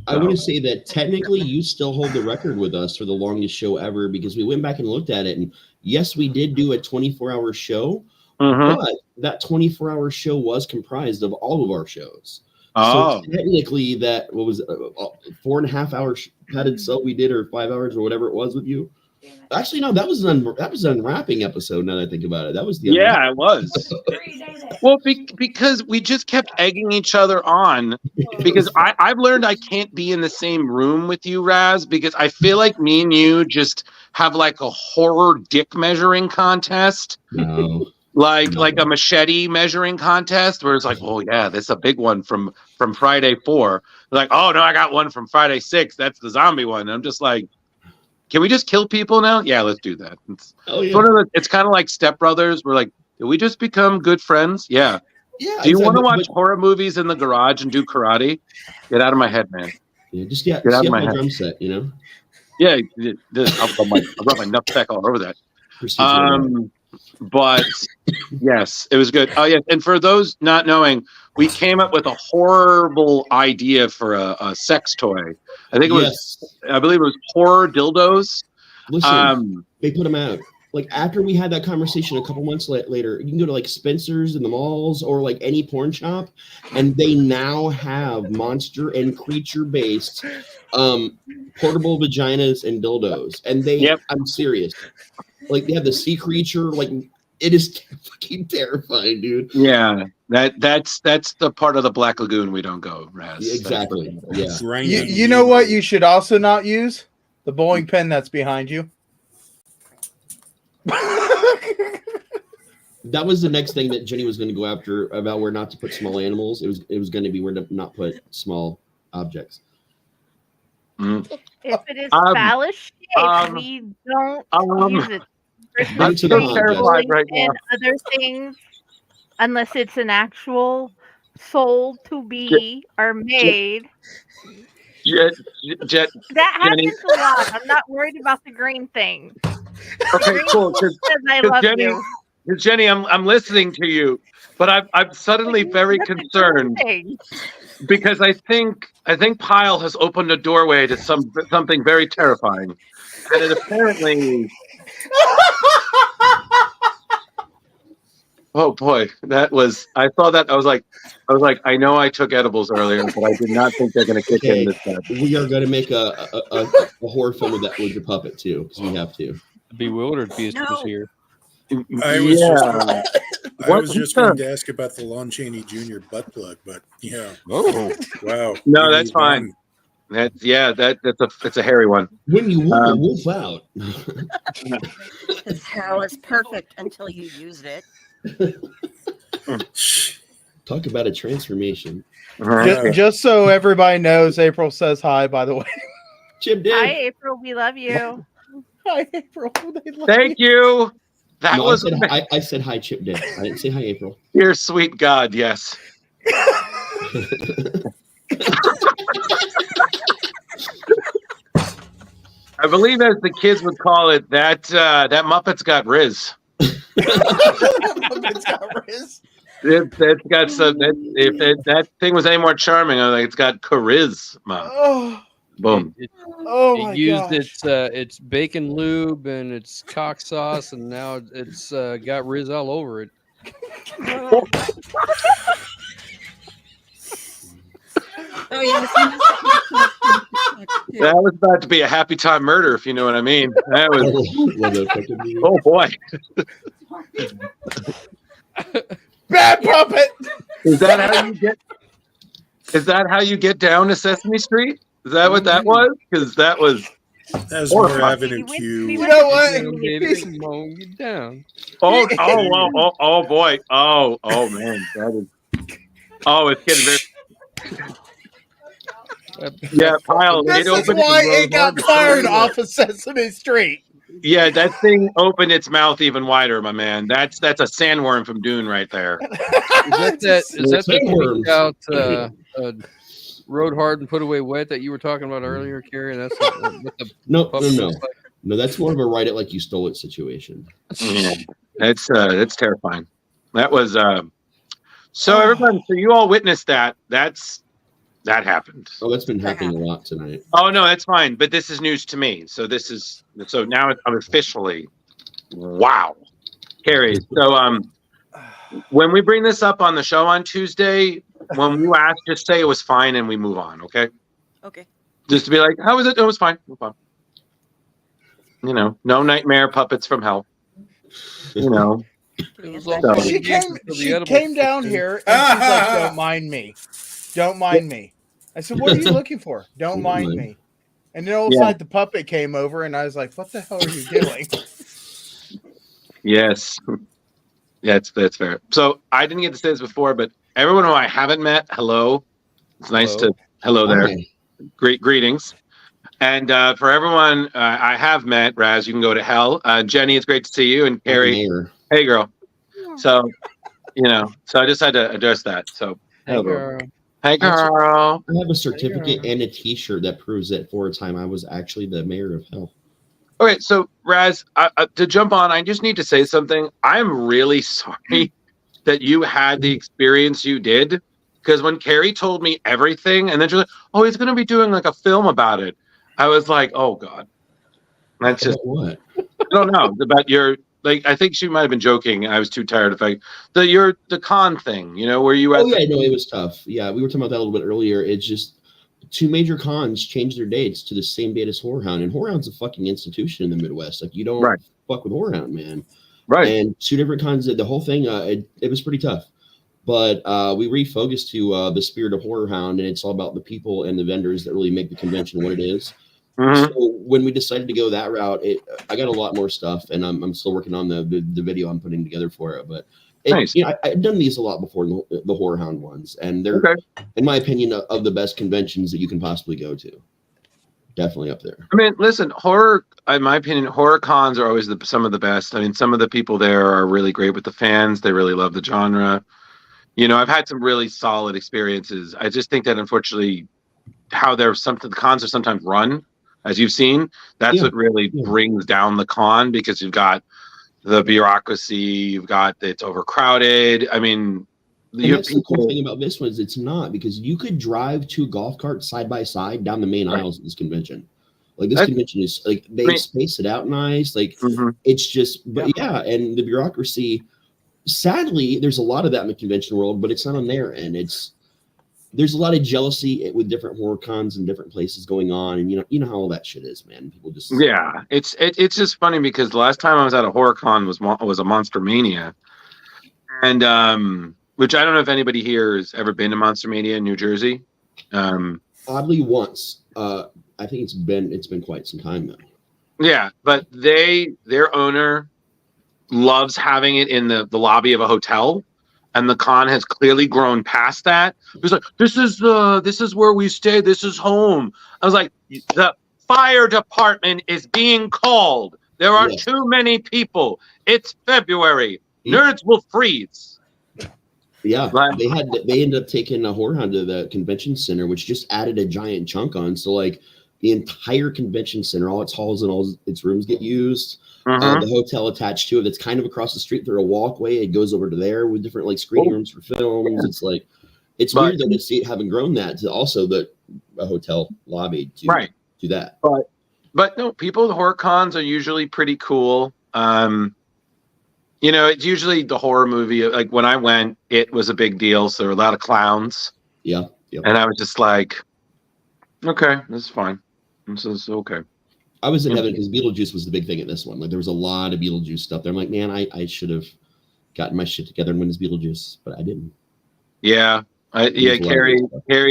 I want to say that technically you still hold the record with us for the longest show ever, because we went back and looked at it, and yes, we did do a 24-hour show, but that 24-hour show was comprised of all of our shows. Oh. So technically that, what was it, 4.5 hours padded cell we did, or 5 hours or whatever it was with you. Actually, no, that was an unwrapping episode. Now that I think about it, that was the it was. Well, because we just kept egging each other on. Because I've learned I can't be in the same room with you, Raz, because I feel like me and you just have like a horror dick measuring contest. No. Like a machete measuring contest where it's like, oh yeah, that's a big one from Friday 4. They're like, oh no, I got one from Friday 6. That's the zombie one. And I'm just like, can we just kill people now? Yeah, let's do that. It's kind of like Step Brothers. We're like, did we just become good friends? Yeah. Yeah. Do you want to watch horror movies in the garage and do karate? Get out of my head, man. Yeah, get out of my head. Drum set, Yeah, I'll rub my nutsack all over that. But yes, it was good. Oh yeah, and for those not knowing, we came up with a horrible idea for a sex toy. I think it was, I believe it was horror dildos. Listen, they put them out. Like after we had that conversation a couple months later, you can go to like Spencer's in the malls or like any porn shop, and they now have monster and creature based portable vaginas and dildos. And I'm serious. Like they have the sea creature, like it is fucking terrifying, dude. Yeah, that's the part of the Black Lagoon we don't go, Raz. Exactly. Yeah. You know what you should also not use? The bowling pin that's behind you. That was the next thing that Jenny was going to go after about where not to put small animals. It was going to be where to not put small objects. If it is Um, phallus shaped, we don't use it. Bring it to the Christmas pond, Jess. tree right now. and other things, unless it's an actual sold to be or made. Jet, That Jenny. happens a lot. I'm not worried about the green thing. Okay, Green cool. says I love Jenny, you. Jenny, I'm listening to you, but I'm suddenly very concerned because I think Pyle has opened a doorway to something very terrifying, and it apparently. Oh boy, that was. I saw that. I was like, I know I took edibles earlier, but I did not think they're going to kick in this time. We are going to make a horror film with that with your puppet too, because we have to. Bewildered Beast was here. I was just going to ask about the Lon Chaney Jr. butt plug, but yeah. Oh, wow. No, that's fine. That's a hairy one. When you wolf out. His hell is perfect until you used it. Talk about a transformation. Just so everybody knows, April says hi, by the way. Chip did. Hi, April. We love you. Hi, April. Thank you. That was. I said hi, Chip did. I didn't say hi, April. Dear sweet God, yes. I believe, as the kids would call it, that Muppet's got Riz. Muppet's got Riz. It's got some. If that thing was any more charming, I was like, it's got charisma. Oh. Boom. It my used gosh. its bacon lube and its cock sauce, and now it's got Riz all over it. Oh yes. That was about to be a happy time murder, if you know what I mean. That was. Oh boy. Bad puppet. Is that how you get down to Sesame Street? Is that what that was? Because that was. That's more Avenue Q. You know what? Get down. Oh boy. Oh man. That is. Oh, it's getting very. Yeah, Pyle. This is why it got fired off of Sesame Street. Yeah, that thing opened its mouth even wider, my man. That's a sandworm from Dune right there. Is that the rode hard and put away wet that you were talking about earlier, Carrie? That's No. No, that's more of a write it like you stole it situation. That's terrifying. That was so everyone. So you all witnessed that. That happened. Oh, that's been happening a lot tonight. Oh no, that's fine. But this is news to me. So now I'm officially, wow, Carrie. So when we bring this up on the show on Tuesday, when you ask, just say it was fine and we move on. Okay. Okay. Just to be like, how was it? It was fine. Move on. You know, no nightmare puppets from hell. You know. She came down here and she's like, "Don't mind me. Don't mind me." I said, "What are you looking for? Don't mind me." And then all of a sudden the puppet came over and I was like, "What the hell are you doing?" Yes. Yeah, that's fair. So I didn't get to say this before, but everyone who I haven't met, hello. It's nice to hello there. Hi. Great greetings. And for everyone I have met, Raz, you can go to hell. Jenny, it's great to see you. And Carrie, hey girl. So, so I just had to address that. So, hey girl. Hey girl. I have a certificate and a T-shirt that proves that for a time I was actually the mayor of hell. Okay, so Raz, to jump on, I just need to say something. I'm really sorry that you had the experience you did, because when Carrie told me everything, and then she's like, "Oh, he's going to be doing like a film about it," I was like, "Oh God." That's just what? I don't know about your. Like, I think she might have been joking. I was too tired of the con thing, where you. No, it was tough. Yeah, we were talking about that a little bit earlier. It's just two major cons changed their dates to the same date as Whorehound, and Whorehound's a fucking institution in the Midwest. Like, you don't fuck with Whorehound, man. Right. And two different cons. The whole thing, it was pretty tough. But we refocused to the spirit of Whorehound, and it's all about the people and the vendors that really make the convention what it is. Mm-hmm. So when we decided to go that route, I got a lot more stuff, and I'm still working on the video I'm putting together for it. But nice. I've done these a lot before, the Whorehound ones, and they're, in my opinion, of the best conventions that you can possibly go to. definitely up there. I mean, listen, horror. In my opinion, horror cons are always some of the best. I mean, some of the people there are really great with the fans. They really love the genre. You know, I've had some really solid experiences. I just think that unfortunately, how the cons are sometimes run, as you've seen, that's what really brings down the con, because you've got the bureaucracy, you've got it's overcrowded. I mean, that's the cool thing about this one is it's not, because you could drive two golf carts side by side down the main aisles of this convention. Like this convention is like they space it out nice. Like it's just, but yeah, and the bureaucracy. Sadly, there's a lot of that in the convention world, but it's not on their end. There's a lot of jealousy with different horror cons and different places going on, and you know how all that shit is, man. People just it's just funny because the last time I was at a horror con was a Monster Mania, and which I don't know if anybody here has ever been to Monster Mania in New Jersey. Oddly, once. I think it's been quite some time though. Yeah, but their owner loves having it in the lobby of a hotel, and the con has clearly grown past that. He's like, this is where we stay. This is home. I was like, the fire department is being called. There are too many people. It's February. Nerds will freeze. Yeah, they ended up taking a horror hound to the convention center, which just added a giant chunk on. So like the entire convention center, all its halls and all its rooms get used. The hotel attached to it, that's kind of across the street through a walkway. It goes over to there with different like screening rooms for films. It's like weird though to see it having grown that to also a hotel lobby to do that. But no, people at horror cons are usually pretty cool. You know, it's usually the horror movie. Like when I went, it was a big deal. So there were a lot of clowns. Yeah. And I was just like, okay, this is fine. This is okay. I was in heaven because Beetlejuice was the big thing at this one. Like there was a lot of Beetlejuice stuff there. I'm like, man, I should have gotten my shit together and win this Beetlejuice, but I didn't. Yeah. Carrie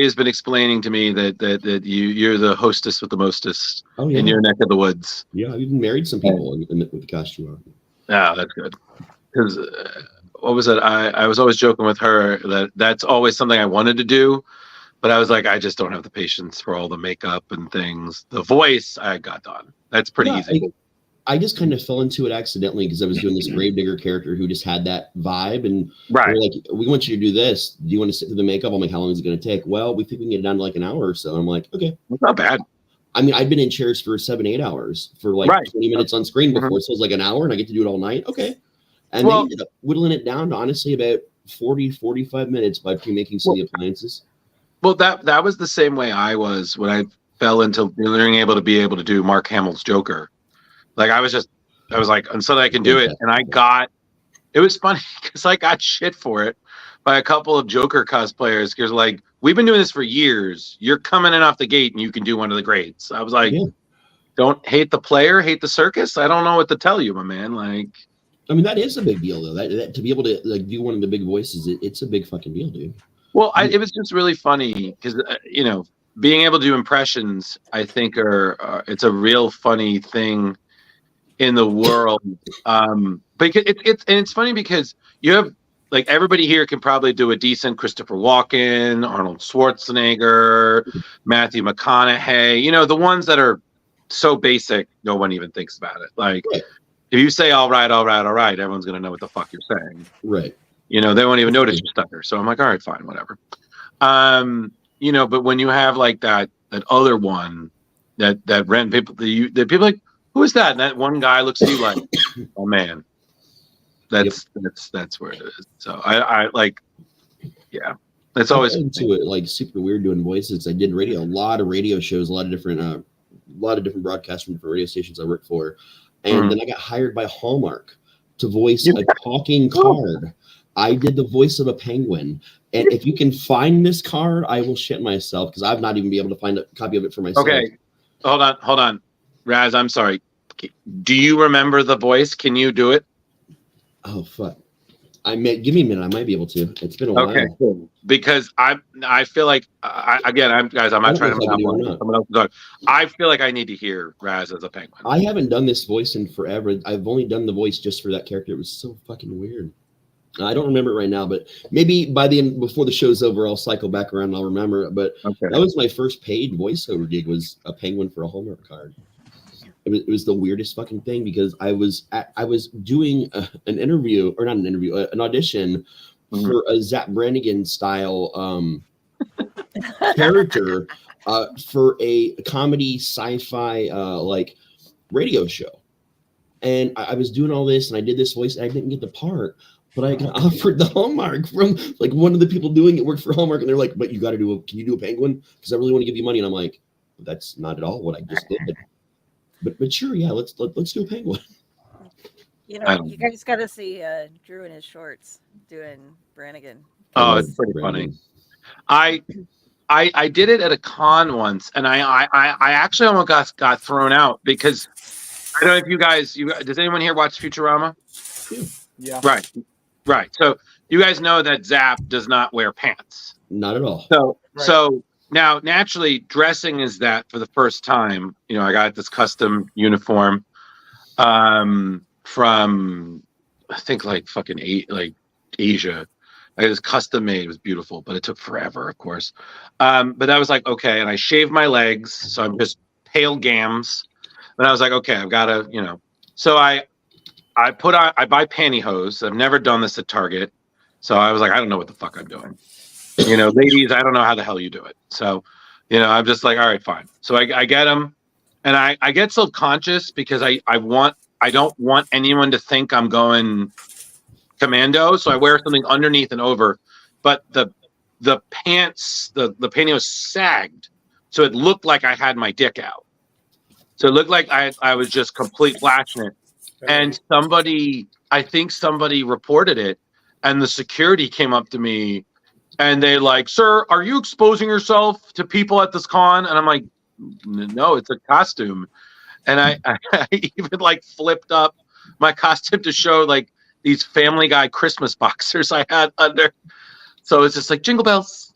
has been explaining to me that you're the hostess with the mostest in your neck of the woods. Yeah, I've even married some people with the costume on. Oh, that's good. Because what was it? I was always joking with her that's always something I wanted to do, but I was like, I just don't have the patience for all the makeup and things. The voice I got done. That's pretty easy. I just kind of fell into it accidentally because I was doing this Gravedigger character who just had that vibe, and they're like, we want you to do this. Do you want to sit through the makeup? I'm like, how long is it going to take? Well, we think we can get it down to like an hour or so. I'm like, okay. It's not bad. I mean, I've been in chairs for 7-8 hours for like 20 minutes on screen before. So it's like an hour and I get to do it all night. Okay. And they ended up whittling it down to honestly about 40-45 minutes by pre-making some of the appliances. Well, that was the same way I was when I fell into being able to do Mark Hamill's Joker. Like I was like, until I can do it. And it was funny because I got shit for it by a couple of Joker cosplayers. Because like, we've been doing this for years. You're coming in off the gate and you can do one of the greats. I was like, don't hate the player, hate the circus. I don't know what to tell you, my man. Like, I mean, that is a big deal though. That to be able to like do one of the big voices, it's a big fucking deal, dude. Well, it was just really funny because being able to do impressions, I think it's a real funny thing in the world. But it's funny because you have like everybody here can probably do a decent Christopher Walken, Arnold Schwarzenegger, Matthew McConaughey. The ones that are so basic, no one even thinks about it. Like if you say all right, everyone's gonna know what the fuck you're saying. Right. They won't even notice your stutter. So I'm like, all right, fine, whatever. But when you have like that other one that rent people, the people like, who is that? And that one guy looks at you like, oh man, that's where it is. So I like, yeah, that's always into it. Like super weird doing voices. I did radio, a lot of radio shows, a lot of different broadcasts from different radio stations I worked for, and then I got hired by Hallmark to voice a talking card. I did the voice of a penguin. And if you can find this card, I will shit myself because I've not even been able to find a copy of it for myself. Okay. Hold on. Raz, I'm sorry. Do you remember the voice? Can you do it? Oh, fuck. Give me a minute. I might be able to. It's been a while. Okay, cool. Because I feel like, I'm not trying to someone else. I feel like I need to hear Raz as a penguin. I haven't done this voice in forever. I've only done the voice just for that character. It was so fucking weird. I don't remember it right now, but maybe by the end, before the show's over, I'll cycle back around and I'll remember it. But that was my first paid voiceover gig, was a penguin for a Hallmark card. It was the weirdest fucking thing, because I was doing an interview, or not an interview, an audition for a Zap Brannigan style character for a comedy sci-fi like radio show. And I was doing all this, and I did this voice, and I didn't get the part. But I got offered the Hallmark from like one of the people doing it worked for Hallmark, and they're like, "But you got to can you do a penguin? Because I really want to give you money." And I'm like, "That's not at all what I just did." But sure, yeah, let's do a penguin. You know, you guys got to see Drew in his shorts doing Brannigan. Oh, it's pretty funny. I did it at a con once, and I actually almost got thrown out because I don't know if you guys does anyone here watch Futurama? Yeah. Right. So you guys know that Zap does not wear pants. Not at all. So now naturally dressing is that for the first time. You know, I got this custom uniform from I think like fucking Asia. I got this custom made. It was beautiful, but it took forever, of course. But I was like, okay, and I shaved my legs, so I'm just pale gams. But I was like, okay, I've got to, you know. So I buy pantyhose. I've never done this at Target. So I was like, I don't know what the fuck I'm doing. You know, ladies, I don't know how the hell you do it. So, you know, I'm just like, all right, fine. So I get them, and I get self-conscious because I don't want anyone to think I'm going commando. So I wear something underneath and over, but the pants, the pantyhose sagged. So it looked like I had my dick out. So it looked like I was just complete flashing it. And I think somebody reported it, and the security came up to me, and they like, "Sir, are you exposing yourself to people at this con?" And I'm like, "No, it's a costume." And I even like flipped up my costume to show like these Family Guy Christmas boxers I had under. So it's just like jingle bells.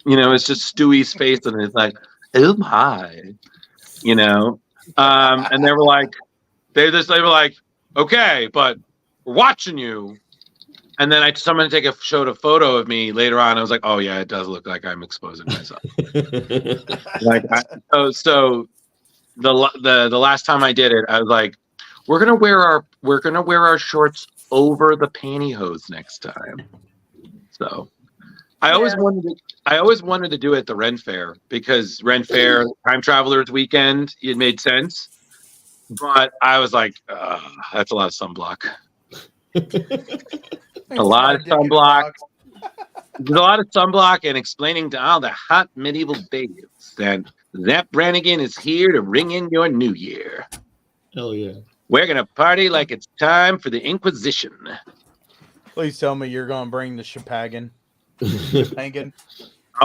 You know, it's just Stewie's face, and it's like, "Oh my," you know. And they were like, okay, but we're watching you. And then someone showed a photo of me later on. I was like, oh yeah, it does look like I'm exposing myself. So the last time I did it, I was like, we're gonna wear our shorts over the pantyhose next time. So I always wanted to do it at the Ren Fair, because Ren Fair, Time Travelers Weekend, it made sense. But I was like, that's a lot of sunblock. A lot of sunblock. There's a lot of sunblock, and explaining to all the hot medieval babes that Zap Brannigan is here to ring in your new year. Hell yeah. We're going to party like it's time for the Inquisition. Please tell me you're going to bring the Champagne.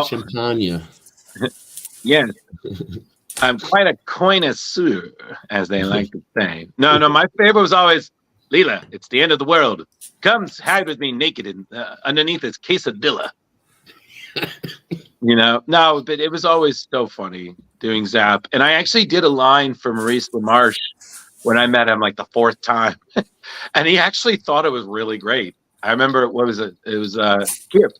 Champagne. Yes. I'm quite a connoisseur, as they like to say. No, my favorite was always, Leela, it's the end of the world. Come hide with me naked underneath this quesadilla. You know, no, but it was always so funny doing Zap. And I actually did a line for Maurice LaMarche when I met him like the fourth time. And he actually thought it was really great. I remember, what was it? It was Skip.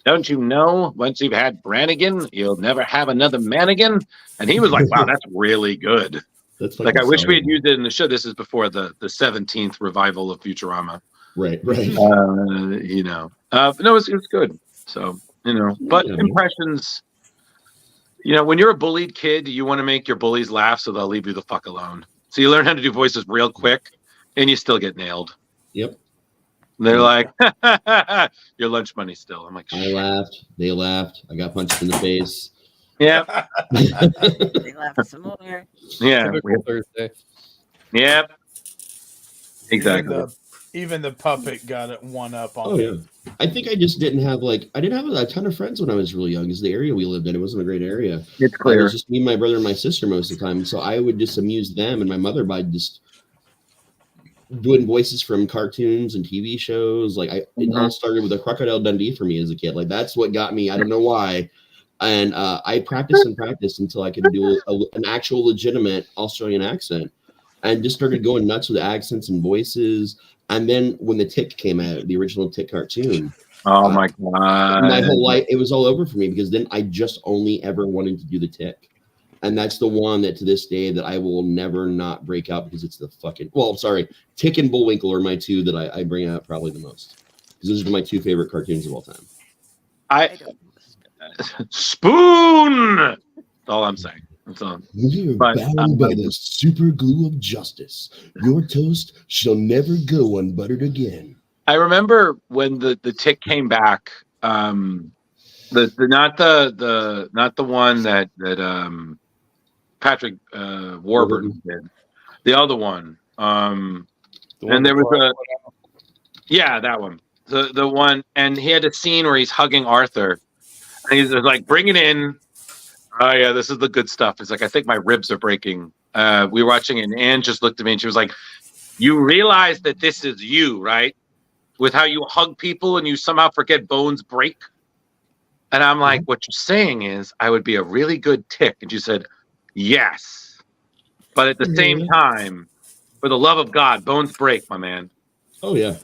Don't you know, once you've had Brannigan, you'll never have another Mannigan? And he was like, wow, that's really good. That's like, I wish we had used it in the show. This is before the 17th revival of Futurama. Right. You know, no, it was good. So, you know, but impressions, you know, when you're a bullied kid, you want to make your bullies laugh so they'll leave you the fuck alone. So you learn how to do voices real quick, and you still get nailed. Yep. They're like, your lunch money still. I'm like, I laughed. They laughed. I got punched in the face. Yep. They laughed some more. Yeah. Thursday. Yep. Exactly. Even the puppet got it one up on. Oh yeah. I think I just didn't have a ton of friends when I was really young, because the area we lived in, it wasn't a great area. It's clear. It was just me, my brother, and my sister most of the time. So I would just amuse them and my mother by just doing voices from cartoons and TV shows. Like it all started with a Crocodile Dundee for me as a kid. Like that's what got me. I don't know why. And I practiced until I could do an actual legitimate Australian accent, and just started going nuts with accents and voices. And then when the Tick came out, the original Tick cartoon, oh my god, my whole life, it was all over for me because then I just only ever wanted to do the Tick. And that's the one that to this day that I will never not break out because it's the fucking, well, sorry, Tick and Bullwinkle are my two that I bring out probably the most. Because those are my two favorite cartoons of all time. Spoon! That's all I'm saying. That's all. We are bound by the super glue of justice. Your toast shall never go unbuttered again. I remember when the Tick came back. Not the one that Patrick Warburton did. The other one. And there was that one. The one, and he had a scene where he's hugging Arthur. And he's like, bring it in. Oh, yeah, this is the good stuff. It's like, I think my ribs are breaking. We were watching it, and Anne just looked at me, and she was like, you realize that this is you, right? With how you hug people, and you somehow forget bones break? And I'm like, what you're saying is, I would be a really good Tick. And she said, yes. But at the same time, for the love of God, bones break, my man. Oh, yeah.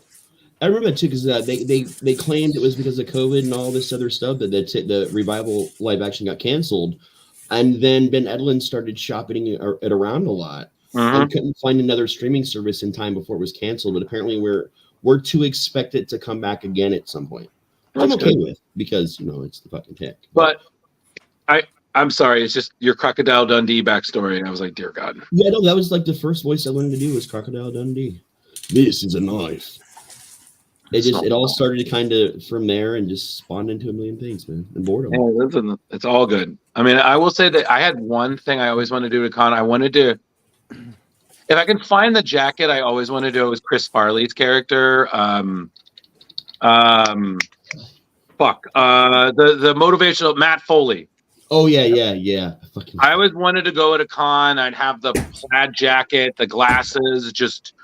I remember that too because they claimed it was because of COVID and all this other stuff that the revival live action got canceled, and then Ben Edlund started shopping it around a lot and couldn't find another streaming service in time before it was canceled. But apparently we're to expect it to come back again at some point. I'm okay with because it's the fucking Tick. But I'm sorry, it's just your Crocodile Dundee backstory, and I was like, dear God. Yeah, no, that was like the first voice I learned to do was Crocodile Dundee. This is a knife. It all started kind of from there and just spawned into a million things, man. And boredom. Hey, listen, it's all good. I mean, I will say that I had one thing I always wanted to do at con. I wanted to, if I can find the jacket, I always want to do it with Chris Farley's character. The motivational Matt Foley. Oh yeah. I always wanted to go at a con. I'd have the plaid jacket, the glasses, just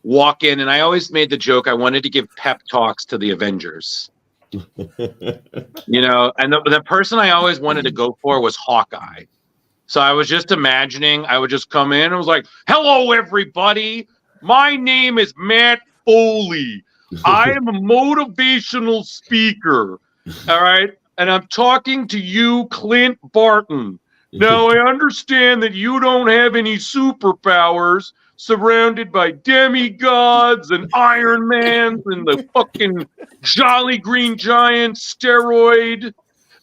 walk in, and I always made the joke I wanted to give pep talks to the Avengers. And the person I always wanted to go for was Hawkeye. So I was just imagining I would just come in and was like, hello everybody, my name is Matt Foley. I am a motivational speaker. All right, and I'm talking to you, Clint Barton. Now I understand that you don't have any superpowers, surrounded by demigods and Iron Mans and the fucking Jolly Green Giant steroid.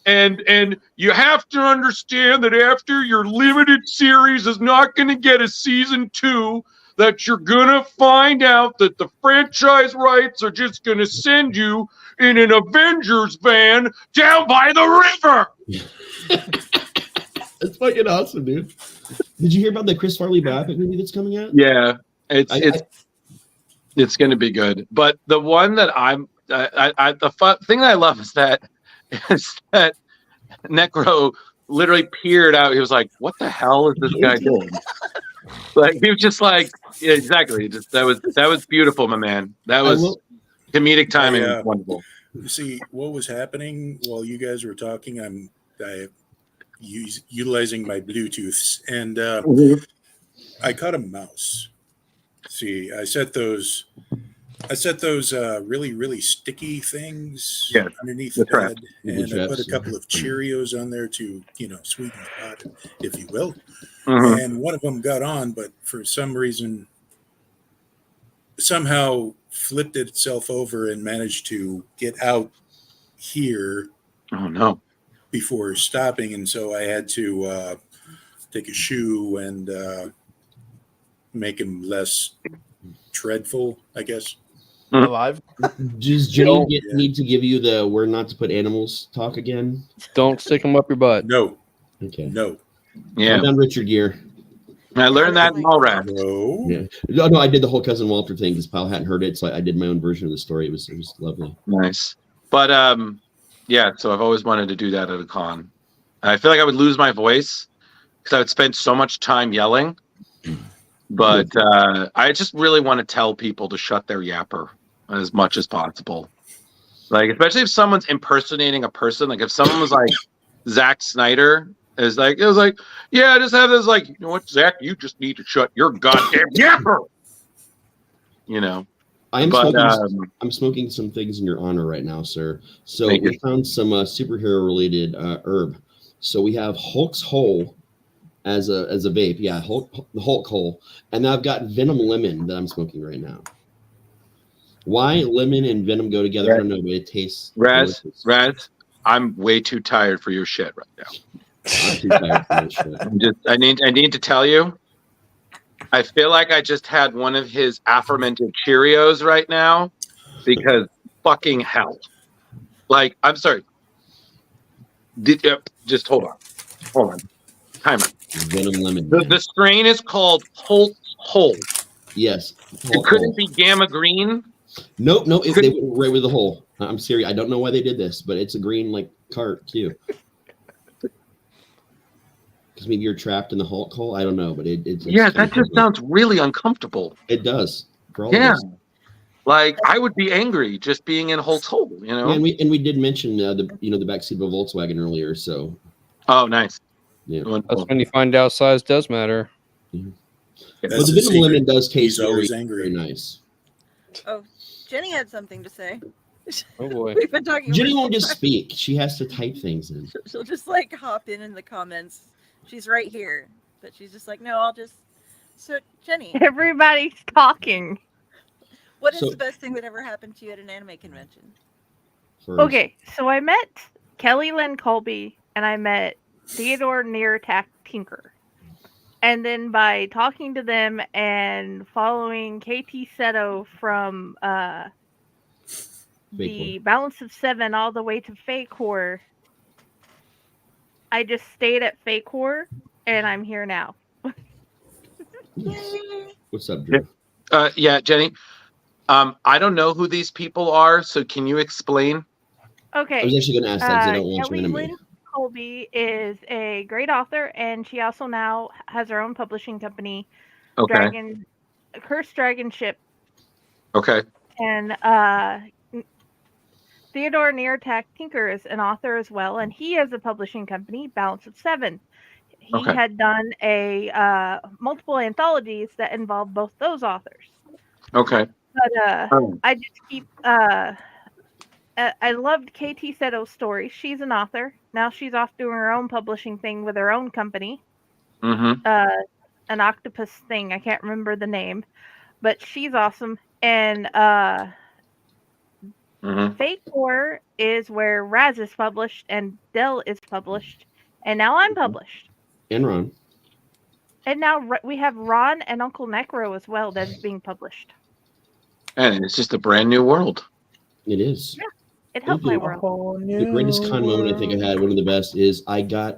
And you have to understand that after your limited series is not going to get a season 2, that you're going to find out that the franchise rights are just going to send you in an Avengers van down by the river. That's fucking awesome, dude. Did you hear about the Chris Farley biopic movie that's coming out? Yeah, it's going to be good. But the one that the thing that I love is that Necro literally peered out. He was like, "What the hell is this guy doing?" Like he was just like, yeah, exactly. Just that was beautiful, my man. That was comedic timing. Wonderful. See what was happening while you guys were talking. I'm utilizing my Bluetooths, and I caught a mouse. See, I set those really, really sticky things underneath the bed, and I put a couple of Cheerios on there to, sweeten the pot, if you will. And one of them got on, but for some reason, somehow flipped itself over and managed to get out here. Oh no! Before stopping, and so I had to take a shoe and make him less dreadful, I guess. Alive? Does Jenny need to give you the "we're not to put animals" talk again? Don't stick them up your butt. No. Okay. No. Yeah. I've done Richard Gere. I learned that in Mallrats. No. Yeah. No, I did the whole Cousin Walter thing because Pyle hadn't heard it, so I did my own version of the story. It was lovely. Nice. But yeah, so I've always wanted to do that at a con. I feel like I would lose my voice because I would spend so much time yelling. But I just really want to tell people to shut their yapper as much as possible. Like, especially if someone's impersonating a person. Like, if someone was like Zack Snyder, it was like, yeah, I just have this, like, you know what, Zach, you just need to shut your goddamn yapper. I'm But, smoking. I'm smoking some things in your honor right now, sir. So Thank we you. found some superhero-related herb. So we have Hulk's Hole as a vape. Yeah, the Hulk Hole, and then I've got Venom Lemon that I'm smoking right now. Why lemon and venom go together? I don't know, but it tastes delicious. Raz, I'm way too tired for your shit right now. I'm too tired for this shit. I need to tell you, I feel like I just had one of his aforementioned Cheerios right now, because fucking hell. Like, I'm sorry. Just hold on. Timer. Venom Lemon. The strain is called Hulk's Hole. Yes. It couldn't be Gamma Green. Nope. They went right with the hole. I'm serious. I don't know why they did this, but it's a green like cart too. Because maybe you're trapped in the Hulk hole. I don't know, but it's That just sounds really uncomfortable. It does. For all of us. Like, I would be angry just being in Hulk's hole, you know. Yeah, and we did mention the backseat of a Volkswagen earlier. So. Oh, nice. Yeah. That's when you find out size does matter. Yeah. But the Venom Lemon does taste very nice. Oh, Jenny had something to say. Oh boy. We've been talking. Jenny won't just speak. She has to type things in. She'll just like hop in the comments. She's right here, but she's just like, no, I'll just. So Jenny, Everybody's talking. what is the best thing that ever happened to you at an anime convention? Okay, so I met Kelly Lynn Colby and I met Theodore Nearatak Tinker. And then by talking to them and following KT Seto from the Balance of Seven all the way to Fakor, I just stayed at Fakor and I'm here now. What's up, Drew? Yeah, Jenny. I don't know who these people are, so can you explain? Okay. I was actually going to ask that because I don't watch Kelly anime. Lynn Colby is a great author, and she also now has her own publishing company, Cursed Dragon Ship. Okay. And Theodore Nearatak Tinker is an author as well, and he has a publishing company, Balance of Seven. He had done a multiple anthologies that involved both those authors. Okay. But I just keep I loved KT Seto's story. She's an author. Now she's off doing her own publishing thing with her own company. Mm-hmm. An octopus thing. I can't remember the name. But she's awesome. And Fakor is where Raz is published and Dell is published. And now I'm published. And Ron. And now we have Ron and UncleNecRo as well that is being published. And it's just a brand new world. It is. Yeah. It helped my world. The greatest con moment I think I had, one of the best, is I got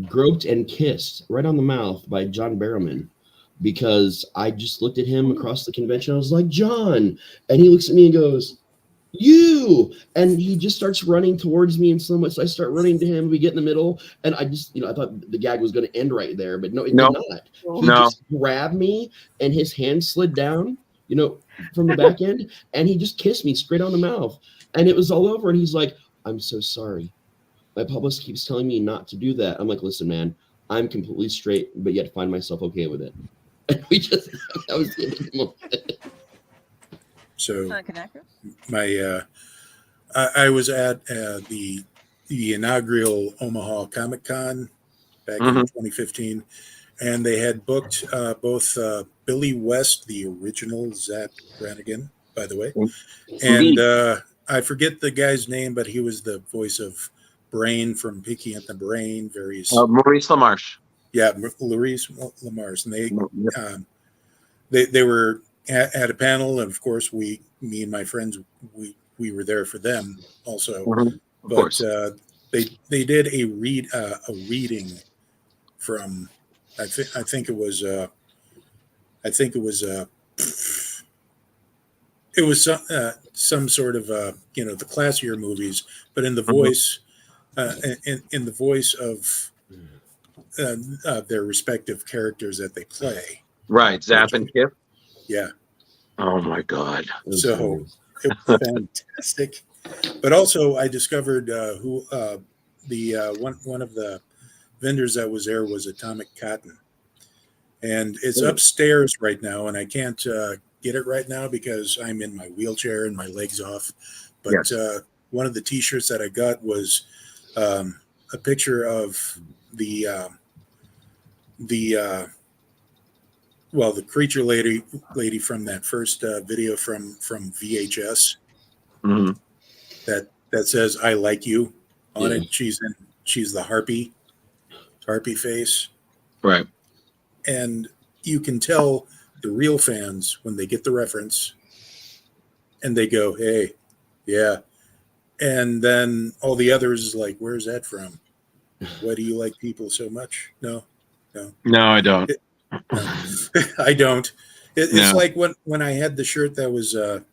groped and kissed right on the mouth by John Barrowman because I just looked at him across the convention. I was like, John. And he looks at me and goes, you. And he just starts running towards me in slow motion. So I start running to him. We get in the middle. And I just, I thought the gag was going to end right there. But no, it did not. He just grabbed me and his hand slid down, from the back end. And he just kissed me straight on the mouth. And it was all over. And he's like, I'm so sorry. My publicist keeps telling me not to do that. I'm like, listen, man, I'm completely straight, but yet find myself okay with it. And that was the end of the moment. So I was at the inaugural Omaha Comic Con back in 2015, and they had booked both Billy West, the original Zach Brannigan, by the way, and I forget the guy's name, but he was the voice of Brain from Pinky and the Brain. Maurice LaMarche. Yeah, Maurice LaMarche, and they were at a panel, and of course, me and my friends, we were there for them also. But they did a reading from I think it was some sort of the classier movies, but in the voice in the voice of their respective characters that they play. Right, Zap and Kip. Yeah. Oh my God. So it was fantastic. But also, I discovered who one of the vendors that was there was Atomic Cotton, and it's upstairs right now, and I can't get it right now because I'm in my wheelchair and my legs off. But Yes. One of the T-shirts that I got was a picture of the creature lady from that first video from VHS Mhm. that says "I like you" on Yeah. it. She's the harpy face, Right. and you can tell the real fans when they get the reference and they go, "Hey, yeah," and then all the others is like, "Where's that from? Why do you like people so much?" No. No, I don't. I don't. It's No. like when I had the shirt that was the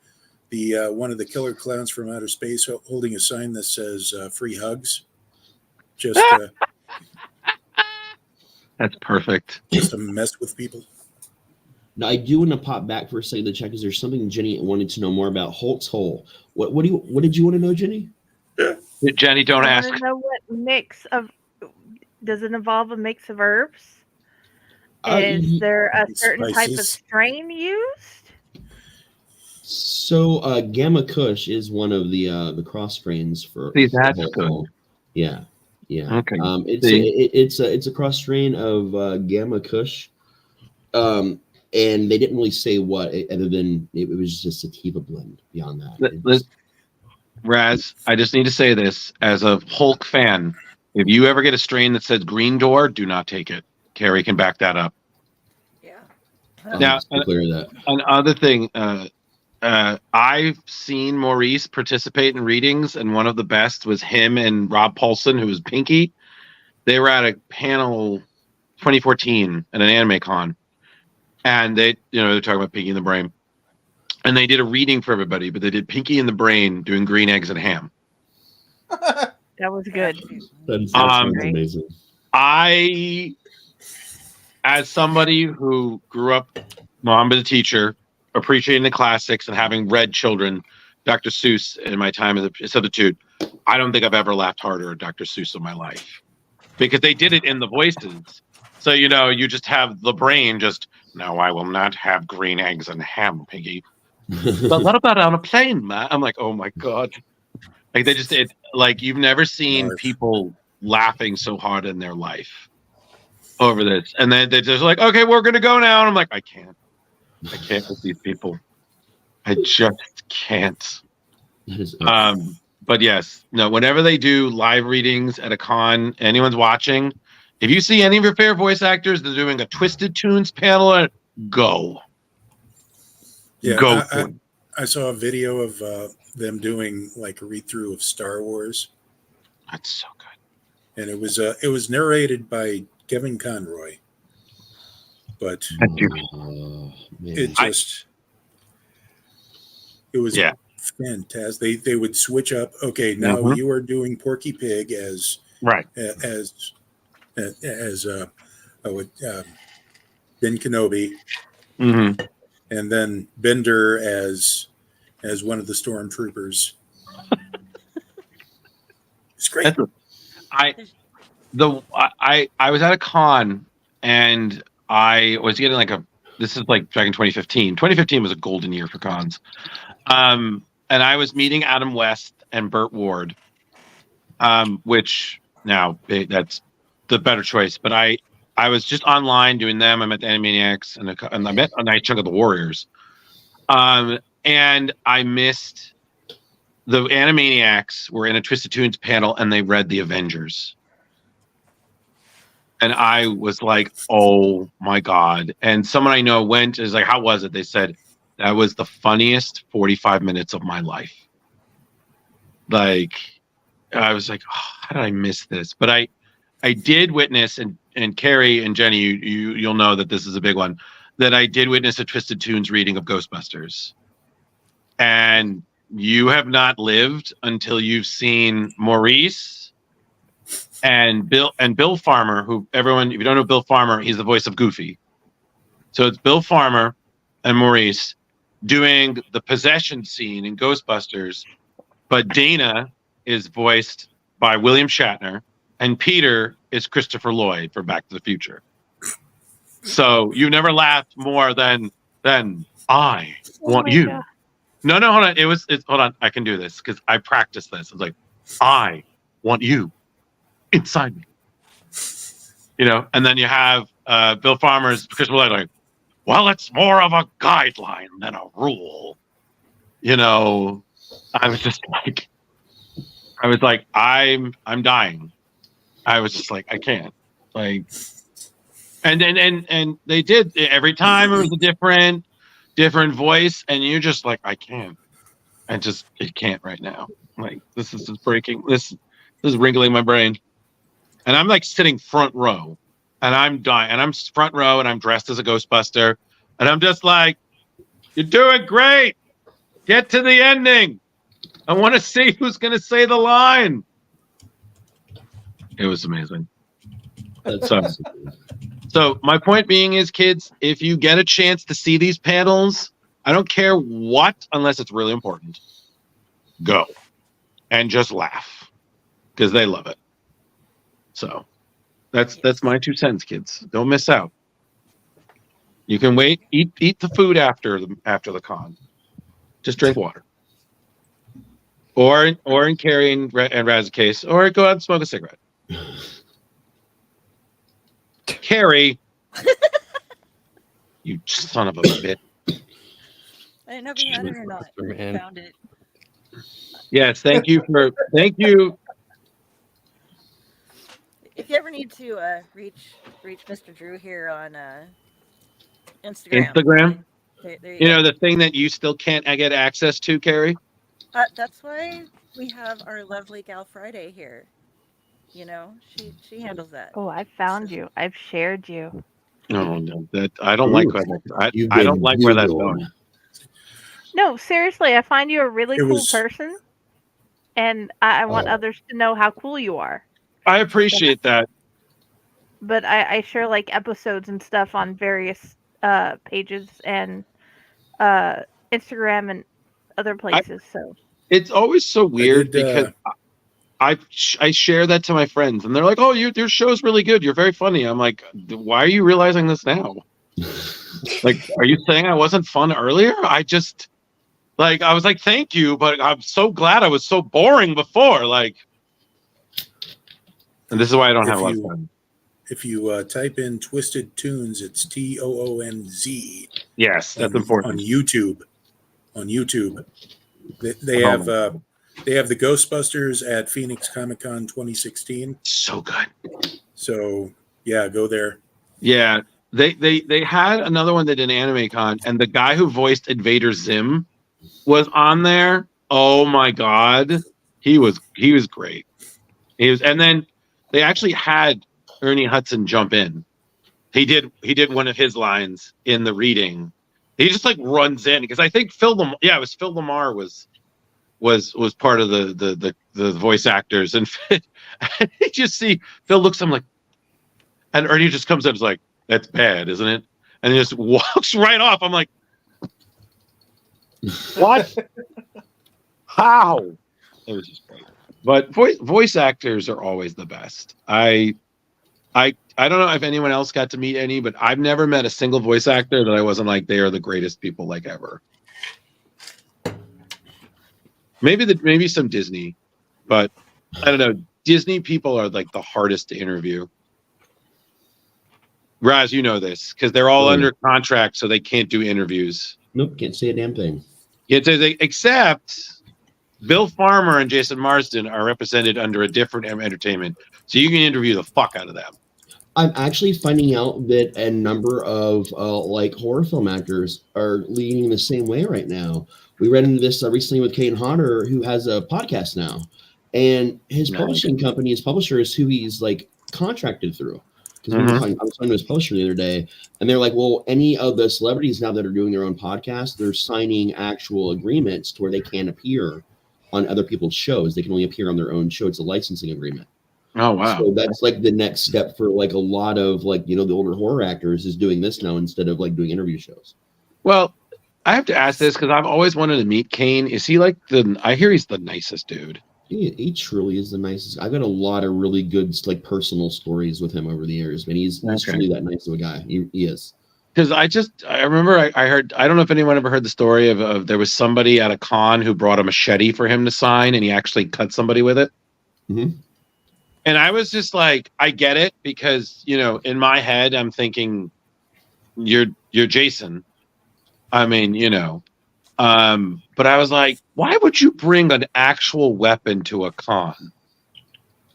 one of the killer clowns from outer space holding a sign that says "free hugs," just That's perfect. just to mess with people. Now, I do want to pop back for a second to check. Is there something Jenny wanted to know more about Holt's Hole? What did you want to know, Jenny? Jenny, don't I ask. want to know what mix of. Does it involve a mix of herbs? Is there a certain type of Spices. strain used? So, Gamma Kush is one of the cross strains for. See, for that's Holt's good. Hole. Yeah. Okay. It's a cross strain of Gamma Kush, and they didn't really say what other than it was just a sativa blend. Beyond that, Raz, I just need to say this as a Hulk fan. If you ever get a strain that says Green Door, do not take it. Carrie can back that up. Yeah. Now, just to clear that. another thing, I've seen Maurice participate in readings, and one of the best was him and Rob Paulson, who was Pinky. They were at a panel 2014 at an anime con, and they're talking about Pinky and the Brain, and they did a reading for everybody, but they did Pinky and the Brain doing green eggs and ham. That was good. That sounds Great. amazing. I, as somebody who grew up, mom was a teacher, appreciating the classics and having read children, Dr. Seuss in my time as a substitute, I don't think I've ever laughed harder at Dr. Seuss in my life because they did it in the voices. So, you just have the brain just, no, I will not have green eggs and ham, Piggy. But what about on a plane, ma? I'm like, oh my God. Like they just did, like you've never seen people laughing so hard in their life over this. And then they're just like, okay, we're going to go now. And I'm like, I can't with these people. I just can't. But yes, no, whenever they do live readings at a con, anyone's watching, if you see any of your favorite voice actors, they're doing a Twisted Tunes panel, go. Yeah, Go. I saw a video of them doing like a read through of Star Wars. That's so good. And it was narrated by Kevin Conroy. But it was fantastic. They would switch up. Okay, now you are doing Porky Pig as right as Ben Kenobi, and then Bender as one of the stormtroopers. It's great. I was at a con and I was getting this is like back in 2015. 2015 was a golden year for cons. And I was meeting Adam West and Burt Ward, which now that's the better choice. But I was just online doing them. I met the Animaniacs and I met a nice chunk of the Warriors. And I missed the Animaniacs were in a Twisted Tunes panel and they read the Avengers. And I was like, oh my God. And someone I know went, is like, how was it? They said, that was the funniest 45 minutes of my life. Like, I was like, oh, how did I miss this? But I did witness, and Carrie and Jenny, you'll know that this is a big one, that I did witness a Twisted Tunes reading of Ghostbusters. And you have not lived until you've seen Maurice and Bill Farmer, who everyone, if you don't know Bill Farmer, he's the voice of Goofy. So it's Bill Farmer and Maurice doing the possession scene in Ghostbusters, but Dana is voiced by William Shatner and Peter is Christopher Lloyd for Back to the Future. So you never laughed more than then I want my you. God. No, hold on. Hold on. I can do this because I practiced this. It's like, I want you inside me. You know, and then you have Bill Farmer's Chris Willard like, well, it's more of a guideline than a rule. You know, I was like, I'm dying. I was just like, I can't. Like, and they did every time it was a different voice, and you're just like, I can't. It can't right now. Like, this is just breaking. This is wrinkling my brain. And I'm like sitting front row, and I'm dying, and I'm front row, and I'm dressed as a Ghostbuster, and I'm just like, you're doing great. Get to the ending. I want to see who's going to say the line. It was amazing. So my point being is, kids, if you get a chance to see these panels, I don't care what, unless it's really important, go and just laugh because they love it. So that's my 2 cents, kids. Don't miss out. You can wait, eat the food after the con. Just drink water. Or in Carrie and Raz's case, or go out and smoke a cigarette. Carrie, you son of a bitch. I didn't know if you had it or not. Man. Found it. Yes, thank you. If you ever need to reach Mr. Drew here on Instagram. There You know, the thing that you still can't get access to, Carrie? That's why we have our lovely Gal Friday here. You know, she handles that. Oh, I found you. I've shared you. No, that I don't like where that. You've I don't been like where that's Googled. going. No, seriously, I find you a really It cool was- person, and I want others to know how cool you are. I appreciate that. But I share like episodes and stuff on various pages and Instagram and other places. So It's always so weird did, because I share that to my friends, and they're like, "Oh, your show's really good. You're very funny." I'm like, "Why are you realizing this now? Like, are you saying I wasn't fun earlier? I was like, thank you, but I'm so glad I was so boring before. Like, and this is why I don't have a lot of fun. If you type in Twisted Tunes, it's TOONZ. Yes, that's important. On YouTube. They have the Ghostbusters at Phoenix Comic Con 2016. So good. So yeah, go there. Yeah, they had another one that did an Anime Con, and the guy who voiced Invader Zim was on there. Oh my god, he was great. And then they actually had Ernie Hudson jump in. He did one of his lines in the reading. He just like runs in because I think Phil Lamar was part of the voice actors, and you just see Phil looks at him like, and Ernie just comes up and is like, "That's bad, isn't it?" And he just walks right off. I'm like, what? How? It was just great. But voice actors are always the best. I don't know if anyone else got to meet any, but I've never met a single voice actor that I wasn't like, they are the greatest people like ever. Maybe some Disney, but I don't know. Disney people are like the hardest to interview. Raz, you know this because they're all under contract, so they can't do interviews. Nope, can't say a damn thing. Except Bill Farmer and Jason Marsden are represented under a different entertainment, so you can interview the fuck out of them. I'm actually finding out that a number of like horror film actors are leaning the same way right now. We read into this recently with Kane Hodder, who has a podcast now, and his publishing company, his publisher, is who he's like contracted through. Because I was talking to his publisher the other day, and they're like, "Well, any of the celebrities now that are doing their own podcast, they're signing actual agreements to where they can't appear on other people's shows. They can only appear on their own show. It's a licensing agreement." Oh wow! So that's like the next step for like a lot of like the older horror actors is doing this now instead of like doing interview shows. Well, I have to ask this because I've always wanted to meet Kane. Is he like I hear he's the nicest dude. He truly is the nicest. I've got a lot of really good like personal stories with him over the years, man. He's truly that nice of a guy. He is. Because I remember I heard, I don't know if anyone ever heard the story of there was somebody at a con who brought a machete for him to sign, and he actually cut somebody with it. Mm-hmm. And I was just like, I get it, because, you know, in my head, I'm thinking, you're Jason. I mean, you know, but I was like, why would you bring an actual weapon to a con?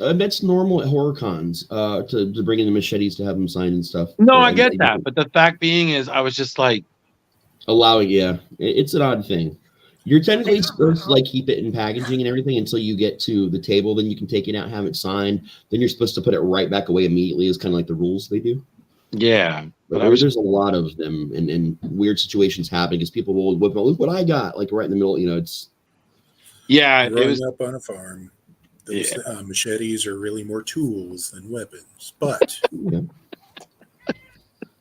That's normal at horror cons, to bring in the machetes to have them sign and stuff. No, Yeah, I get that, but the fact being is, I was just like, allowing, yeah, it's an odd thing. You're technically supposed to like keep it in packaging and everything until you get to the table. Then you can take it out, have it signed. Then you're supposed to put it right back away immediately. Is kind of like the rules they do. yeah. But I was there's a lot of them, and weird situations happen because people will whip out, look what I got, like right in the middle. You know, it's yeah. Growing It was up on a farm, those machetes are really more tools than weapons. But yeah.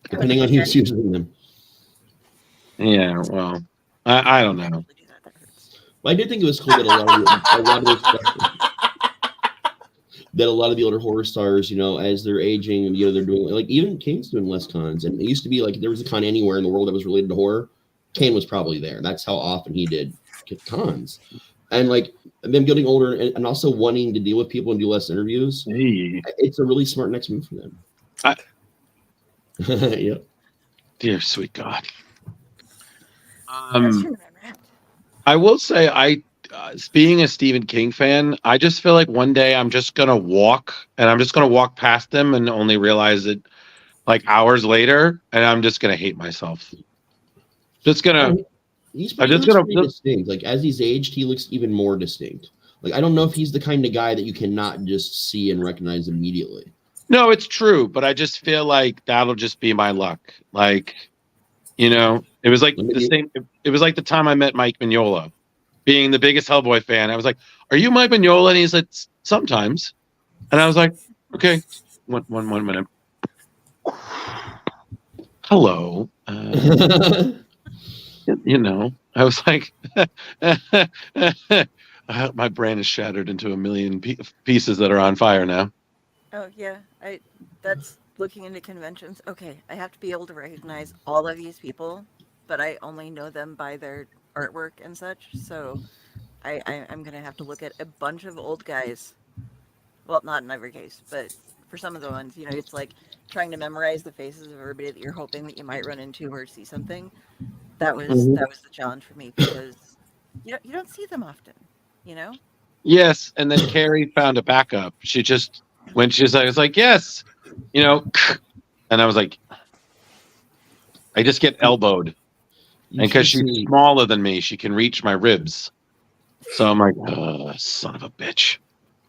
Depending on who's using them. Yeah, well, I don't know. Well, I did think it was cool that a lot of the older horror stars, you know, as they're aging, you know, they're doing, like, even Kane's doing less cons. And it used to be like, there was a con anywhere in the world that was related to horror, Kane was probably there. That's how often he did cons. And like them getting older and also wanting to deal with people and do less interviews, it's a really smart next move for them. Yep. Dear sweet God. I will say, being a Stephen King fan, I just feel like one day I'm just gonna walk past them and only realize it like hours later, and I'm just gonna hate myself. Just gonna. He's pretty distinct. Like as he's aged, he looks even more distinct. Like I don't know if he's the kind of guy that you cannot just see and recognize immediately. No, it's true, but I just feel like that'll just be my luck. Like, you know, it was like the same. It was like the time I met Mike Mignola, being the biggest Hellboy fan. I was like, "Are you Mike Mignola?" And he's like, "Sometimes." And I was like, "Okay, one minute." Hello. You know, I was like, my brain is shattered into a million pieces that are on fire now. Oh yeah, that's looking into conventions. Okay, I have to be able to recognize all of these people, but I only know them by their artwork and such. So I'm gonna have to look at a bunch of old guys. Well, not in every case, but for some of the ones, you know, it's like trying to memorize the faces of everybody that you're hoping that you might run into or see something. That was the challenge for me because you don't see them often, you know. Yes, and then Carrie found a backup. She just when she was like, yes, you know, and I was like, I just get elbowed, and because she's smaller than me, she can reach my ribs. So I'm like, oh, son of a bitch.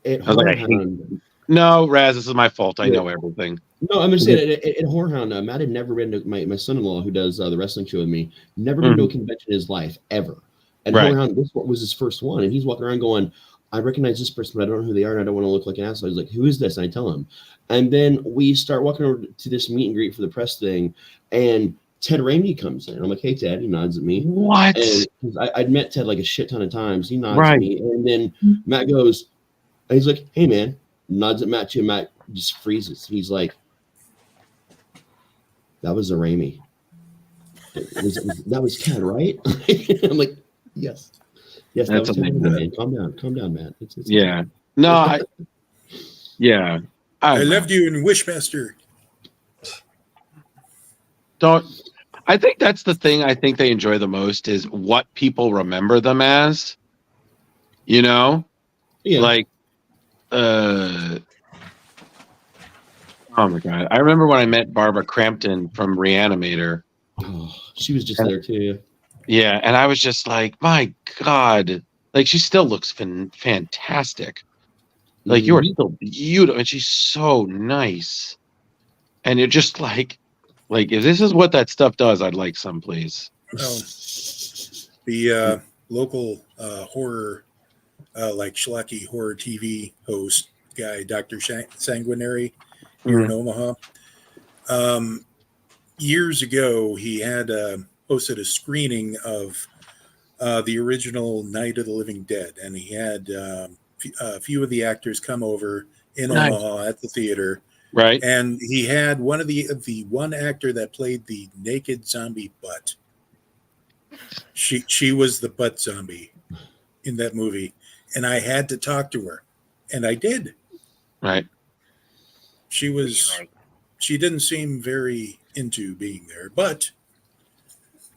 I was like, I hate. No, Raz, this is my fault. I know everything. No, I'm just saying, at Whorehound, Matt had never been to my son-in-law who does the wrestling show with me, never been to a convention in his life, ever. And Whorehound, this was his first one, and he's walking around going, I recognize this person, but I don't know who they are, and I don't want to look like an asshole. He's like, who is this? And I tell him. And then we start walking over to this meet and greet for the press thing, and Ted Raimi comes in. I'm like, hey, Ted. He nods at me. What? And I'd met Ted like a shit ton of times. He nods at me. And then Matt goes, and he's like, hey, man. Nods at Matt too. Matt just freezes. He's like, that was a Raimi. That was Ted, right? I'm like, yes. Yes, that's that was Ted. Man. Calm down, Matt. It's yeah. No, yeah. I loved you in Wishmaster. I think that's the thing I think they enjoy the most is what people remember them as. You know? Yeah. Like, oh my God. I remember when I met Barbara Crampton from Reanimator. Oh, she was just there too. Yeah. And I was just like, my God. Like, she still looks fantastic. Like, you are still beautiful. And she's so nice. And you're just like, if this is what that stuff does, I'd like some, please. Well, the local horror, like schlocky horror TV host guy, Dr. Sanguinary, here in Omaha. Years ago, he had hosted a screening of the original Night of the Living Dead, and he had a few of the actors come over in Omaha at the theater Right. And he had one of the one actor that played the naked zombie butt. She was the butt zombie in that movie, and I had to talk to her, and I did. Right. She didn't seem very into being there, but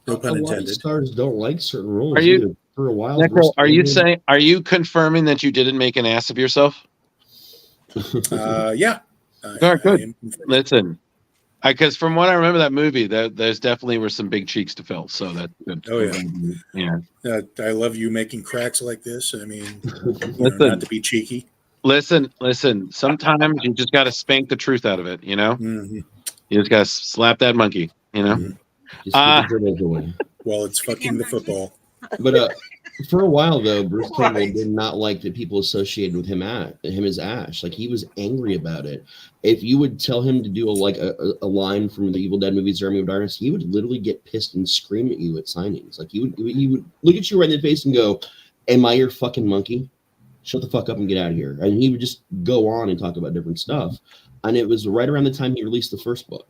no pun A lot of intended. stars don't like certain roles. Are you either. For a while? Necro, are you confirming that you didn't make an ass of yourself? Yeah. Good. Listen, because from what I remember that movie, there's definitely were some big cheeks to fill. So that's good. Oh yeah. Yeah. I love you making cracks like this. I mean, Listen. not to be cheeky. Listen. Sometimes you just got to spank the truth out of it. You know, Mm-hmm. you just got to slap that monkey. You know, Well, it's fucking the football. But for a while though, Bruce Campbell did not like that people associated with him as Ash. Like he was angry about it. If you would tell him to do a line from the Evil Dead movies, Army of Darkness, he would literally get pissed and scream at you at signings. Like he would look at you right in the face and go, "Am I your fucking monkey? Shut the fuck up and get out of here." And he would just go on and talk about different stuff. And it was right around the time he released the first book.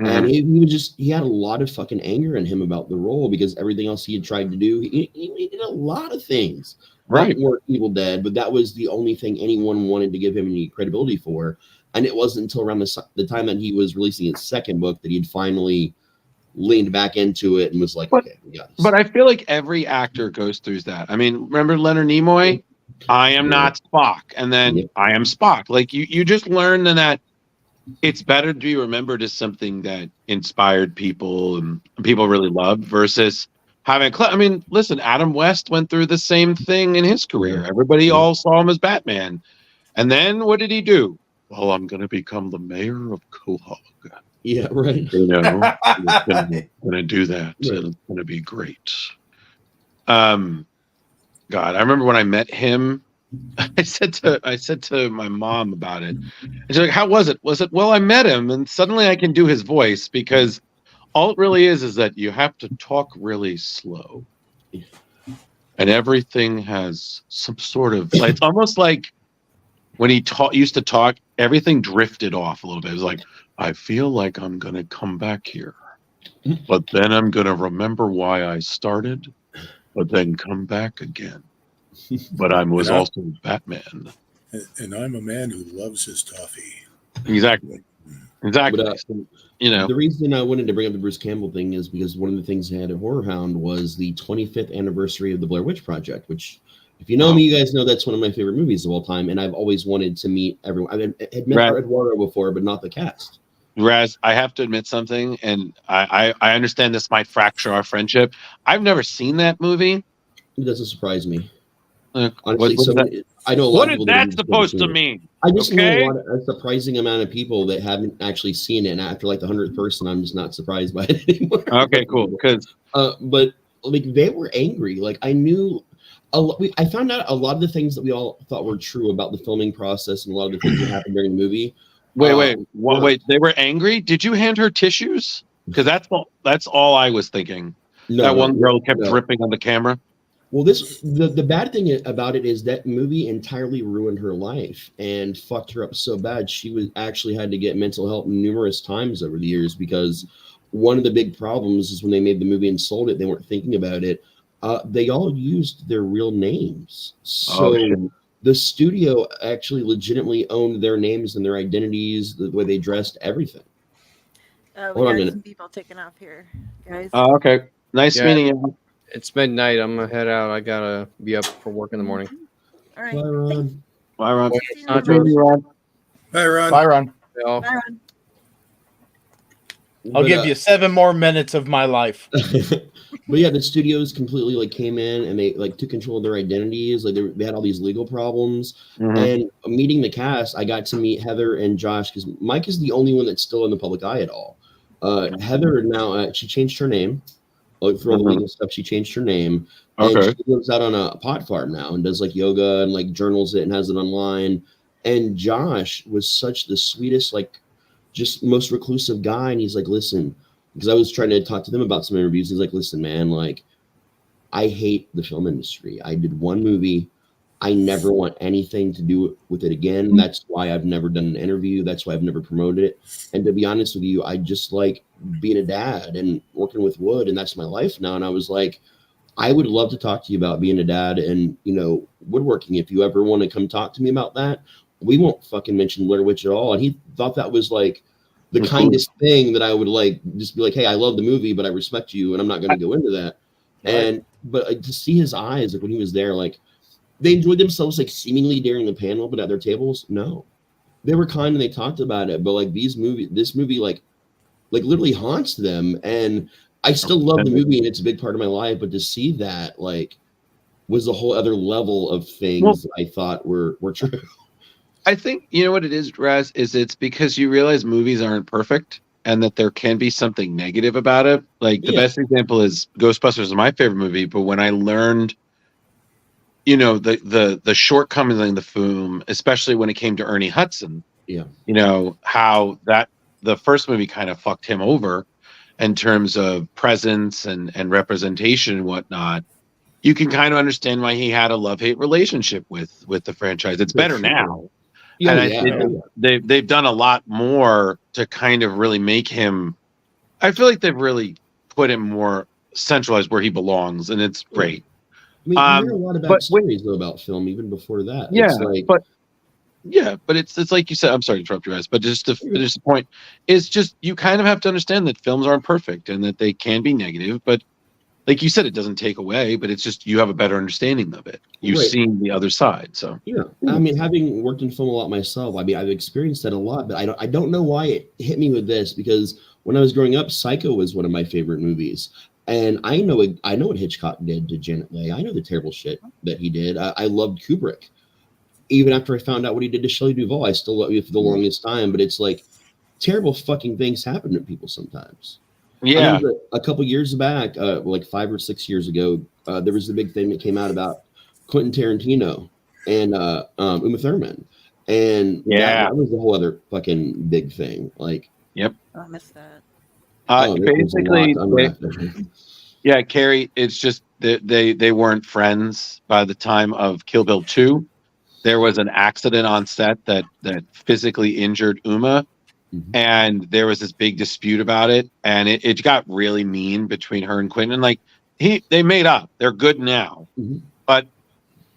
And he had a lot of fucking anger in him about the role because everything else he had tried to do, he did a lot of things that weren't Evil Dead, but that was the only thing anyone wanted to give him any credibility for. And it wasn't until around the time that he was releasing his second book that he'd finally leaned back into it and was like, okay, we got this. But I feel like every actor goes through that. I mean, remember Leonard Nimoy? I am not Spock, and then I am Spock. Like you just learn that it's better to be remembered as something that inspired people and people really loved versus having. I mean, listen, Adam West went through the same thing in his career. Everybody all saw him as Batman, and then what did he do? Well, I'm going to become the mayor of Quahog. Yeah, right. You know, I'm going to do that. Right. It's going to be great. God, I remember when I met him. I said to my mom about it. And she's like, "How was it? Was it well? I met him, and suddenly I can do his voice because all it really is that you have to talk really slow, and everything has some sort of. Like, it's almost like when he used to talk, everything drifted off a little bit. It was like, I feel like I'm gonna come back here, but then I'm gonna remember why I started, but then come back again." But I was also Batman. And I'm a man who loves his toffee. Exactly. But, you know, the reason I wanted to bring up the Bruce Campbell thing is because one of the things I had at Horror Hound was the 25th anniversary of the Blair Witch Project, which, if you know me, you guys know that's one of my favorite movies of all time. And I've always wanted to meet everyone. I had met Eduardo before, but not the cast. Raz, I have to admit something, and I understand this might fracture our friendship. I've never seen that movie. It doesn't surprise me. Honestly, I know a lot what of is people that supposed to mean? I just know a surprising amount of people that haven't actually seen it, and after like the 100th person, I'm just not surprised by it anymore. Okay, cool. Because but like they were angry. Like I knew, I found out a lot of the things that we all thought were true about the filming process and a lot of the things that happened during the movie. Wait. They were angry. Did you hand her tissues? Because that's all I was thinking. That one girl kept dripping on the camera. Well, the bad thing about it is that movie entirely ruined her life and fucked her up so bad. She actually had to get mental help numerous times over the years because one of the big problems is when they made the movie and sold it, they weren't thinking about it. They all used their real names. So the studio actually legitimately owned their names and their identities, the way they dressed, everything. We got some people taking off here, guys. Okay. Nice meeting you. It's midnight. I'm gonna head out. I gotta be up for work in the morning. All right. Bye, Ron. Bye, Ron. Bye, Ron. Bye, Ron. Bye, Ron. I'll give you 7 more minutes of my life. But yeah, the studios completely like came in and they like took control of their identities. Like they had all these legal problems. And meeting the cast, I got to meet Heather and Josh because Mike is the only one that's still in the public eye at all. Heather now she changed her name. For all the legal stuff, she changed her name. And she lives out on a pot farm now and does like yoga and like journals it and has it online. And Josh was such the sweetest, like just most reclusive guy. And he's like, listen, because I was trying to talk to them about some interviews. He's like, listen, man, like I hate the film industry. I did one movie. I never want anything to do with it again. That's why I've never done an interview. That's why I've never promoted it. And to be honest with you, I just like being a dad and working with wood, and that's my life now. And I was like, I would love to talk to you about being a dad and, you know, woodworking. If you ever want to come talk to me about that, we won't fucking mention Blair Witch at all. And he thought that was like the kindest thing that I would like just be like, hey, I love the movie, but I respect you, and I'm not going to go into that. And but to see his eyes, like when he was there, like they enjoyed themselves like seemingly during the panel, but at their tables, no, they were kind and they talked about it. But like this movie, like literally haunts them, and I still love the movie and it's a big part of my life. But to see that like was a whole other level of things that I thought were true. I think you know what it is, Raz, is it's because you realize movies aren't perfect and that there can be something negative about it. Like the best example is Ghostbusters is my favorite movie, but when I learned, you know, the shortcomings in the film, especially when it came to Ernie Hudson, you know, how that the first movie kind of fucked him over in terms of presence and representation and whatnot. You can kind of understand why he had a love-hate relationship with the franchise. It's better now. They've done a lot more to kind of really make him. I feel like they've really put him more centralized where he belongs, and it's great. I mean, you hear a lot about stories though about film even before that. Yeah, it's like, but it's like you said. I'm sorry to interrupt you guys, but just to finish the point, it's just you kind of have to understand that films aren't perfect and that they can be negative, but like you said, it doesn't take away, but it's just you have a better understanding of it. You've seen the other side. So I mean, having worked in film a lot myself, I mean, I've experienced that a lot, but I don't know why it hit me with this, because when I was growing up, Psycho was one of my favorite movies. And I know what Hitchcock did to Janet Leigh. I know the terrible shit that he did. I loved Kubrick. Even after I found out what he did to Shelley Duvall, I still love you for the longest time. But it's like terrible fucking things happen to people sometimes. Yeah. A couple years back, like 5 or 6 years ago, there was a big thing that came out about Quentin Tarantino and Uma Thurman. And that was a whole other fucking big thing. Like, I missed that. Basically, Carrie, it's just they weren't friends by the time of Kill Bill 2. There was an accident on set that physically injured Uma, and there was this big dispute about it, and it got really mean between her and Quentin. Like they made up. They're good now. But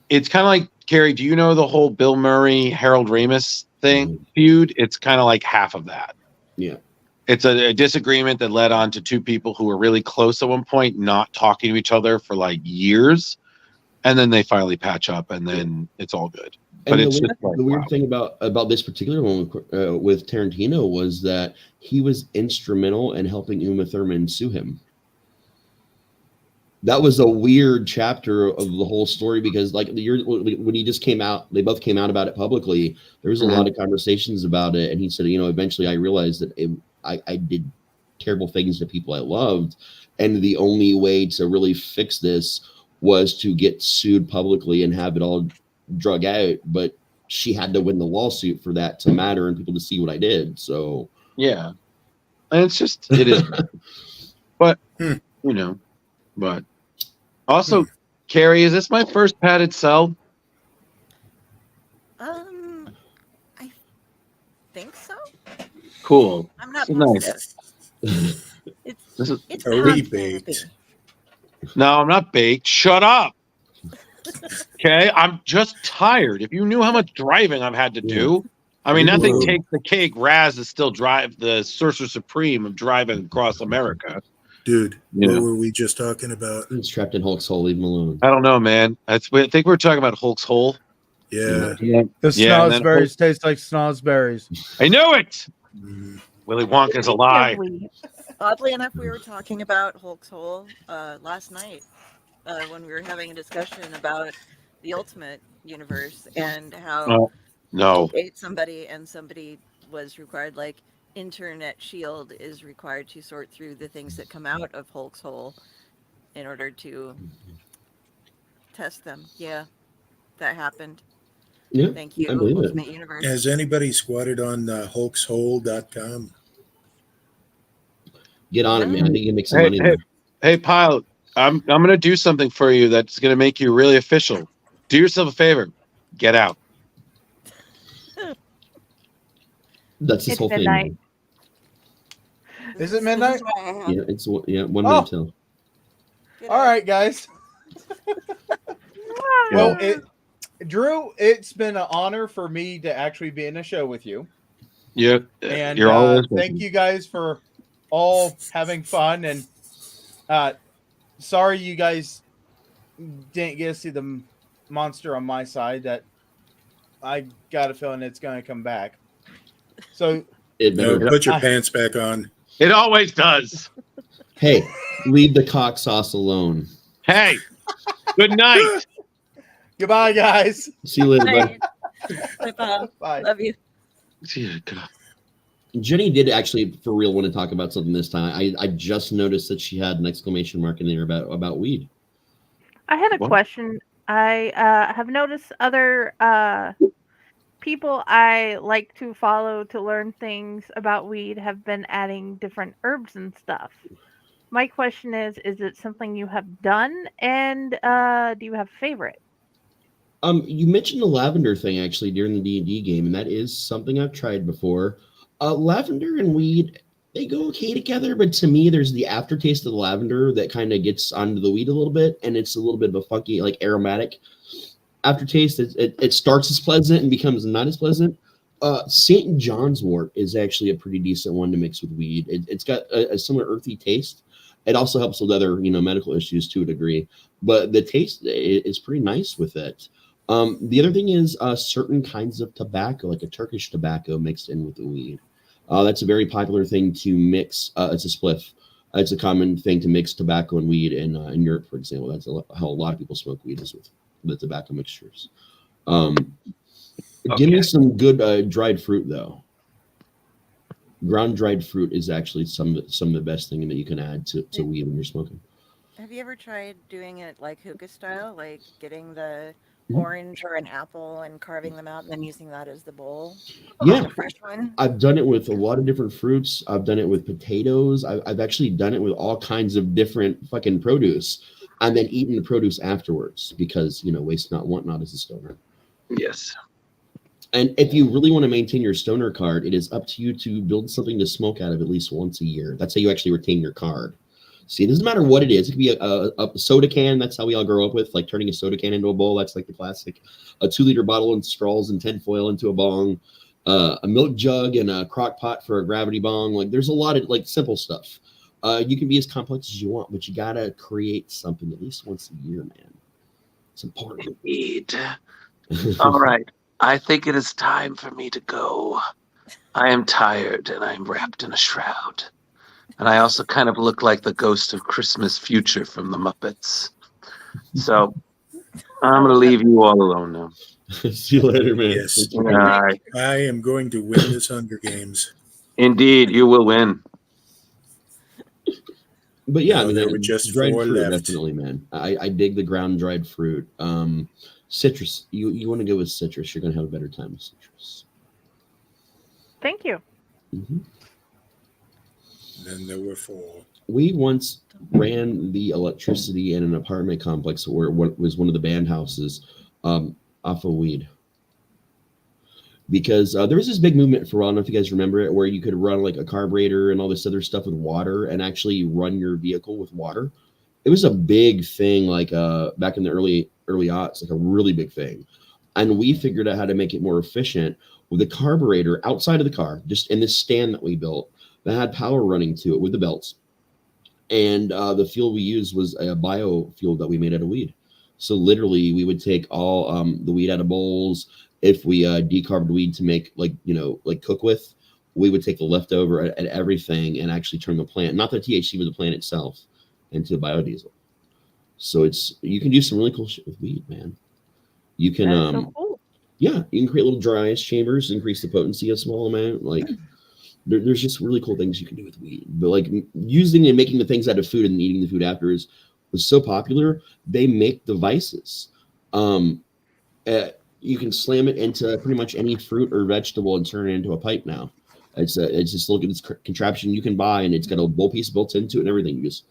it's kind of like, Carrie, do you know the whole Bill Murray, Harold Ramis feud? It's kind of like half of that. Yeah. It's a disagreement that led on to two people who were really close at one point, not talking to each other for like years. And then they finally patch up, and then it's all good. But And it's the just like, weird thing about this particular one with Tarantino was that he was instrumental in helping Uma Thurman sue him. That was a weird chapter of the whole story, because like the year when he just came out, they both came out about it publicly. There was a lot of conversations about it, and he said, you know, eventually I realized that I did terrible things to people I loved, and the only way to really fix this was to get sued publicly and have it all drug out. But she had to win the lawsuit for that to matter and people to see what I did. So and it's just it is. But you know, but also, Carrie, is this my first padded cell? I think so. Cool. I'm not nice. It's Are we baked? No, I'm not baked. Shut up. Okay, I'm just tired. If you knew how much driving I've had to do, I mean, nothing takes the cake. Raz is still the sorcerer supreme of driving across America. Dude, what were we just talking about? He's trapped in Hulk's hole. Leave him alone. I don't know, man. I think we were talking about Hulk's hole. Yeah. The snozzberries taste like snozzberries. I knew it. Willy Wonka's a lie. Oddly enough, we were talking about Hulk's hole last night when we were having a discussion about the Ultimate Universe and how no, ate somebody and somebody was required, like Internet Shield is required to sort through the things that come out of Hulk's hole in order to test them. Yeah, that happened. Yeah, thank you, I believe Ultimate it. Universe. Has anybody squatted on hulkshole.com? Get on it, man. I think you can make some money. Hey, Pyle, I'm going to do something for you that's going to make you really official. Do yourself a favor. Get out. That's this It's whole midnight. thing. Is it midnight? Yeah, it's 1 minute till. All right, guys. Well, Drew, it's been an honor for me to actually be in a show with you. Yeah, And you're always thank you guys for all having fun. And sorry you guys didn't get to see the monster on my side. That I got a feeling it's going to come back. So put your pants back on. It always does. Hey, leave the cock sauce alone. Hey, good night. Goodbye, guys. See you later, bud. Bye, Pyle. Bye. Love you. Jenny did actually, for real, want to talk about something this time. I just noticed that she had an exclamation mark in there about weed. I had a What? question. I have noticed other people I like to follow to learn things about weed have been adding different herbs and stuff. My question is it something you have done? And do you have a favorite? You mentioned the lavender thing actually during the D&D game, and that is something I've tried before. Lavender and weed, they go okay together, but to me, there's the aftertaste of the lavender that kind of gets onto the weed a little bit, and it's a little bit of a funky, like aromatic aftertaste. It starts as pleasant and becomes not as pleasant. St. John's wort is actually a pretty decent one to mix with weed. It's got a similar earthy taste. It also helps with other, medical issues to a degree, but the taste is pretty nice with it. The other thing is certain kinds of tobacco, like a Turkish tobacco mixed in with the weed. That's a very popular thing to mix. It's a spliff. It's a common thing to mix tobacco and weed in Europe, for example. That's how a lot of people smoke weed, is with the tobacco mixtures. Give me some good dried fruit, though. Ground dried fruit is actually some of the best thing that you can add to weed when you're smoking. Have you ever tried doing it like hookah style, like getting the orange or an apple and carving them out and then using that as the bowl? Yeah, A fresh one. I've done it with a lot of different fruits. I've done it with potatoes. I've actually done it with all kinds of different fucking produce, and then eaten the produce afterwards because waste not, want not as a stoner. Yes. And if you really want to maintain your stoner card, it is up to you to build something to smoke out of at least once a year. That's how you actually retain your card. See, it doesn't matter what it is. It could be a soda can. That's how we all grow up with, like turning a soda can into a bowl. That's like the classic. A 2-liter bottle and straws and tinfoil into a bong. A milk jug and a crock pot for a gravity bong. Like there's a lot of like simple stuff. You can be as complex as you want, but you gotta create something at least once a year, man. It's important. Indeed. All right. I think it is time for me to go. I am tired and I'm wrapped in a shroud. And I also kind of look like the ghost of Christmas Future from the Muppets. So I'm going to leave you all alone now. See you later, man. Yes. All right. I am going to win this Hunger Games. Indeed, you will win. But yeah, there were just dried 4 fruit, left. definitely, man. I dig the ground dried fruit. Citrus. You want to go with citrus. You're going to have a better time with citrus. Thank you. Mm-hmm. Then there were 4. We once ran the electricity in an apartment complex where what was one of the band houses off of weed. Because there was this big movement for a while, I don't know if you guys remember it, where you could run like a carburetor and all this other stuff with water and actually run your vehicle with water. It was a big thing, like back in the early aughts, like a really big thing. And we figured out how to make it more efficient with a carburetor outside of the car, just in this stand that we built that had power running to it with the belts. And the fuel we used was a biofuel that we made out of weed. So literally we would take all the weed out of bowls. If we decarbed weed to make like cook with, we would take the leftover at everything and actually turn the plant, not the THC, but the plant itself, into biodiesel. So you can do some really cool shit with weed, man. You can so cool. Yeah, you can create little dry ice chambers, increase the potency a small amount. Like there's just really cool things you can do with weed. But like using and making the things out of food and eating the food after was so popular. They make devices. You can slam it into pretty much any fruit or vegetable and turn it into a pipe now. It's just look at this contraption you can buy, and it's got a bowl piece built into it and everything. You just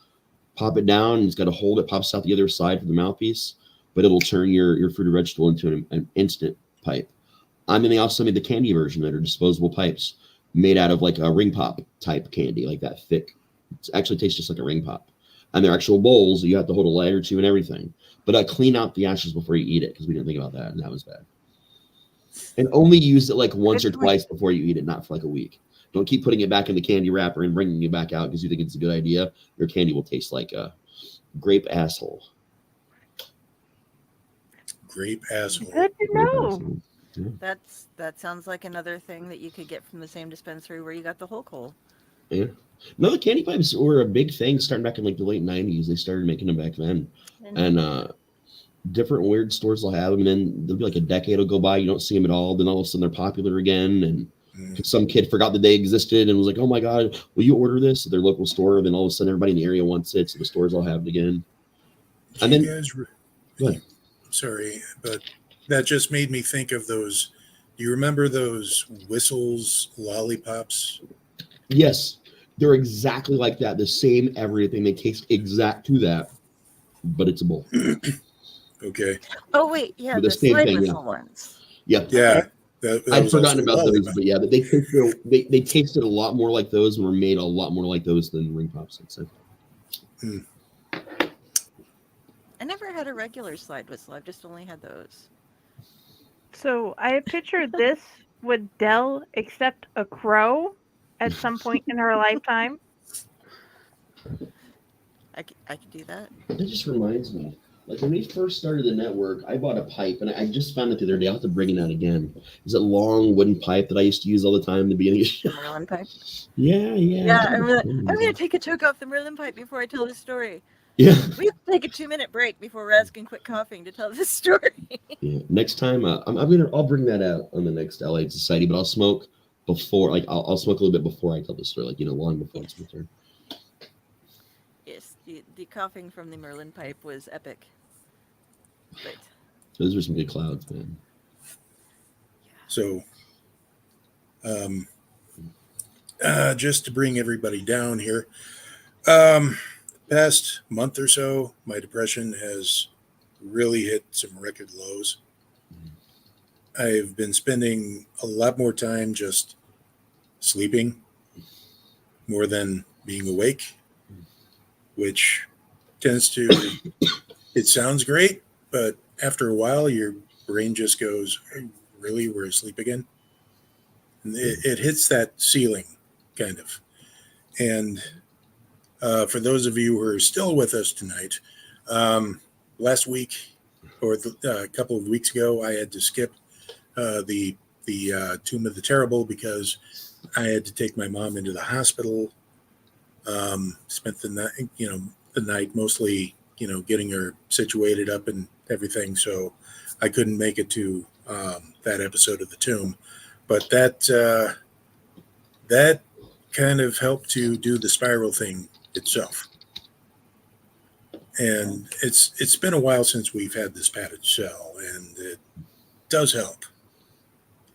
pop it down, and it's got a hole that pops out the other side for the mouthpiece. but it'll turn your fruit or vegetable into an instant pipe. And then they also made the candy version that are disposable pipes made out of like a ring pop type candy, like that thick. It actually tastes just like a ring pop. And they're actual bowls that you have to hold a light or two and everything. But clean out the ashes before you eat it because we didn't think about that, and that was bad. And only use it like once or twice before you eat it, not for like a week. Don't keep putting it back in the candy wrapper and bringing it back out because you think it's a good idea. Your candy will taste like a grape asshole. Grape asshole. Good to know. Yeah. That sounds like another thing that you could get from the same dispensary where you got the whole coal. Yeah. No, the candy pipes were a big thing starting back in like the late 90s. They started making them back then. And different weird stores will have them, and then there'll be like a decade will go by, you don't see them at all, then all of a sudden they're popular again, and some kid forgot that they existed and was like, oh my god, will you order this at their local store? And then all of a sudden everybody in the area wants it, so the stores all have it again. And then sorry, but that just made me think of those. Do you remember those Whistles lollipops? Yes, they're exactly like that, the same everything. They taste exact to that, but it's a bowl. Okay. Oh wait, yeah, But the slide thing, whistle ones. Yep. Yeah. That I'd was forgotten also about those, lollipop. but yeah, but they tasted a lot more like those and were made a lot more like those than ring pops. I'd say. I never had a regular slide whistle. I've just only had those. So I pictured this. Would Dell accept a crow at some point in her lifetime? I could do that. That just reminds me. Like when we first started the network, I bought a pipe, and I just found it the other day. I'll have to bring it out again. It's a long wooden pipe that I used to use all the time in the beginning of the show. The Merlin pipe. Yeah. Yeah, I'm gonna take a choke off the Merlin pipe before I tell this story. Yeah. We have to take a 2-minute break before Raz can quit coughing to tell this story. Yeah. Next time, I'll bring that out on the next LA Society, but I'll smoke before. Like I'll smoke a little bit before I tell the story. Like long before it's my turn. Yes, the coughing from the Merlin pipe was epic. But Those are some good clouds, man. So, just to bring everybody down here, past month or so, my depression has really hit some record lows. I've been spending a lot more time just sleeping more than being awake, which tends to, it sounds great, but after a while, your brain just goes, really, we're asleep again? And it hits that ceiling, kind of. And for those of you who are still with us tonight, last week or a couple of weeks ago, I had to skip the Tomb of the Terrible because I had to take my mom into the hospital. Spent the night mostly, getting her situated up and everything. So I couldn't make it to that episode of the Tomb, but that kind of helped to do the spiral thing itself. And it's been a while since we've had this padded cell, and it does help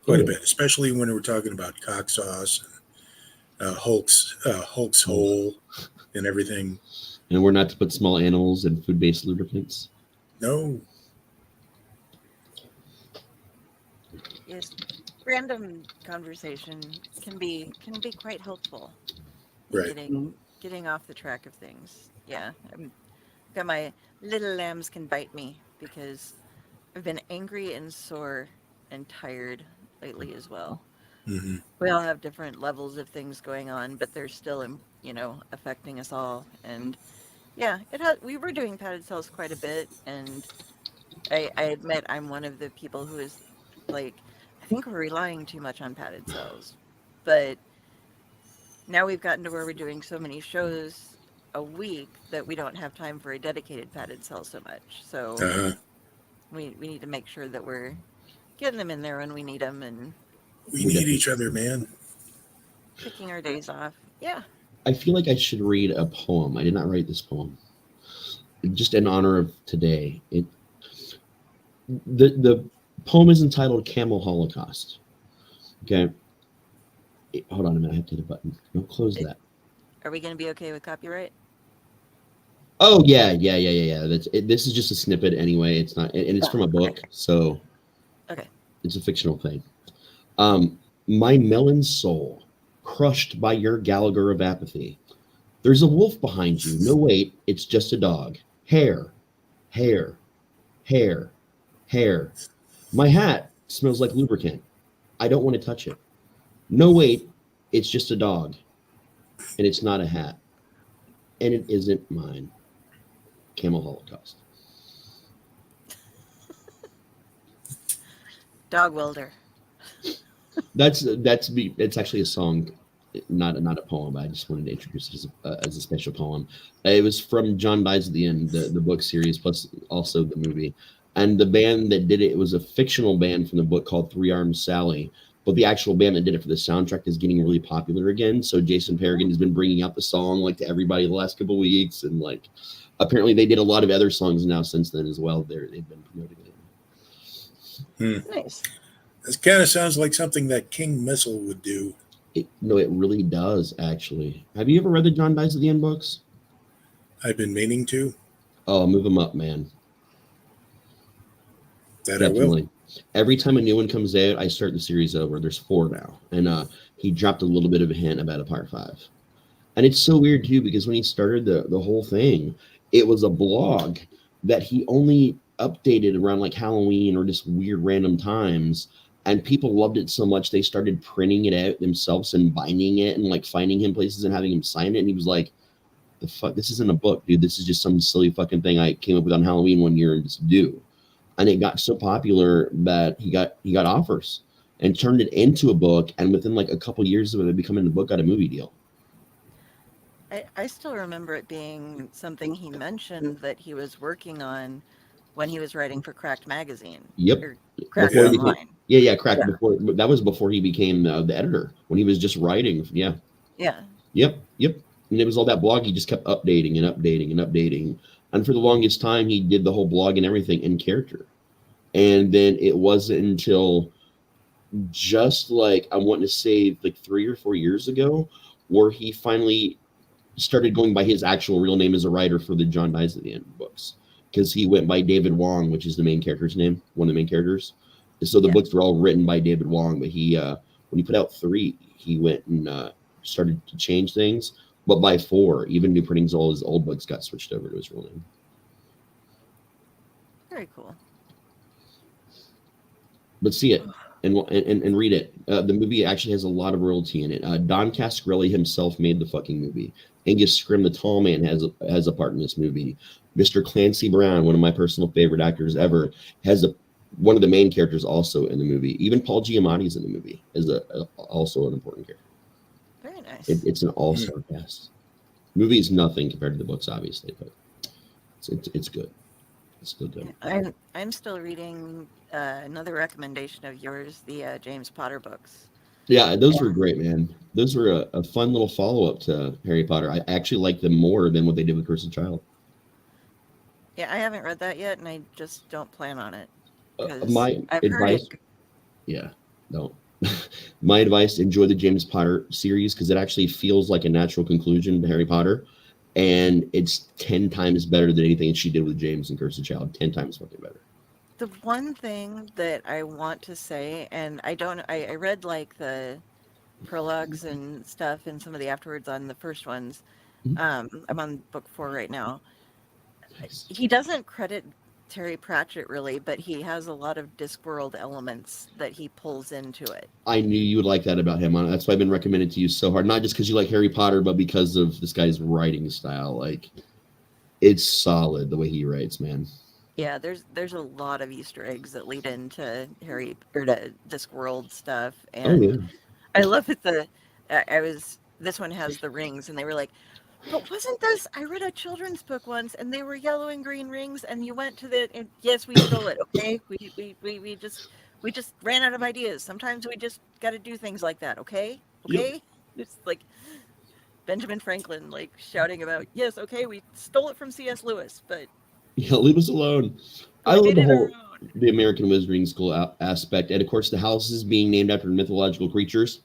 quite a bit, especially when we're talking about cock sauce and Hulk's hole and everything. And we're not to put small animals in food-based lubricants. No. yes, random conversation can be quite helpful. Right. Getting off the track of things. Yeah, got my little lambs can bite me because I've been angry and sore and tired lately as well. Mm-hmm. We all have different levels of things going on, but they're still, affecting us all. And yeah, we were doing padded cells quite a bit, and I admit I'm one of the people who is like, I think we're relying too much on padded cells, but now we've gotten to where we're doing so many shows a week that we don't have time for a dedicated padded cell so much. So we need to make sure that we're getting them in there when we need them, and we need each other, man. picking our days off. Yeah. I feel like I should read a poem. I did not write this poem. Just in honor of today. The poem is entitled Camel Holocaust. Okay. Hold on a minute. I have to hit a button. Don't close that. Are we going to be okay with copyright? Oh yeah. This is just a snippet anyway. It's not, and it's from a book, so Okay. it's a fictional thing. My melon soul, crushed by your Gallagher of apathy. There's a wolf behind you. No, wait, it's just a dog. Hair, hair, hair, hair. My hat smells like lubricant. I don't want to touch it. No, wait, it's just a dog. And it's not a hat. And it isn't mine. Camel Holocaust. Dog welder. That's me. It's actually a song, not a poem. I just wanted to introduce it as a special poem. It was from John Dies at the End, the book series, plus also the movie. And the band that did it was a fictional band from the book called Three Armed Sally. But the actual band that did it for the soundtrack is getting really popular again. So Jason Peregrine has been bringing out the song like to everybody the last couple of weeks, and like apparently they did a lot of other songs now since then as well. They've been promoting it. Nice. This kind of sounds like something that King Missile would do. No, it really does, actually. Have you ever read the John Dies at the End books? I've been meaning to. Oh, move them up, man. That Definitely. I will. Every time a new one comes out, I start the series over. There's 4 now. And he dropped a little bit of a hint about a part 5. And it's so weird, too, because when he started the whole thing, it was a blog that he only updated around like Halloween or just weird random times. And people loved it so much, they started printing it out themselves and binding it and like finding him places and having him sign it. And he was like, the fuck, this isn't a book, dude. This is just some silly fucking thing I came up with on Halloween one year and just do. And it got so popular that he got offers and turned it into a book. And within like a couple years of it becoming a book, got a movie deal. I still remember it being something he mentioned that he was working on when he was writing for Cracked Magazine. Yep. Or Cracked Before he Online. became, Cracked. Yeah. Before that was before he became the editor. When he was just writing. Yeah. Yeah. Yep. And it was all that blog. He just kept updating and updating and updating. And for the longest time, he did the whole blog and everything in character. And then it wasn't until just like, I want to say like 3 or 4 years ago, where he finally started going by his actual real name as a writer for the John Dies at the End books. Because he went by David Wong, which is the main character's name, one of the main characters. So the books were all written by David Wong, but he, when he put out 3, he went and started to change things. But by 4, even new printings, all his old books got switched over to his real name. Very cool. But see it and read it. The movie actually has a lot of royalty in it. Don Cascarelli himself made the fucking movie. Angus Scrimm, the tall man, has a part in this movie. Mr. Clancy Brown, one of my personal favorite actors ever, has one of the main characters also in the movie. Even Paul Giamatti's in the movie is also an important character. Very nice. It's an all-star cast. Movie is nothing compared to the books, obviously, but it's good. It's still good. I'm still reading another recommendation of yours, the James Potter books. Yeah, those were great, man. Those were a fun little follow-up to Harry Potter. I actually like them more than what they did with Cursed Child. Yeah, I haven't read that yet, and I just don't plan on it. My I've advice, heard yeah, no. My advice: enjoy the James Potter series because it actually feels like a natural conclusion to Harry Potter, and it's 10 times better than anything she did with James and Cursed Child. 10 times fucking better. The one thing that I want to say, and I read like the prologues and stuff and some of the afterwards on the first ones. I'm on book 4 right now. Nice. He doesn't credit Terry Pratchett really, but he has a lot of Discworld elements that he pulls into it. I knew you would like that about him. That's why I've been recommending to you so hard. Not just because you like Harry Potter, but because of this guy's writing style. Like, it's solid the way he writes, man. Yeah, there's a lot of Easter eggs that lead into to Discworld stuff, and I love it. This one has the rings, and they were like, but wasn't this? I read a children's book once, and they were yellow and green rings, and you went to and yes, we stole it. Okay, we just ran out of ideas. Sometimes we just got to do things like that. Okay. Yep. It's like Benjamin Franklin, like shouting about, yes, okay, we stole it from C.S. Lewis, but yeah, leave us alone. I love the American Wizarding School aspect, and of course the houses being named after mythological creatures.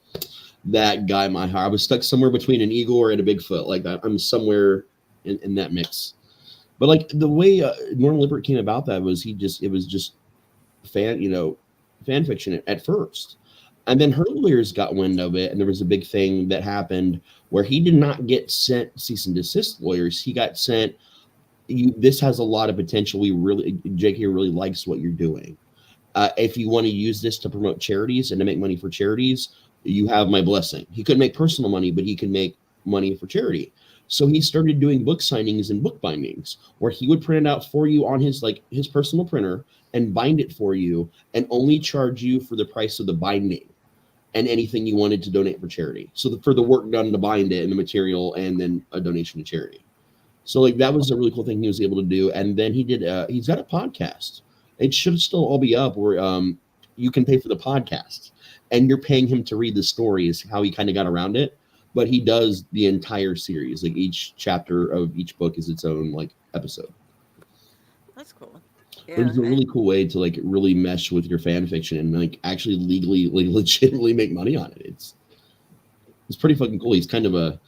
That guy, my heart. I was stuck somewhere between an Igor and a Bigfoot. Like I'm somewhere in that mix. But like the way Norman Lippert came about that was it was just fan fiction at first. And then her lawyers got wind of it, and there was a big thing that happened where he did not get sent cease and desist lawyers. He got sent, this has a lot of potential. JK really likes what you're doing. If you want to use this to promote charities and to make money for charities, you have my blessing. He couldn't make personal money, but he can make money for charity. So he started doing book signings and book bindings where he would print it out for you on his personal printer and bind it for you and only charge you for the price of the binding and anything you wanted to donate for charity. So for the work done to bind it and the material and then a donation to charity. So like that was a really cool thing he was able to do. And then he's got a podcast. It should still all be up where you can pay for the podcast and you're paying him to read the stories, how he kind of got around it. But he does the entire series. Like each chapter of each book is its own like episode. That's cool. It's a really cool way to like really mesh with your fan fiction and like actually legally, like legitimately make money on it. It's pretty fucking cool. He's kind of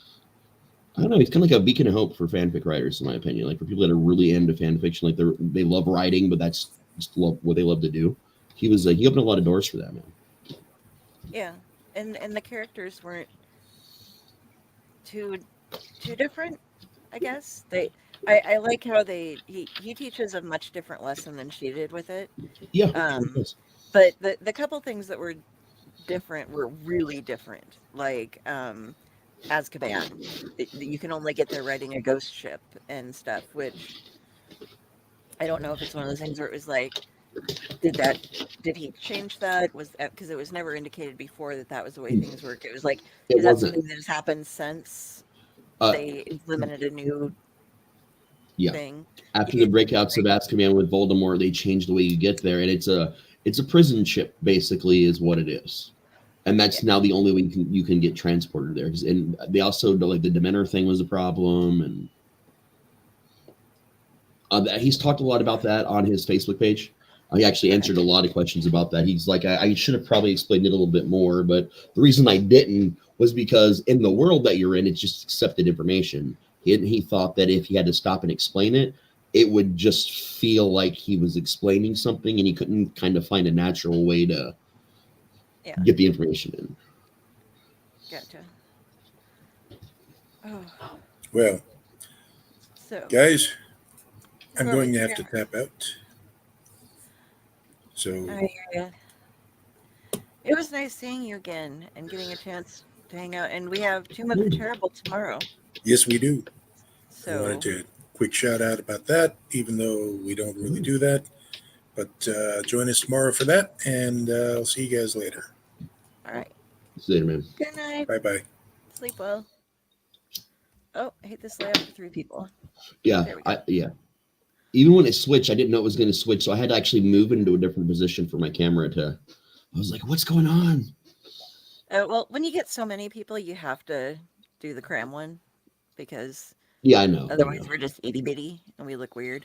he's kind of like a beacon of hope for fanfic writers, in my opinion. Like for people that are really into fan fiction, like they love writing, but that's just what they love to do. He opened a lot of doors for that, man. Yeah, and the characters weren't too different, I guess. I like how he teaches a much different lesson than she did with it. Yeah. But the couple things that were different were really different. Like Azkaban. You can only get there riding a ghost ship and stuff, which I don't know if it's one of those things where it was like, did he change that? Was that because it was never indicated before that was the way things work? It was like, is that something that has happened since they implemented a new thing? After the breakouts of Azkaban with Voldemort, they changed the way you get there, and it's a prison ship basically is what it is, and that's now the only way you can get transported there. And they also like the Dementor thing was a problem, and he's talked a lot about that on his Facebook page. He actually answered a lot of questions about that. He's like, I should have probably explained it a little bit more, but the reason I didn't was because in the world that you're in, it's just accepted information. He thought that if he had to stop and explain it, it would just feel like he was explaining something, and he couldn't kind of find a natural way to get the information in. Gotcha. Oh. Well, so guys, I'm going to have to tap out. So it was nice seeing you again and getting a chance to hang out. And we have Tomb of the Terrible tomorrow. Yes, we do. So I wanted to quick shout out about that, even though we don't really do that. But join us tomorrow for that, and I'll see you guys later. All right. See you later, man. Good night. Bye-bye. Sleep well. Oh, I hate this layout for 3 people. Yeah, even when it switched, I didn't know it was going to switch, so I had to actually move into a different position for my camera I was like, what's going on? Well, when you get so many people, you have to do the cram one because I know. Otherwise, we're just itty bitty and we look weird.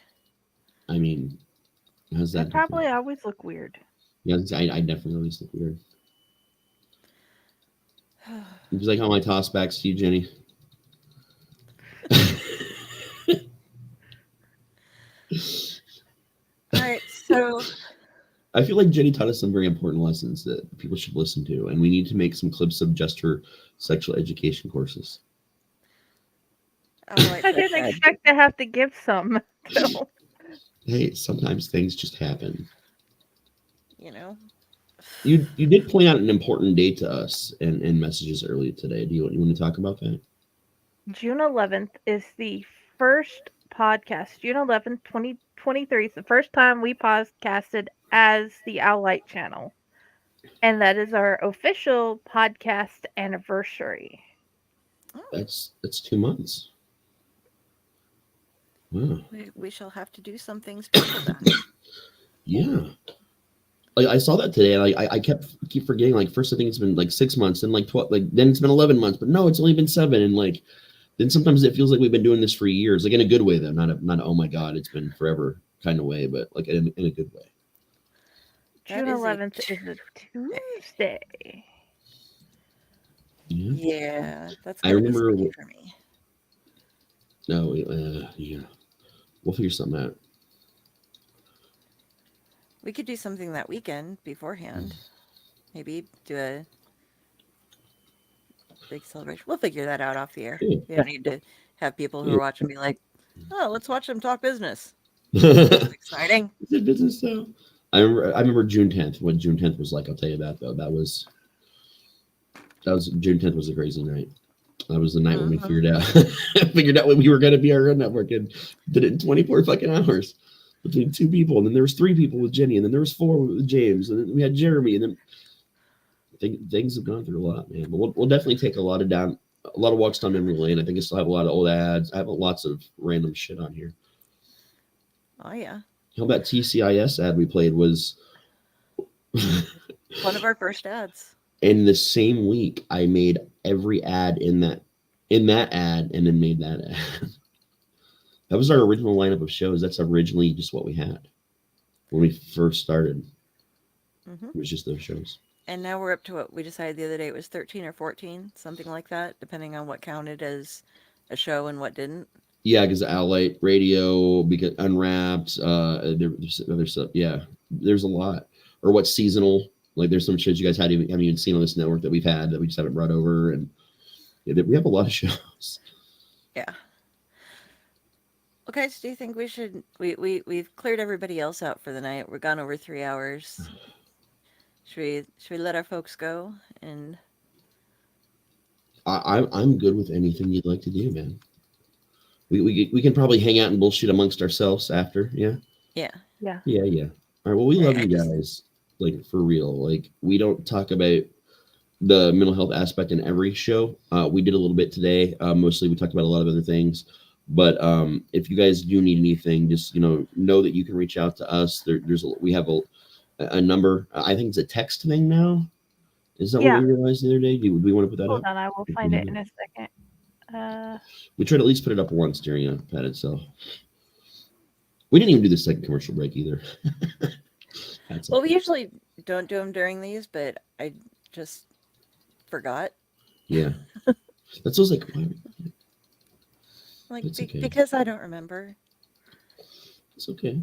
I mean, how's that? I probably always look weird. Yeah, I definitely always look weird. It's like how my toss backs to you, Jenny. All right, so I feel like Jenny taught us some very important lessons that people should listen to, and we need to make some clips of just her sexual education courses. I didn't expect to have to give some. So. Hey, sometimes things just happen. You know. You did point out an important date to us in messages earlier today. Do you want to talk about that? June 11th is the first podcast. June 11th, 2023 is the first time we podcasted as the Owlite channel. And that is our official podcast anniversary. That's 2 months. Wow. We shall have to do some things special then. Yeah. Like I saw that today. Like I keep forgetting. Like first, I think it's been like 6 months, and like 12. Like then it's been 11 months. But no, it's only been 7. And like then sometimes it feels like we've been doing this for years. Like in a good way, though. Not a oh my god, it's been forever kind of way, but like in a good way. June 11th is a Tuesday. Yeah, that's. I remember. For me. No, yeah. We'll figure something out. We could do something that weekend beforehand. Maybe do a big celebration. We'll figure that out off the air. Yeah. We don't need to have people who are watching be like, oh, let's watch them talk business. It's That's exciting. a business show. I remember June 10th. What June 10th was like. I'll tell you that though. That was June 10th was a crazy night. That was the night when we figured out when we were going to be our own network and did it in 24 fucking hours between 2 people. And then there was 3 people with Jenny, and then there was 4 with James, and then we had Jeremy, and then things have gone through a lot, man. But we'll definitely take a lot of walks down memory lane. I think I still have a lot of old ads. I have lots of random shit on here. Oh yeah. How about TCIS ad we played was one of our first ads. In the same week, I made every ad in that ad, and then made that ad. That was our original lineup of shows. That's originally just what we had when we first started. It was just those shows. And now we're up to what we decided the other day. It was 13 or 14, something like that, depending on what counted as a show and what didn't. Yeah, because Outlight Radio, because Unwrapped, there's other stuff. Yeah, there's a lot. Or what's seasonal? Like there's some shows you guys haven't even seen on this network that we've had that we just haven't brought over, and yeah, we have a lot of shows. Yeah. Okay, so do you think we should? We've cleared everybody else out for the night. We're gone over 3 hours. Should we let our folks go? And I'm good with anything you'd like to do, man. We can probably hang out and bullshit amongst ourselves after. Yeah. Yeah. Yeah. Yeah. Yeah. All right. Well, we love you guys. Like for real. Like we don't talk about the mental health aspect in every show. We did a little bit today. Mostly we talked about a lot of other things. But if you guys do need anything, just know that you can reach out to us. We have a number. I think it's a text thing now. Is that what we realized the other day? Do we want to put that up? Hold on, I will find it in a second. We tried to at least put it up once during a pad itself. We didn't even do the second commercial break either. Well, we usually don't do them during these, but I just forgot. Yeah. That's always like, why? Like okay. Because I don't remember. It's okay.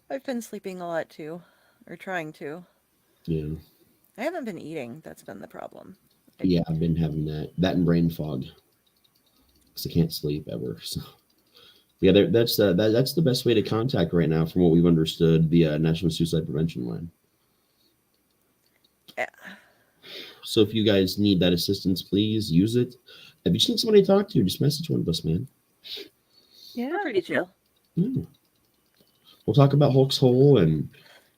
I've been sleeping a lot too, or trying to. Yeah. I haven't been eating. That's been the problem. Yeah, I've been having that and brain fog because I can't sleep ever. So yeah, that's the best way to contact right now, from what we've understood, the National Suicide Prevention Line. Yeah. So if you guys need that assistance, please use it. If you just need somebody to talk to, just message one of us, man. Yeah, we're pretty chill. Yeah. We'll talk about Hulk's hole and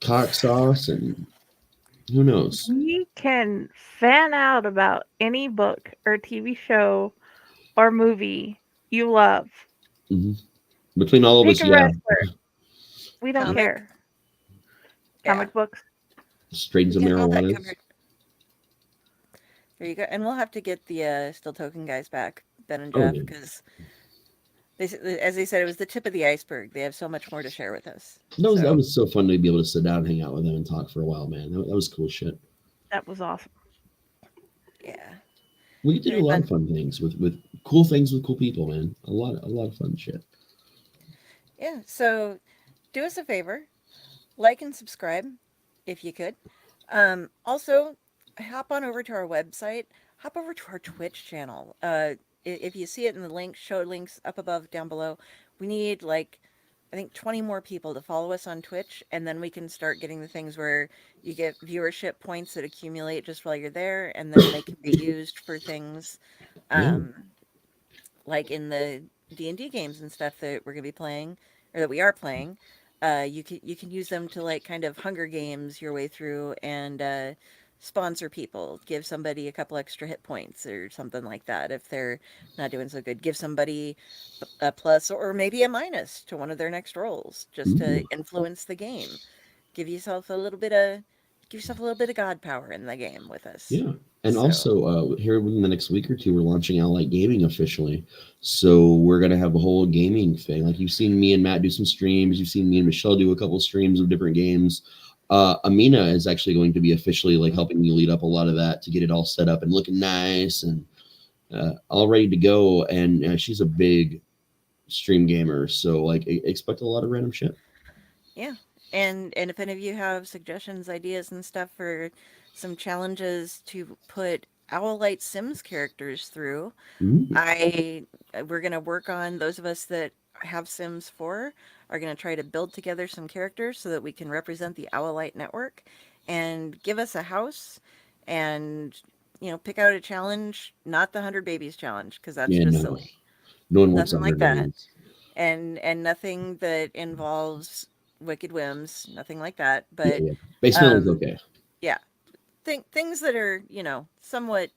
cock sauce and who knows. We can fan out about any book or TV show or movie you love. Mm-hmm. Between all of us, yeah. Wrestler. We don't care. Comic books. Strains of marijuana. There you go. And we'll have to get the Still Token guys back, Ben and Jeff, because as they said, it was the tip of the iceberg. They have so much more to share with us. That was so fun to be able to sit down and hang out with them and talk for a while, man. That was cool shit. That was awesome. Yeah. We did a lot of fun things with cool things with cool people, man. A lot of fun shit. Yeah. So do us a favor, like and subscribe if you could. Also, hop on over to our website. Hop over to our Twitch channel. If you see it in the link, show links up above, down below. We need I think 20 more people to follow us on Twitch, and then we can start getting the things where you get viewership points that accumulate just while you're there, and then they can be used for things like in the D&D games and stuff that we're going to be playing, or that we are playing. You can use them to kind of Hunger Games your way through and sponsor people, give somebody a couple extra hit points or something like that if they're not doing so good, give somebody a plus or maybe a minus to one of their next rolls just to influence the game. Give yourself a little bit of god power in the game with us. Yeah. And also here within the next week or two, we're launching Outlight Gaming officially. So we're going to have a whole gaming thing. Like you've seen me and Matt do some streams. You've seen me and Michelle do a couple streams of different games. Amina is actually going to be officially helping me lead up a lot of that to get it all set up and looking nice and all ready to go. And she's a big stream gamers. So like expect a lot of random shit. Yeah. And if any of you have suggestions, ideas, and stuff for some challenges to put Owlite Sims characters through, we're gonna work on, those of us that have Sims 4 are gonna try to build together some characters so that we can represent the Owlite network, and give us a house, and pick out a challenge, not the 100 babies challenge, because that's just silly. No one wants Nothing like 100 that. babies. And nothing that involves wicked whims, nothing like that. But Base metal is okay. yeah, things that are somewhat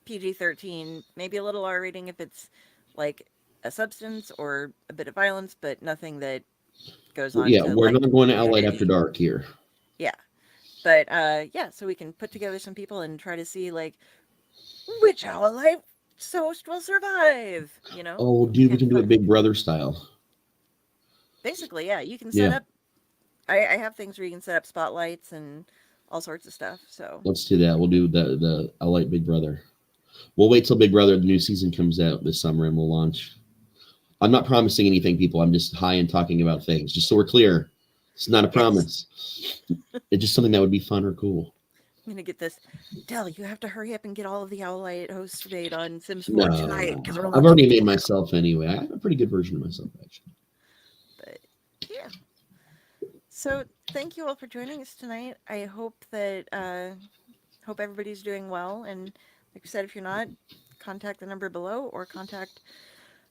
PG-13, maybe a little R rating if it's like a substance or a bit of violence, but nothing that goes on to we're like not going to Owlite nudity. After Dark here. Yeah, but so we can put together some people and try to see like which Owlite host will survive. Oh, dude, we can do it Big Brother style. Basically, yeah, you can set up. I have things where you can set up spotlights and all sorts of stuff. So let's do that. We'll do the Owlite Big Brother. We'll wait till Big Brother, the new season comes out this summer, and we'll launch. I'm not promising anything, people. I'm just high and talking about things, just so we're clear. It's not a promise. It's just something that would be fun or cool. I'm gonna get this. Del, you have to hurry up and get all of the Owlite hosts made on Sims 4 tonight. I've already made myself anyway. I have a pretty good version of myself, actually. But yeah. So thank you all for joining us tonight. I hope that hope everybody's doing well. And like I said, if you're not, contact the number below or contact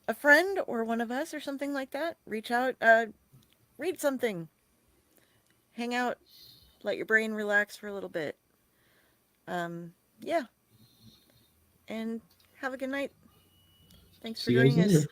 a friend or one of us or something like that. Reach out, read something, hang out, let your brain relax for a little bit. Yeah. And have a good night. Thanks for joining us.